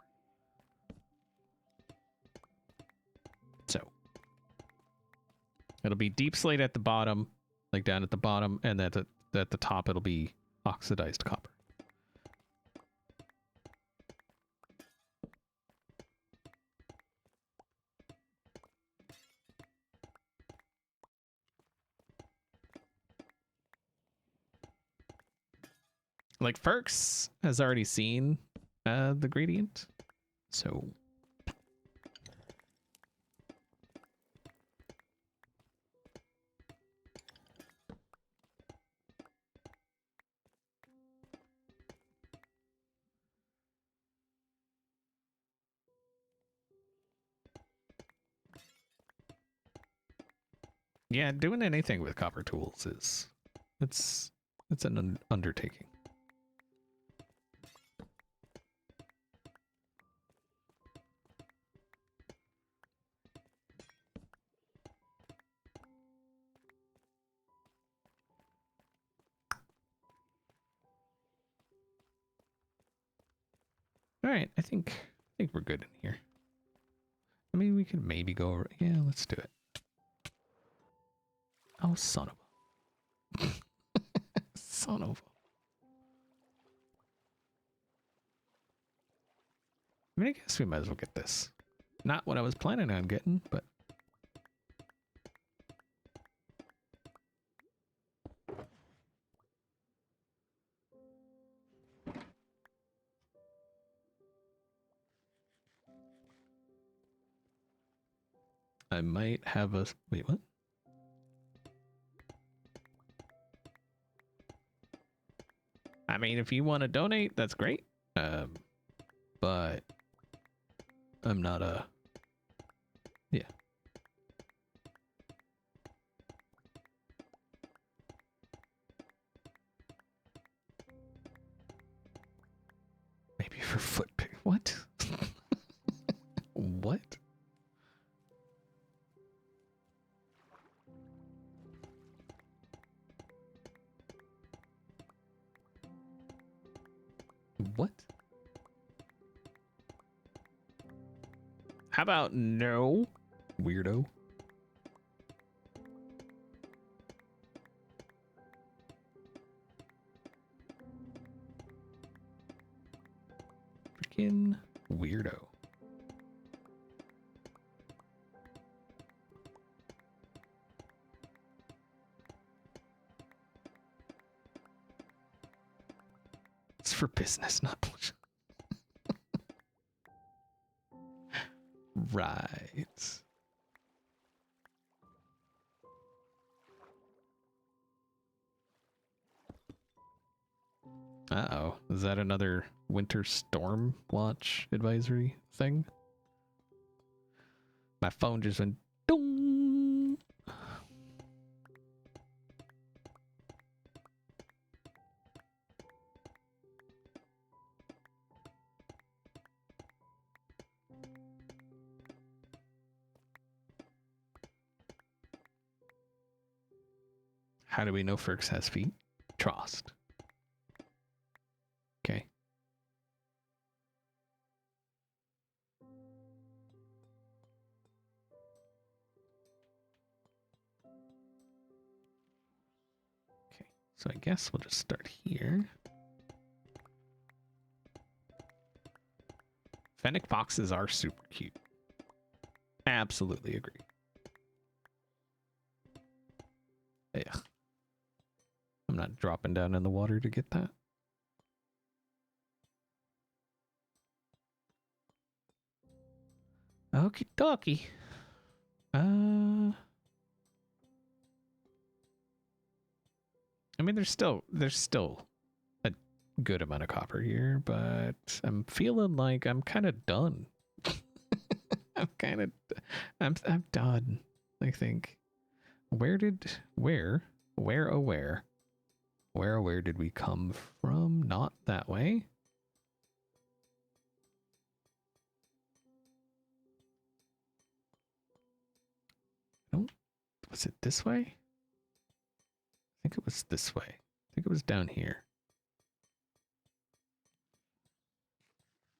So it'll be deep slate at the bottom, like down at the bottom, and at the top it'll be oxidized copper. Like Ferks has already seen the gradient, so yeah, doing anything with copper tools is it's an undertaking. All right, I think we're good in here. I mean, we could maybe go over. Yeah, let's do it. Oh, son of a son of a. I mean, I guess we might as well get this. Not what I was planning on getting, but I might have a... Wait, what? I mean, if you want to donate, that's great. But I'm not a... Yeah. Maybe for foot pick. What? What? What? How about no? Weirdo. Freaking weirdo. It's for business, not pleasure. Right. Uh-oh. Is that another winter storm watch advisory thing? My phone just went dong. How do we know Ferks has feet? Trust. Okay. Okay, so I guess we'll just start here. Fennec foxes are super cute. Absolutely agree. Yeah. I'm not dropping down in the water to get that. Okie dokie. I mean, there's still a good amount of copper here, but I'm feeling like I'm kind of done. I'm done. I think. Where did we come from? Not that way. Was it this way? I think it was this way. I think it was down here.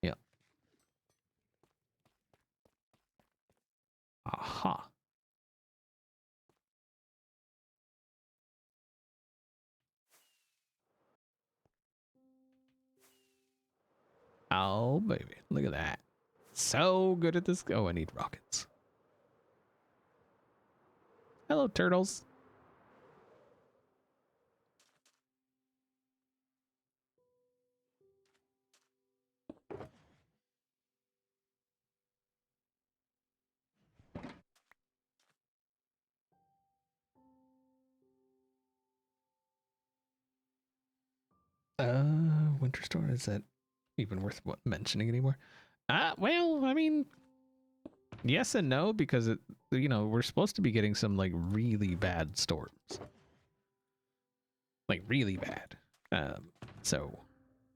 Yeah. Aha. Oh, baby. Look at that. So good at this. Oh, I need rockets. Hello, turtles. Winter Storm, is that even worth mentioning anymore? Well, I mean, yes and no, because it, you know, we're supposed to be getting some like really bad storms. Like really bad. So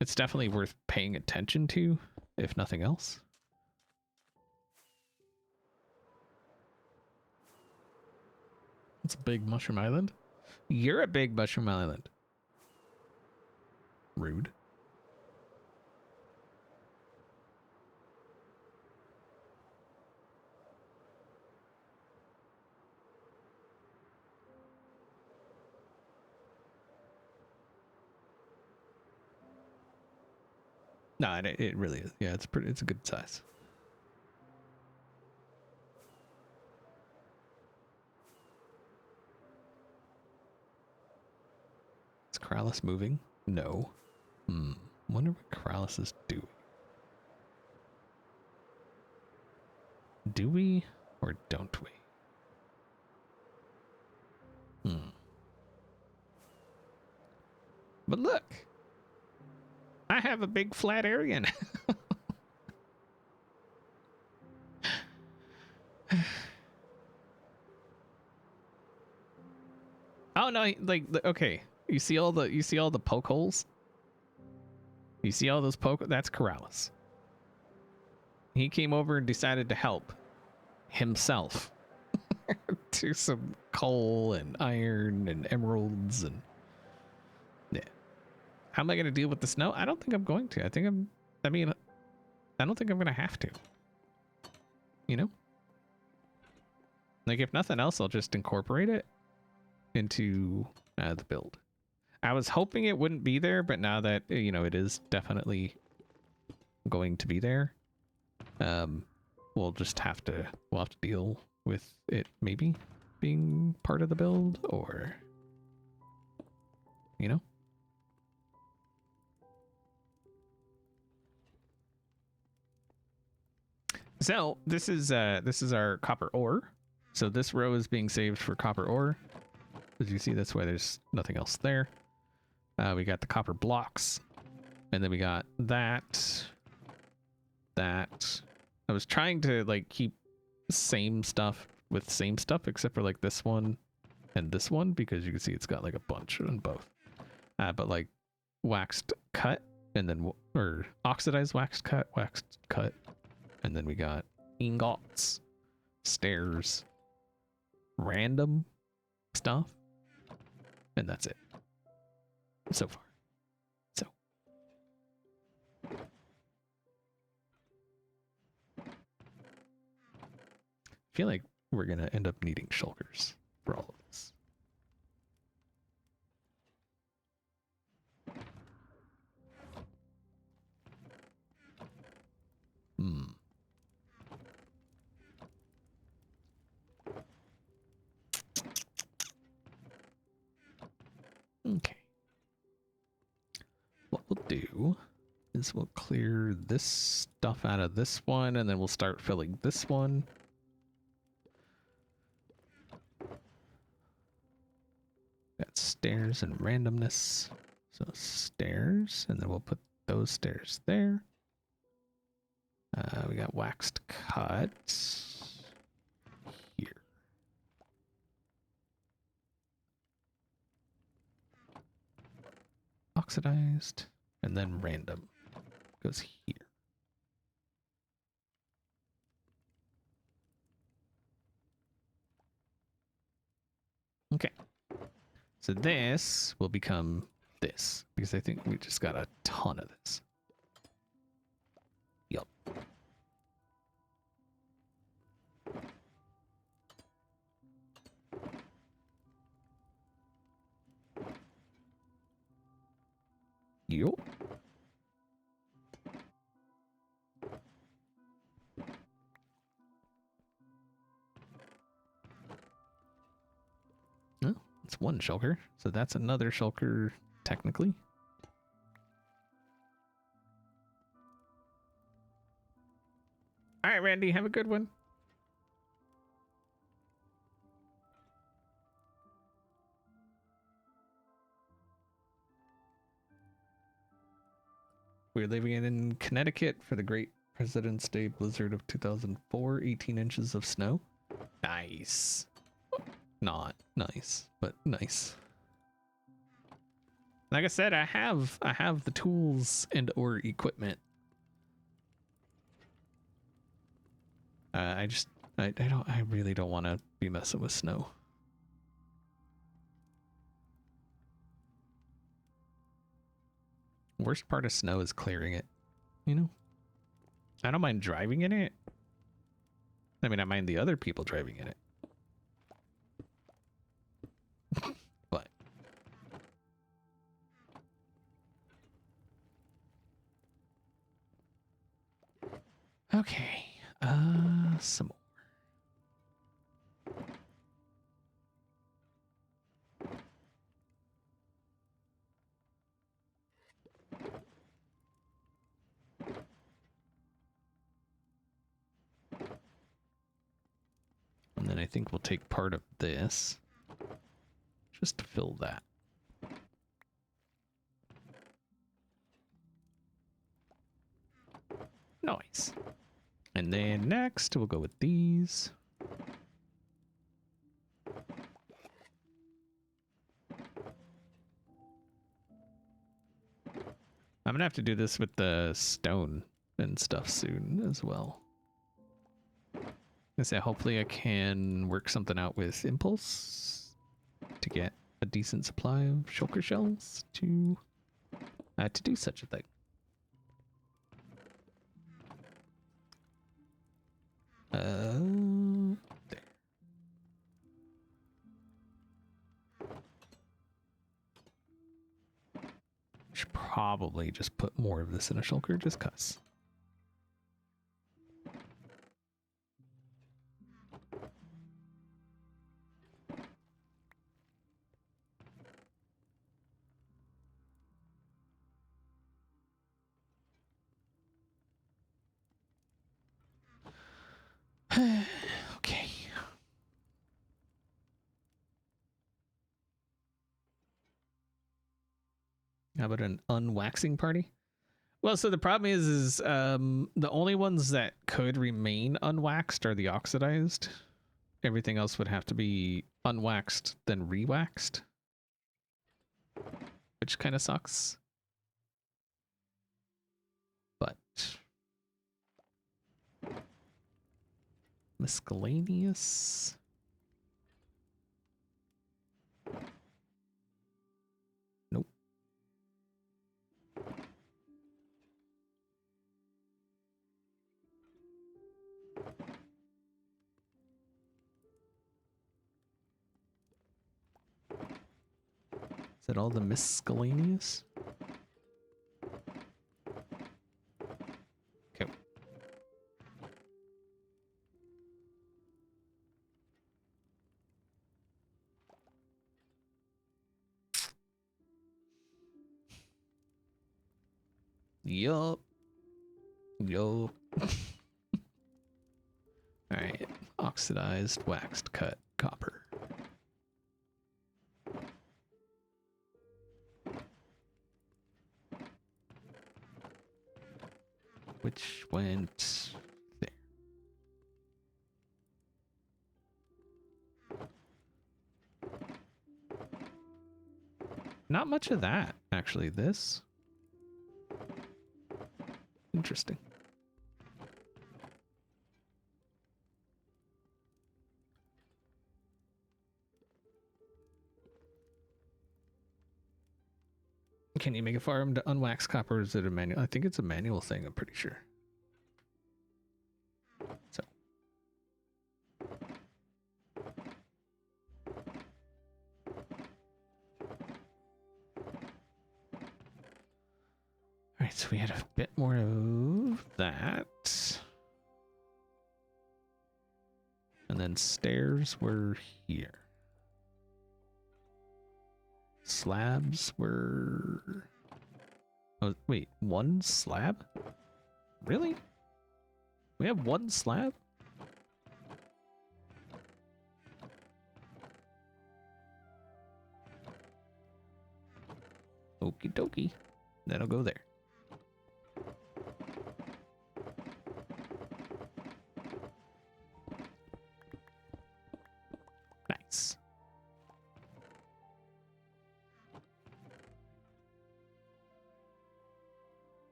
it's definitely worth paying attention to, if nothing else. It's a big mushroom island. You're a big mushroom island. Rude. No, it really is. Yeah, it's a good size. Is Kralis moving? No. Wonder what Kralis is doing. Do we or don't we? But look, I have a big flat area now. Oh no, like okay. You see all the poke holes? You see all those poke, that's Corrales. He came over and decided to help himself to some coal and iron and emeralds and yeah. How am I going to deal with the snow? I don't think I'm going to. I don't think I'm going to have to. You know? Like if nothing else, I'll just incorporate it into the build. I was hoping it wouldn't be there, but now that, you know, it is definitely going to be there, we'll have to deal with it maybe being part of the build, or, you know? So this is our copper ore. So this row is being saved for copper ore. As you see, that's why there's nothing else there. We got the copper blocks, and then we got that. I was trying to like keep same stuff with same stuff, except for like this one and this one, because you can see it's got like a bunch on both. But like waxed cut, and then or oxidized waxed cut, and then we got ingots, stairs, random stuff, and that's it so far. So I feel like we're gonna end up needing shulkers for all of this. Okay. What we'll do is we'll clear this stuff out of this one, and then we'll start filling this one. Got stairs and randomness. So stairs, and then we'll put those stairs there. We got waxed cut here. Oxidized, and then random goes here. Okay. So this will become this, because I think we just got a ton of this. Yup. Yup. Oh, it's one shulker, so that's another shulker, technically. All right, Randy, have a good one. We're living in Connecticut for the Great President's Day blizzard of 2004, 18 inches of snow. Nice. Not nice, but nice. Like I said, I have the tools and or equipment. I really don't want to be messing with snow. Worst part of snow is clearing it, you know? I don't mind driving in it. I mean, I mind the other people driving in it. But okay. Some more. And then I think we'll take part of this just to fill that. Nice. And then next we'll go with these. I'm gonna have to do this with the stone and stuff soon as well. I say hopefully I can work something out with Impulse to get a decent supply of shulker shells to do such a thing. There. Should probably just put more of this in a shulker just cuz. Okay. How about an unwaxing party? Well, so the problem is the only ones that could remain unwaxed are the oxidized. Everything else would have to be unwaxed, then rewaxed, which kind of sucks. But miscellaneous. Nope. Is that all the miscellaneous? Okay. Yup. Yup. Alright. Oxidized, waxed, cut, copper. Which went there. Not much of that, actually. This. Interesting. Can you make a farm to unwax copper? Or is it a manual? I think it's a manual thing, I'm pretty sure. So. Alright, so we had a bit more of that. And then stairs were here. Slabs were... Oh, wait, one slab? Really? We have one slab? Okie dokie. That'll go there. Nice.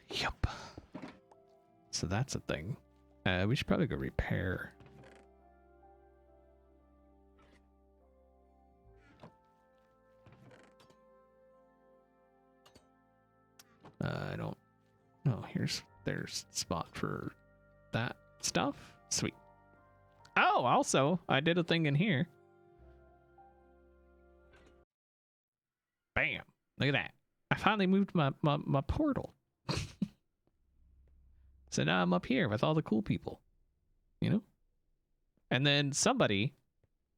Yup. So that's a thing. We should probably go repair. I don't know. There's spot for that stuff. Sweet. Oh, also, I did a thing in here. Bam. Look at that. I finally moved my portal. So now I'm up here with all the cool people. You know? And then somebody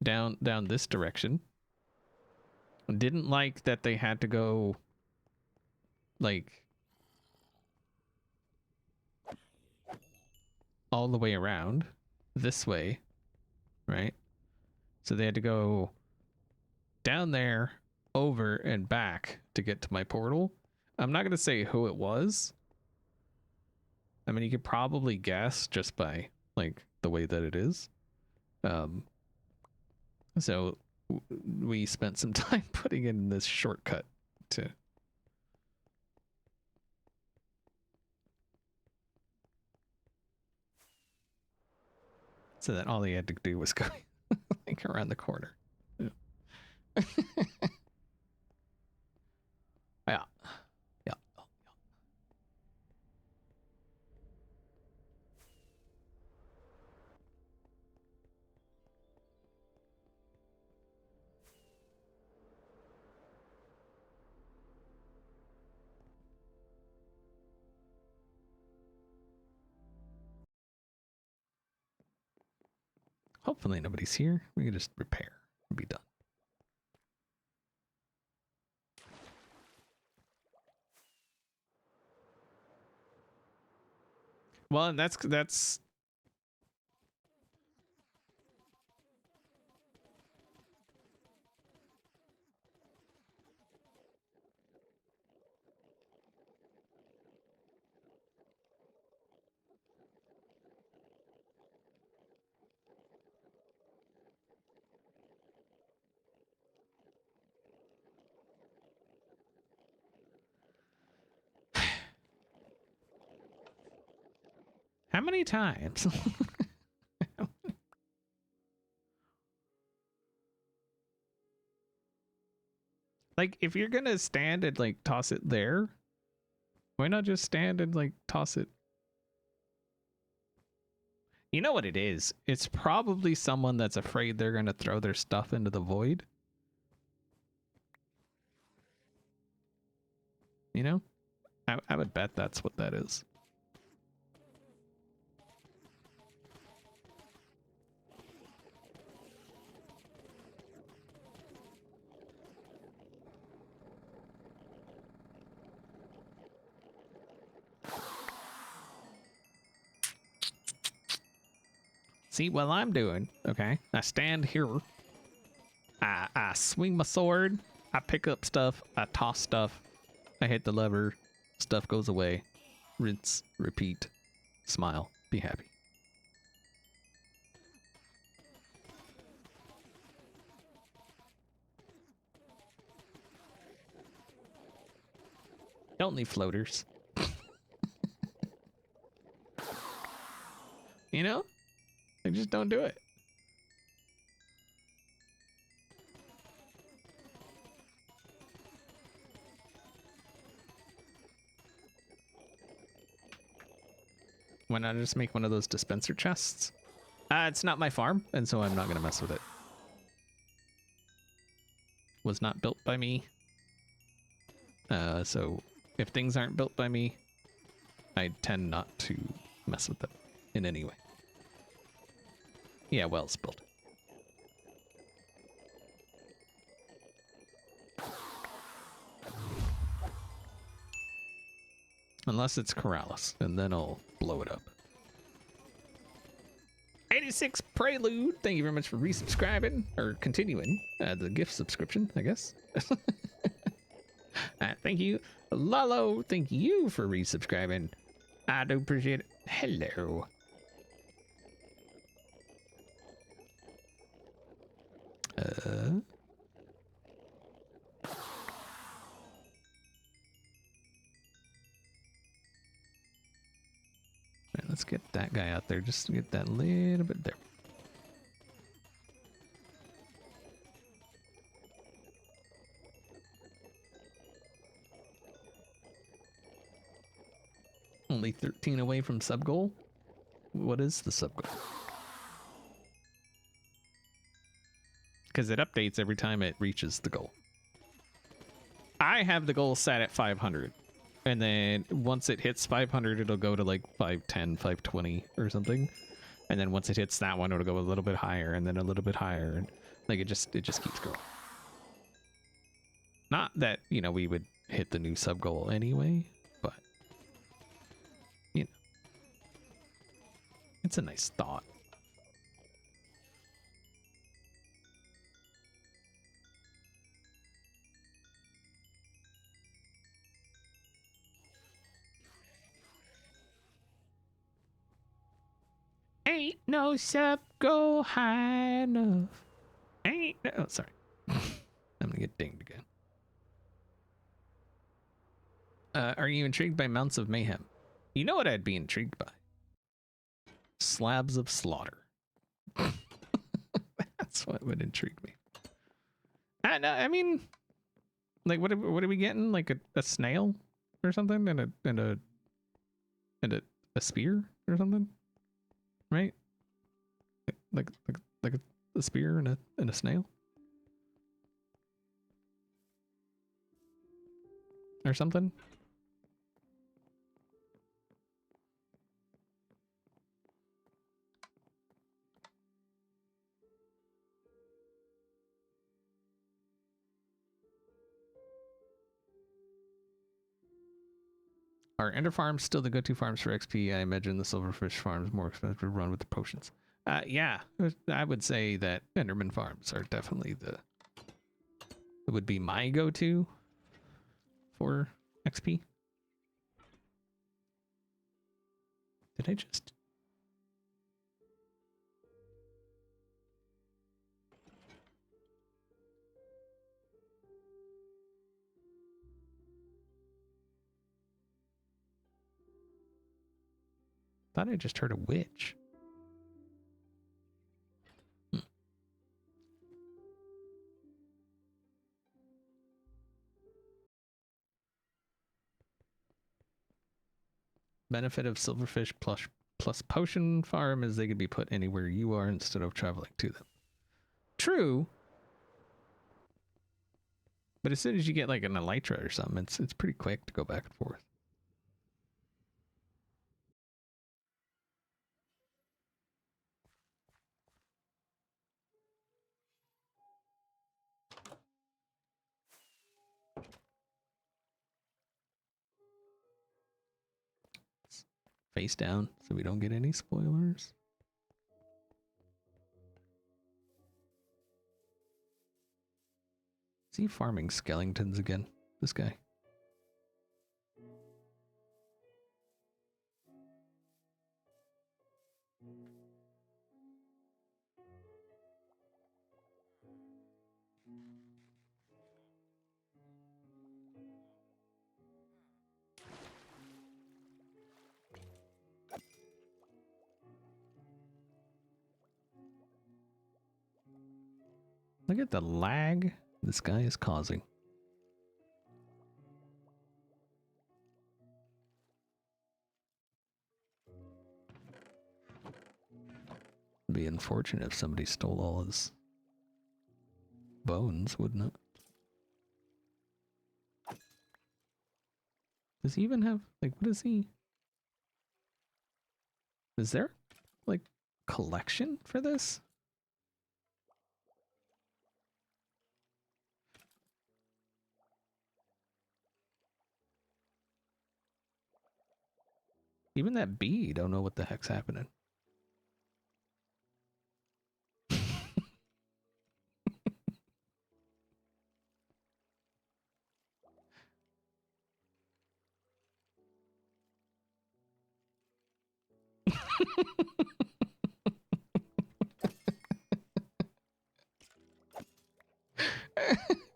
down this direction didn't like that they had to go like all the way around this way, right? So they had to go down there, over and back to get to my portal. I'm not going to say who it was. I mean, you could probably guess just by like the way that it is. So we spent some time putting in this shortcut to so that all he had to do was go like around the corner. Yeah. Yeah. Yeah. Hopefully nobody's here. We can just repair and be done. Well, and that's how many times? Like, if you're gonna stand and like toss it there, why not just stand and like toss it? You know what it is? It's probably someone that's afraid they're gonna throw their stuff into the void. You know? I would bet that's what that is. See what I'm doing, okay? I stand here. I swing my sword. I pick up stuff. I toss stuff. I hit the lever. Stuff goes away. Rinse, repeat, smile, be happy. Don't leave floaters. You know? Like, just don't do it. Why not just make one of those dispenser chests? It's not my farm, and so I'm not gonna mess with it. Was not built by me. So if things aren't built by me, I tend not to mess with them in any way. Yeah, well, it's built. Unless it's Corrales, and then I'll blow it up. 86 Prelude, thank you very much for resubscribing, or continuing the gift subscription, I guess. Thank you. Lalo, thank you for resubscribing. I do appreciate it. Hello. Right, let's get that guy out there just to get that little bit there. Only 13 away from sub goal. What is the sub goal? Because it updates every time it reaches the goal. I have the goal set at 500. And then once it hits 500, it'll go to like 510, 520 or something. And then once it hits that one, it'll go a little bit higher and then a little bit higher. And like it just keeps going. Not that, you know, we would hit the new sub goal anyway, but you know, it's a nice thought. Ain't no sub go high enough. Ain't no, oh, sorry. I'm gonna get dinged again. Are you intrigued by Mounts of Mayhem? You know what I'd be intrigued by? Slabs of Slaughter. That's what would intrigue me. No, I mean, like, what are we getting? Like a snail or something, and a spear or something, right? Like a spear and a snail or something. Are ender farms still the go-to farms for XP? I imagine the silverfish farm is more expensive to run with the potions. Yeah, I would say that enderman farms are definitely it would be my go-to for XP. Did I just... thought I just heard a witch. Benefit of silverfish plus potion farm is they could be put anywhere you are instead of traveling to them. True. But as soon as you get like an elytra or something, it's pretty quick to go back and forth. Face down so we don't get any spoilers. Is he farming skeletons again? This guy. Look at the lag this guy is causing. It'd be unfortunate if somebody stole all his bones, wouldn't it? Does he even have, like, what is he? Is there, like, collection for this? Even that bee, don't know what the heck's happening.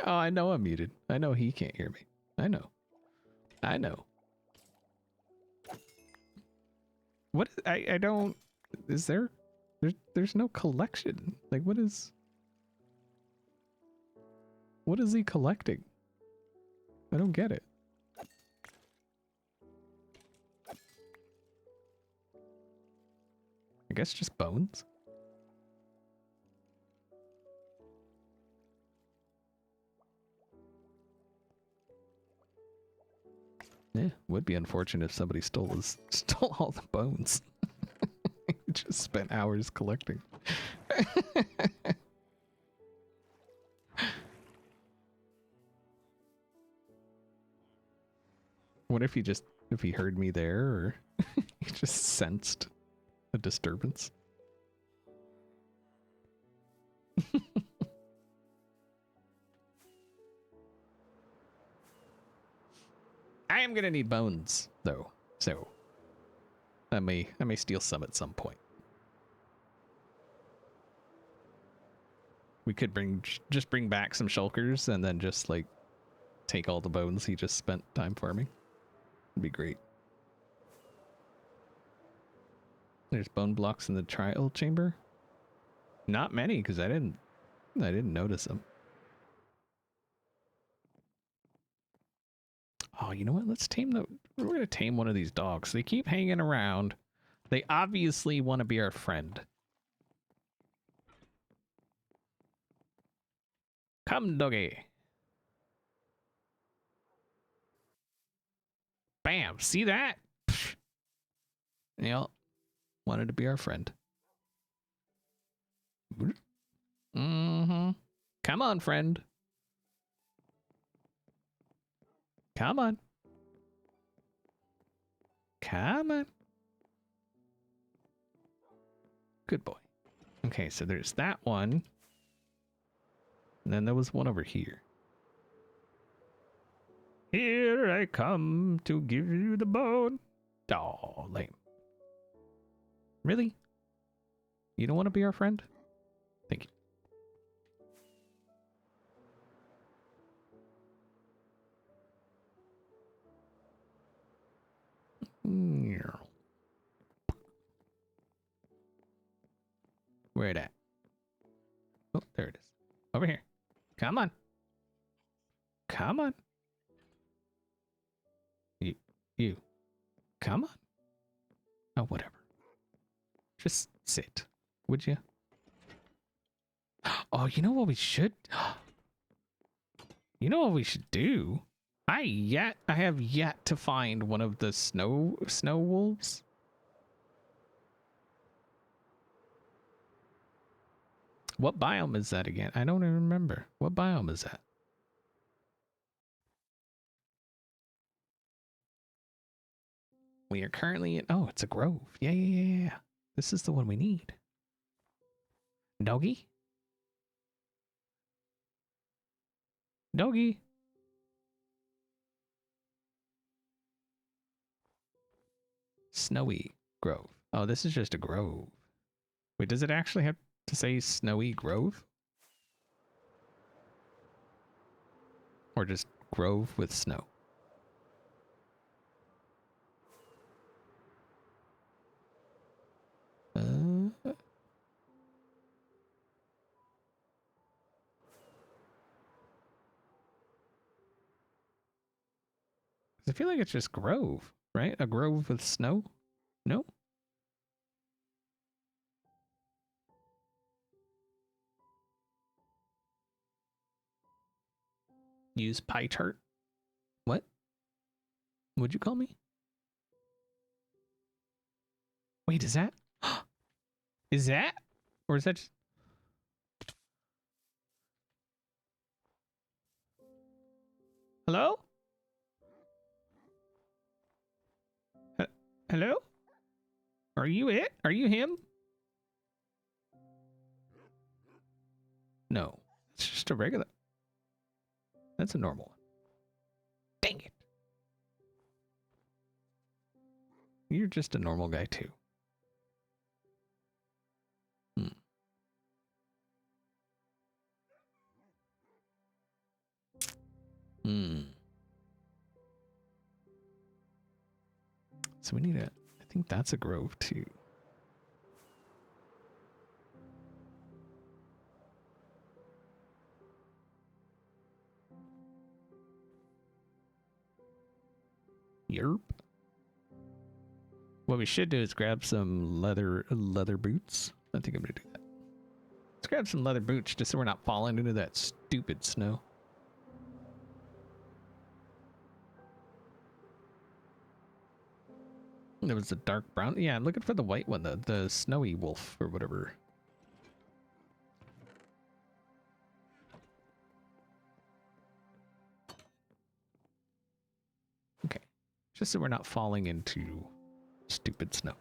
Oh, I know I'm muted. I know he can't hear me. I know. I know. What? I don't. Is there? There's no collection. Like, what is? What is he collecting? I don't get it. I guess just bones. Yeah, would be unfortunate if somebody stole all the bones. Just spent hours collecting. What if he heard me there, or he just sensed a disturbance? I am gonna need bones, though, so I may steal some at some point. We could just bring back some shulkers and then just like take all the bones he just spent time farming. It'd be great. There's bone blocks in the trial chamber. Not many, because I didn't notice them. Oh, you know what? Let's tame we're gonna tame one of these dogs. They keep hanging around. They obviously want to be our friend. Come, doggy. Bam! See that? Yep. Wanted to be our friend. Mm-hmm. Come on, friend. Come on. Come on. Good boy. Okay, so there's that one. And then there was one over here. Here I come to give you the bone. Oh, lame. Really? You don't want to be our friend? Thank you. Where it at? Oh, there it is. Over here. Come on. Come on. You. Come on. Oh, whatever. Just sit, would you? Oh, you know what we should? You know what we should do? I have yet to find one of the snow wolves. What biome is that again? I don't even remember. What biome is that? We are currently in... Oh, it's a grove. Yeah. This is the one we need. Doggy? Doggy? Snowy grove. Oh, this is just a grove. Wait, does it actually have to say snowy grove? Or just grove with snow? I feel like it's just grove, right? A grove with snow? No? Use pie chart. What? What'd you call me? Wait, is that? Is that? Or is that just... Hello? Hello? Are you it? Are you him? No. It's just a regular. That's a normal one. Dang it. You're just a normal guy too. So we need a... I think that's a grove too. Yerp. What we should do is grab some leather boots. I think I'm gonna do that. Let's grab some leather boots just so we're not falling into that stupid snow. There was a dark brown. Yeah, I'm looking for the white one, the snowy wolf or whatever. Okay. Just so we're not falling into stupid snow.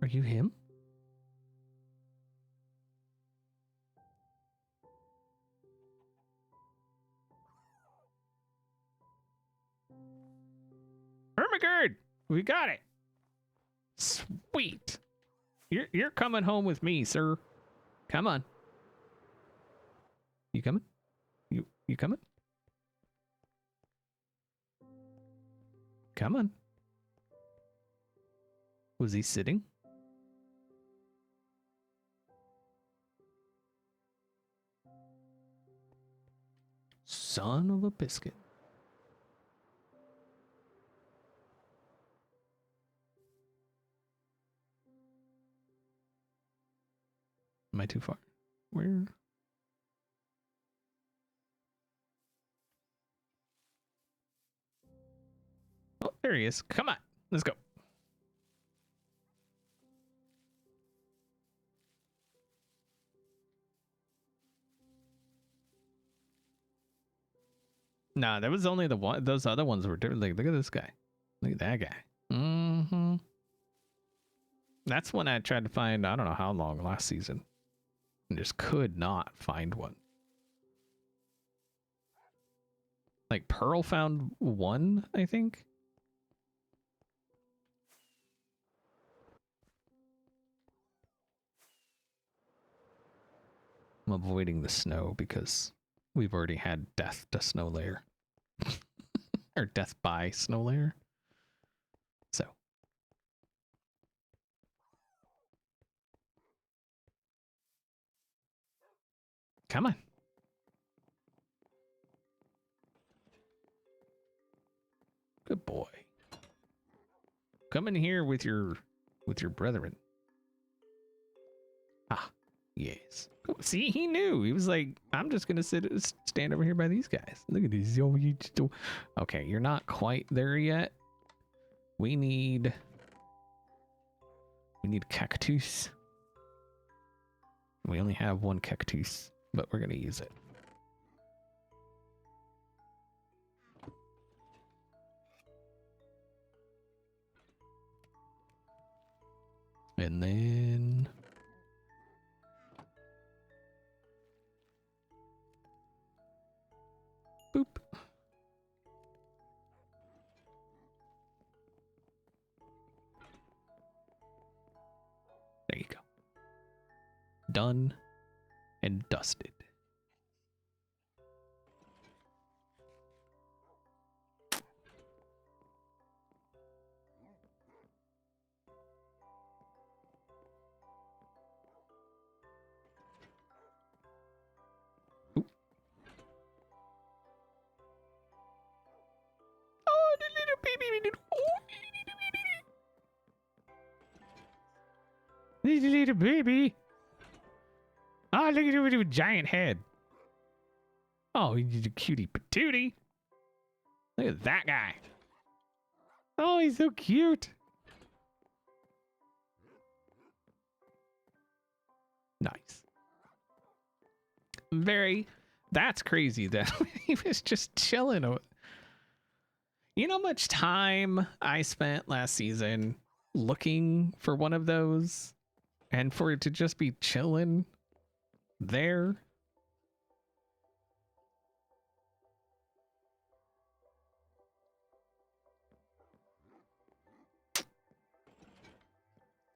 Are you him? Hermitcraft! We got it! Sweet! You're coming home with me, sir. Come on. You coming? You coming? Come on. Was he sitting? Son of a biscuit. Am I too far? Where? Oh, there he is. Come on. Let's go. Nah, that was only the one. Those other ones were different. Like, look at this guy. Look at that guy. Mm-hmm. That's when I tried to find, I don't know how long, last season. And just could not find one. Like, Pearl found one, I think. I'm avoiding the snow because we've already had death to snow layer. Or death by snow layer. So. Come on. Good boy. Come in here with your brethren. Ah, yes. See, he knew. He was like, I'm just gonna stand over here by these guys. Look at these. Okay, you're not quite there yet. We need cactus. We only have one cactus, but we're gonna use it. And then boop. There you go. Done and dusted. Little baby. Oh, look at him with a giant head. Oh, he's a cutie patootie. Look at that guy. Oh, he's so cute. Nice. That's crazy that he was just chilling. You know how much time I spent last season looking for one of those and for it to just be chilling there?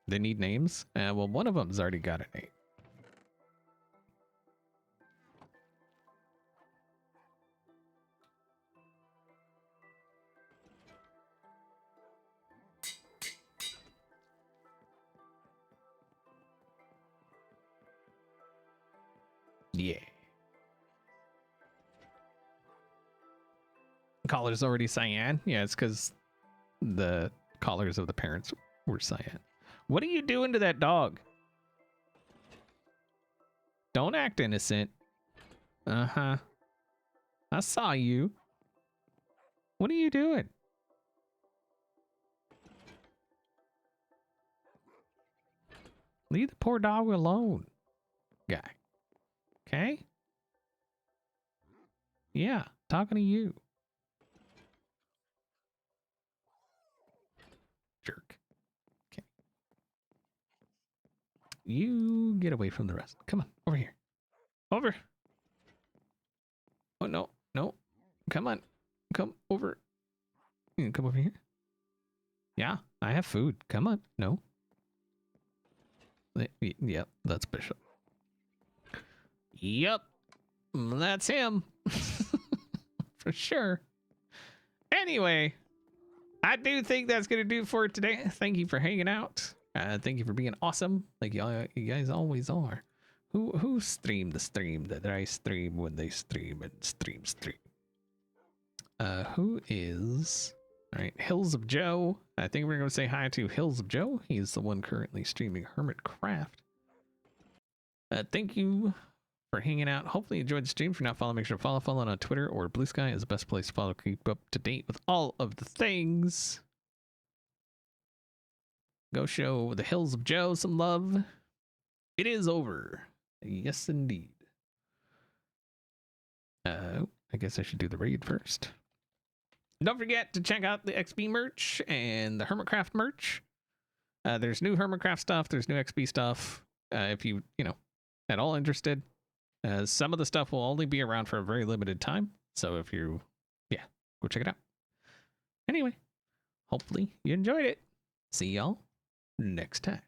They need names? Well, one of them's already got a name. Yeah. Collar's already cyan. Yeah, it's because the collars of the parents were cyan. What are you doing to that dog? Don't act innocent. Uh-huh. I saw you. What are you doing? Leave the poor dog alone, guy. Okay? Yeah, talking to you. Jerk. Okay. You get away from the rest. Come on, over here. Over. Oh, no, no. Come on. Come over. You can come over here. Yeah, I have food. Come on. No. Yep, that's Bishop. Yep, that's him. For sure. Anyway, I do think that's going to do for today. Thank you for hanging out. Thank you for being awesome. Like you guys always are. Who streamed the stream that I stream when they stream and stream? Who is... All right, Hills of Joe. I think we're going to say hi to Hills of Joe. He's the one currently streaming Hermitcraft. Thank you for hanging out. Hopefully you enjoyed the stream. If you're not following, make sure to follow on Twitter or Blue Sky is the best place to follow. Keep up to date with all of the things. Go show the Hills of Joe some love. It is over. Yes, indeed. I guess I should do the raid first. Don't forget to check out the XB merch and the Hermitcraft merch. There's new Hermitcraft stuff. There's new XB stuff. If you at all interested, some of the stuff will only be around for a very limited time. So if you, go check it out. Anyway, hopefully you enjoyed it. See y'all next time.